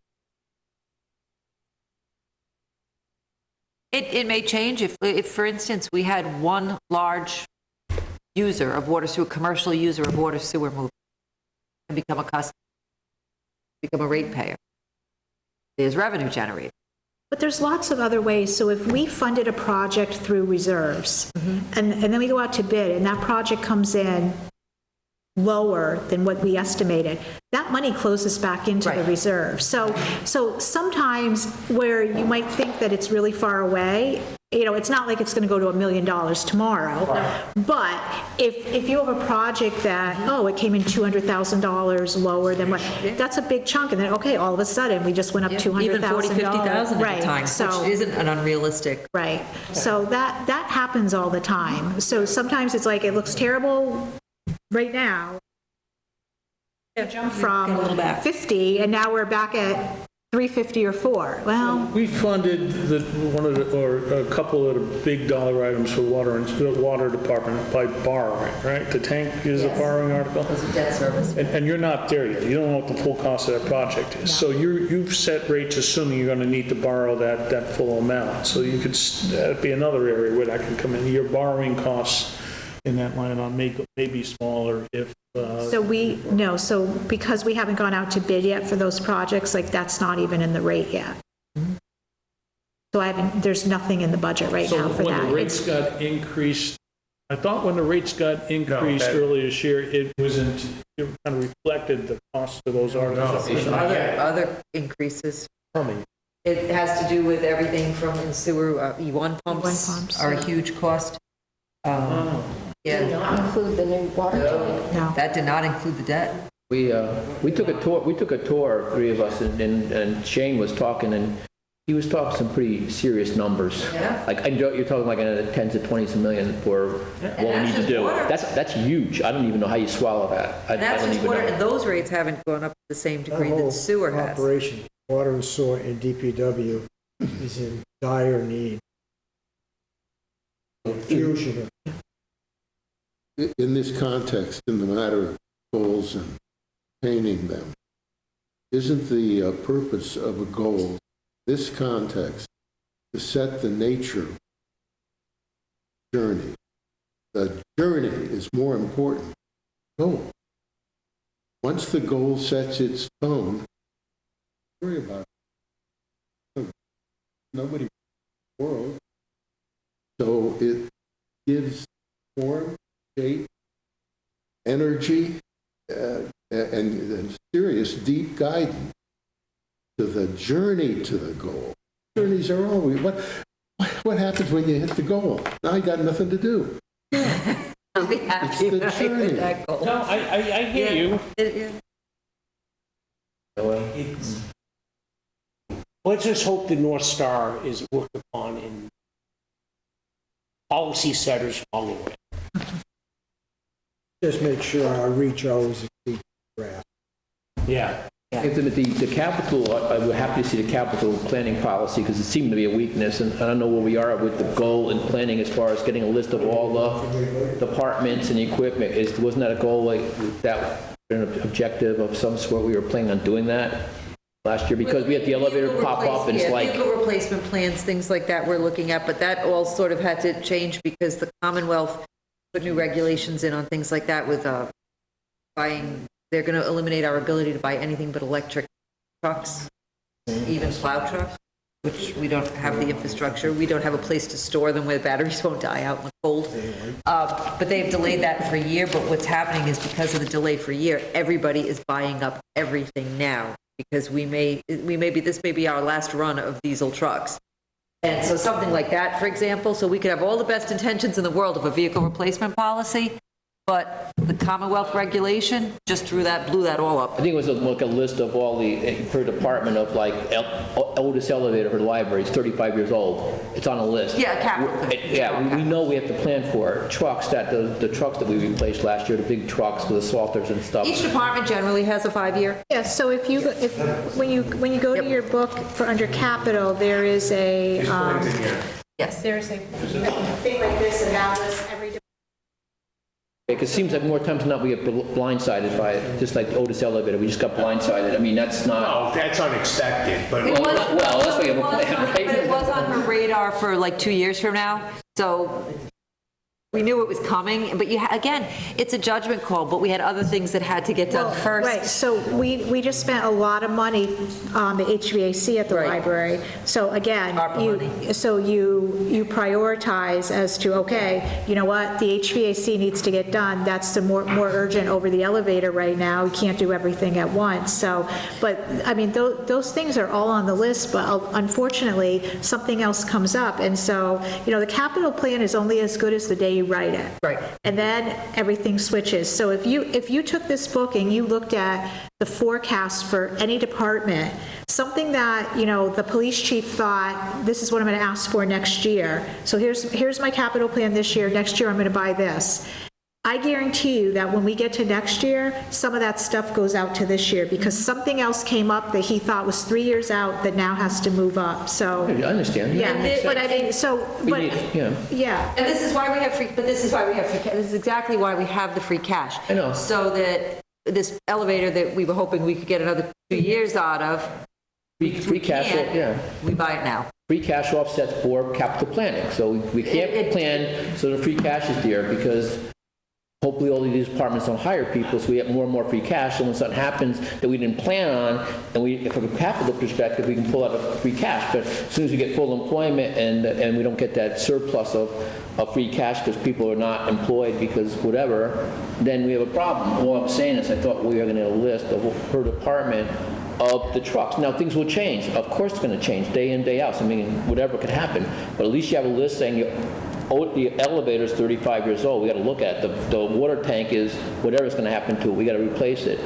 It may change if, for instance, we had one large user of water sewer, commercial user of water sewer move and become a customer, become a rate payer. There's revenue generated. But there's lots of other ways. So if we funded a project through reserves, and then we go out to bid, and that project comes in lower than what we estimated, that money closes back into the reserve. So sometimes where you might think that it's really far away, it's not like it's going to go to $1 million tomorrow. But if you have a project that, it came in $200,000 lower than what, that's a big chunk. And then, okay, all of a sudden, we just went up $200,000. Even $40,000, $50,000 at a time, So, which isn't an unrealistic. right. So that happens all the time. So sometimes it's like, it looks terrible right now. Jump from 50 and now we're back at 350 or 4. Well, We funded a couple of the big dollar items for water and the water department by borrowing, right? The tank is a borrowing article. It's a debt service. And you're not there yet. You don't know what the full cost of that project is. So you've set rates assuming you're going to need to borrow that full amount. So you could, that'd be another area where that can come in. Your borrowing costs in that line on may be smaller if. so because we haven't gone out to bid yet for those projects, like that's not even in the rate yet. So there's nothing in the budget right now for So when that. the rates got increased, I thought when the rates got increased earlier this year, it kind of reflected the cost of those articles. Other increases. It has to do with everything from in sewer, E1 pumps are a huge cost. Did not include the new water tank. No. That did not include the debt. We took a tour, three of us, and Shane was talking, and he was talking some pretty serious numbers. Yeah. Like, you're talking like in the tens of 20s of millions for what we need to do. water. That's huge. I don't even know how you swallow that. I That's don't just even water, know. and those rates haven't gone up to the same degree That whole that sewer has. operation, water and sewer and DPW is in dire need. Fusion of In this context, in the matter of goals and painting them, isn't the purpose of a goal, this context, to set the nature journey? The journey is more important. once the goal sets its tone, worry about it. Nobody in the world. So it gives form, shape, energy, and serious deep guidance to the journey to the goal. Journeys are always, what happens when you hit the goal? Now you got nothing to do. I'll be happy the when I hit journey. that goal. No, I hear you. Let's just hope the North Star is worked upon and policy setters follow it. Just make sure our reach always exceeds the grasp. Yeah. If the capital, I would happy to see the capital planning policy, because it seemed to be a weakness, and I don't know where we are with the goal and planning as far as getting a list of all the departments and equipment. Wasn't that a goal, like, that, an objective of some sort? We were planning on doing that last year, because we had the elevator pop up, and it's like, Vehicle replacement plans, things like that we're looking at, but that all sort of had to change because the Commonwealth put new regulations in on things like that with buying. They're going to eliminate our ability to buy anything but electric trucks, even plow trucks, which we don't have the infrastructure. We don't have a place to store them where the batteries won't die out in the cold. But they've delayed that for a year, but what's happening is because of the delay for a year, everybody is buying up everything now because this may be our last run of diesel trucks. And so something like that, for example, so we could have all the best intentions in the world of a vehicle replacement policy, but the Commonwealth regulation just blew that all up. I think it was like a list of all the, per department of like, oldest elevator for the library, it's 35 years old. It's on a list. Yeah, capital. Yeah, we know we have to plan for trucks, the trucks that we replaced last year, the big trucks with the salters and stuff. Each department generally has a 5-year. Yeah, so when you go to your book for under capital, there is a, Yes. there's a thing like this, and that was every department. Because it seems like more times than not, we get blindsided by it, just like the Otis elevator, we just got blindsided. I mean, that's not, Oh, that's unexpected, but well, that's why you have a plan, But it right? was on her radar for like 2 years from now, so we knew it was coming, but again, it's a judgment call, but we had other things that had to get done first. Right, so we just spent a lot of money on the HVAC at the Right. library. So again, ARPA you prioritize as to, okay, you know what, the HVAC needs to get done. That's the more urgent over the elevator right now. We can't do everything at once. So, but, I mean, those things are all on the list, but unfortunately, something else comes up. And so, the capital plan is only as good as the day you write it. Right. And then everything switches. So if you took this book and you looked at the forecast for any department, something that, the police chief thought, this is what I'm going to ask for next year. So here's my capital plan this year. Next year, I'm going to buy this. I guarantee you that when we get to next year, some of that stuff goes out to this year because something else came up that he thought was 3 years out that now has to move up. So, I understand. yeah, but I mean, yeah. And this is why we have free, this is exactly why we have the free cash. I know. So that this elevator that we were hoping we could get another 2 years out of, Free cash, can't, yeah. we buy it now. Free cash offsets for capital planning, so we can't plan, so the free cash is there, because hopefully all of these departments don't hire people, so we have more and more free cash, so when something happens that we didn't plan on, and from a capital perspective, we can pull out a free cash, but as soon as we get full employment and we don't get that surplus of free cash because people are not employed because whatever, then we have a problem. All I'm saying is I thought we were going to have a list of per department of the trucks. Now, things will change. Of course it's going to change day in, day out. I mean, whatever could happen. But at least you have a list saying the elevator is 35 years old. We got to look at it. The water tank is whatever's going to happen to it. We got to replace it.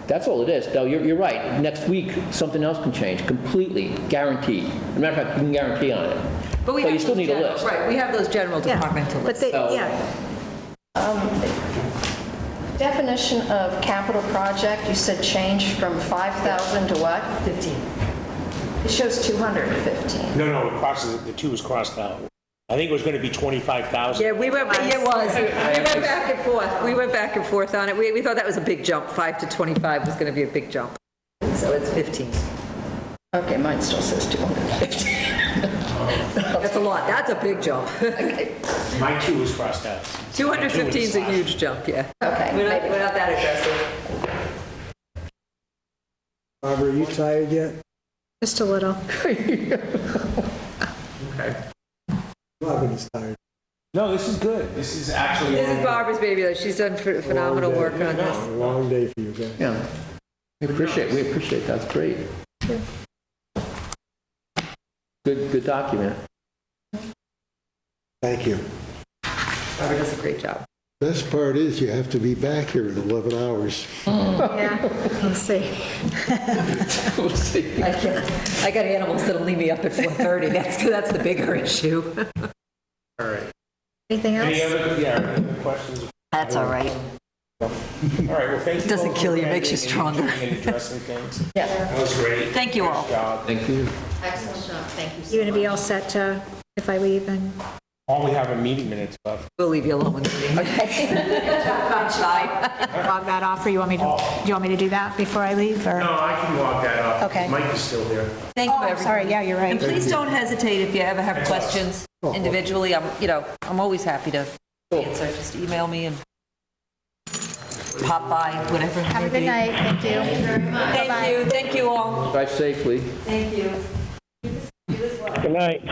That's all it is. Now, you're right. Next week, something else can change completely. Guaranteed. As a matter of fact, you can guarantee on it. But you still need a list. Right, we have those general departmental But lists. Definition of capital project, you said change from 5,000 to what? 15. It shows 215. no, the two was crossed out. I think it was going to be 25,000. Yeah, it was. We went back and forth. We went back and forth on it. We thought that was a big jump. 5 to 25 was going to be a big jump. So it's 15. Okay, mine still says 215. That's a lot. That's a big jump. My two was crossed out. 215 is a huge jump, yeah. Okay, We're not that aggressive. Barbara, are you tired yet? Just a little. Robin is tired. No, this is good. This is actually. This is Barbara's baby, though. She's done phenomenal work on A this. long day for you guys. Yeah. We appreciate, that's great. Good document. Thank you. Barbara does a great job. Best part is you have to be back here in 11 hours. Yeah, let's see. We'll see. I can't, I got animals that'll leave me up at 4:30. That's the bigger issue. All right. Anything Any else? other, yeah, any questions? That's all right. All right, well, thank you. Doesn't both kill for you, makes you attending and stronger. and addressing things. Yeah. That was great. Thank you all. Good job. Thank you. Excellent job. Thank you. You're going to be all set if I leave and, All we have are meeting minutes left. We'll leave you alone with the meeting. Okay. Not shy. log that off, or you want me to do that before I leave, or? No, I can log that off. Okay. Mike is still there. Thank you, Oh, everyone. sorry, yeah, you're right. And please don't hesitate if you ever have questions individually. I'm always happy to answer. Just email me and pop by, whatever. Have a good night, thank you. Thank you all. Drive safely. Thank you. Good night.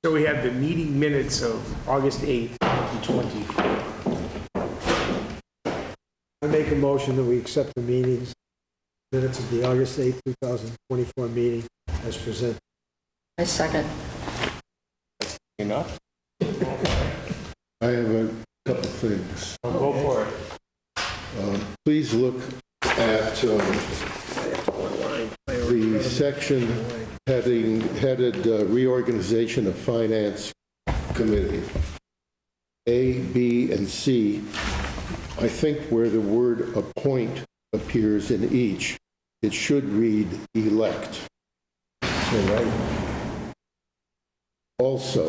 So we have the meeting minutes of August 8th, 2020. I make a motion that we accept the minutes of the August 8th, 2024 meeting as presented. I second. Enough? I have a couple things. Go for it. Please look at the section headed Reorganization of Finance Committee. A, B, and C. I think where the word appoint appears in each, it should read elect. Also,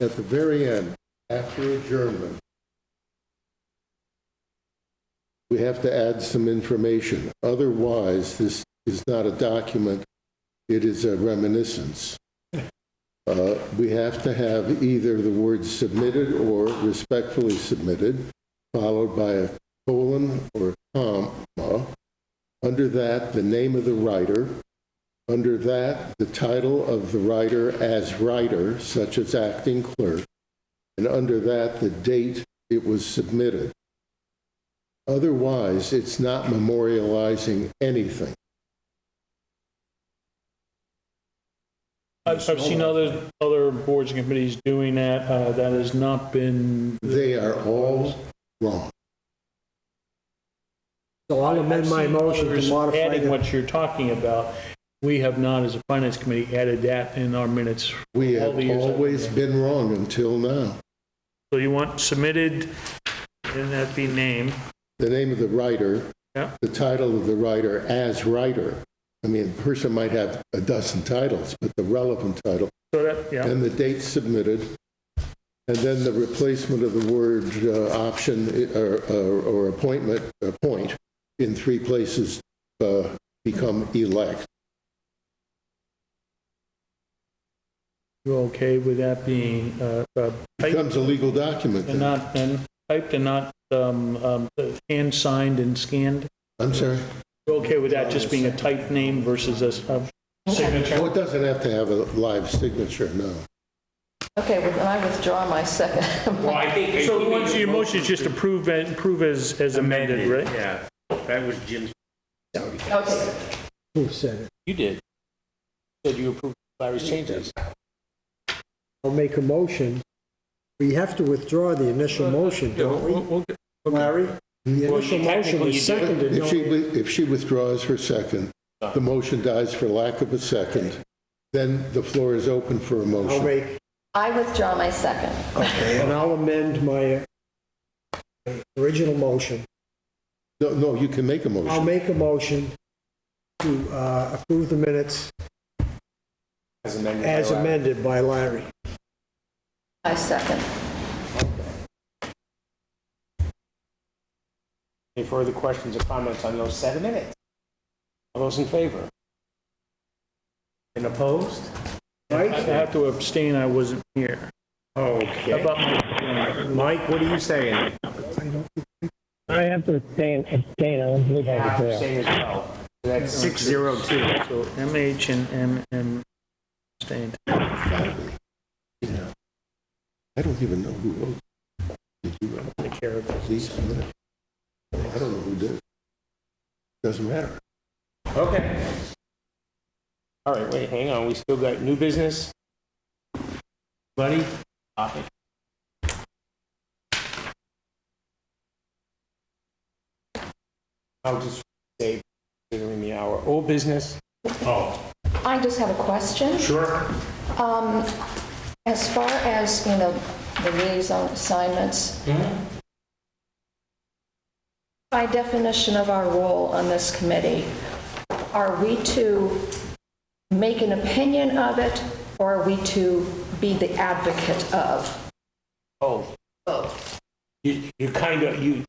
at the very end, after adjournment, we have to add some information. Otherwise, this is not a document, it is a reminiscence. We have to have either the word submitted or respectfully submitted, followed by a colon or a comma. Under that, the name of the writer. Under that, the title of the writer as writer, such as acting clerk. And under that, the date it was submitted. Otherwise, it's not memorializing anything. I've seen other boards and committees doing that. That has not been. They are all wrong. So I'll amend my motion to modify Adding the... what you're talking about. We have not, as a finance committee, added that in our minutes. We all have the years I've been always there. been wrong until now. So you want submitted, and that be name. The name of the writer, Yeah. the title of the writer as writer. I mean, a person might have a dozen titles, but the relevant title, So that, yeah. and the date submitted, and then the replacement of the word option or appointment, appoint, in three places become elect. You okay with that being typed Becomes a legal document and then. not, and typed and not hand signed and scanned? I'm sorry? You okay with that just being a typed name versus a signature? Oh, it doesn't have to have a live signature, no. Okay, well, then I withdraw my second. Well, I think. So once your motion is just approve as amended, right? Yeah, that was Jim's. Okay, Who said it? You did. Said you approved Larry's changes. I'll make a motion. We have to withdraw the initial motion, don't we? Larry? The Well, initial you motion technically was did. seconded. If she withdraws her second, the motion dies for lack of a second, then the floor is open for a I'll motion. make, I withdraw my second. okay, and I'll amend my original motion. No, you can make a I'll motion. make a motion to approve the minutes As amended. as by Larry. amended by Larry. I second. Any further questions or comments on those 7 minutes? All those in favor? And opposed? I have to abstain, I wasn't here. How Okay. about my, Mike, what are you saying? I have to abstain, I don't believe I was there. Abstain as well. That's 602. So MH and MM staying. Yeah. I don't even know who wrote. Did you write Take care of it. these? I don't know who did. Doesn't matter. Okay. All right, wait, hang on, we still got new business? Buddy? Topic. I'll just say, considering the hour, old business? Oh, I just have a question. sure. As far as, the liaison assignments, by definition of our role on this committee, are we to make an opinion of it, or are we to be the advocate of? Both. Both. You kind of, you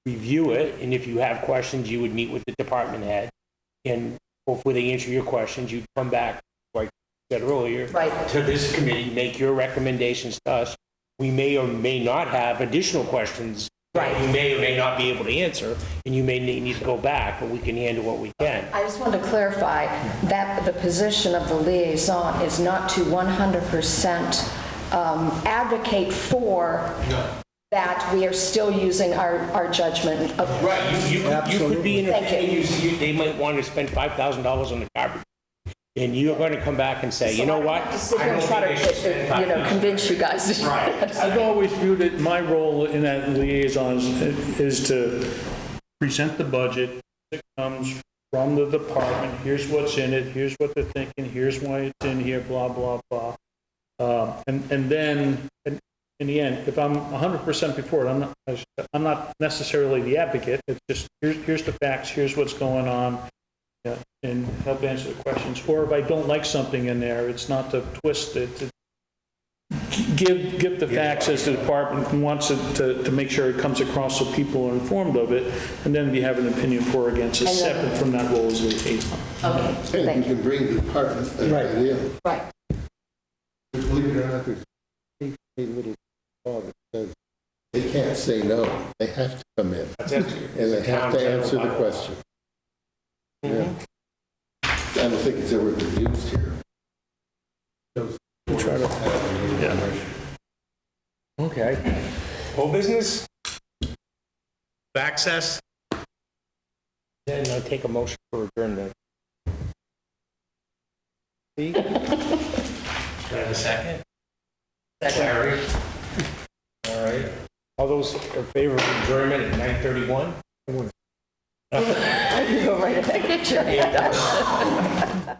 review it, and if you have questions, you would meet with the department head, and hopefully they answer your questions, you'd come back, like I said earlier, Right. to this committee, make your recommendations to us. We may or may not have additional questions that you may or may not be able to answer, and you may need to go back, but we can handle what we can. I just want to clarify that the position of the liaison is not to 100% advocate for that we are still using our judgment of. Right, you could be in Thank you. opinion, they might want to spend $5,000 on the garbage, and you're going to come back and say, you know what? I have to sit I here don't and try think they should spend to, $5,000. convince you guys. I've always viewed it, my role in that liaison is to present the budget that comes from the department. Here's what's in it, here's what they're thinking, here's why it's in here, blah, blah, blah. And then, in the end, if I'm 100% before it, I'm not necessarily the advocate. It's just, here's the facts, here's what's going on, and help answer the questions. Or if I don't like something in there, it's not to twist it, to give the facts as the department wants it to make sure it comes across so people are informed of it, and then we have an opinion for or against, is separate from that role as liaison. Okay, And thank you you. can bring the department an idea. Right. Believe it or not, there's a little law that says they can't say no. They have to come in. That's it. And they have to answer the question. Yeah. I don't think it's ever been used here. Try to, Okay. Whole business? Access? Then I'll take a motion for adjournment. Do I have a second? Larry? All right. All those in favor of adjournment at 9:31? I can go right ahead and get your hand up.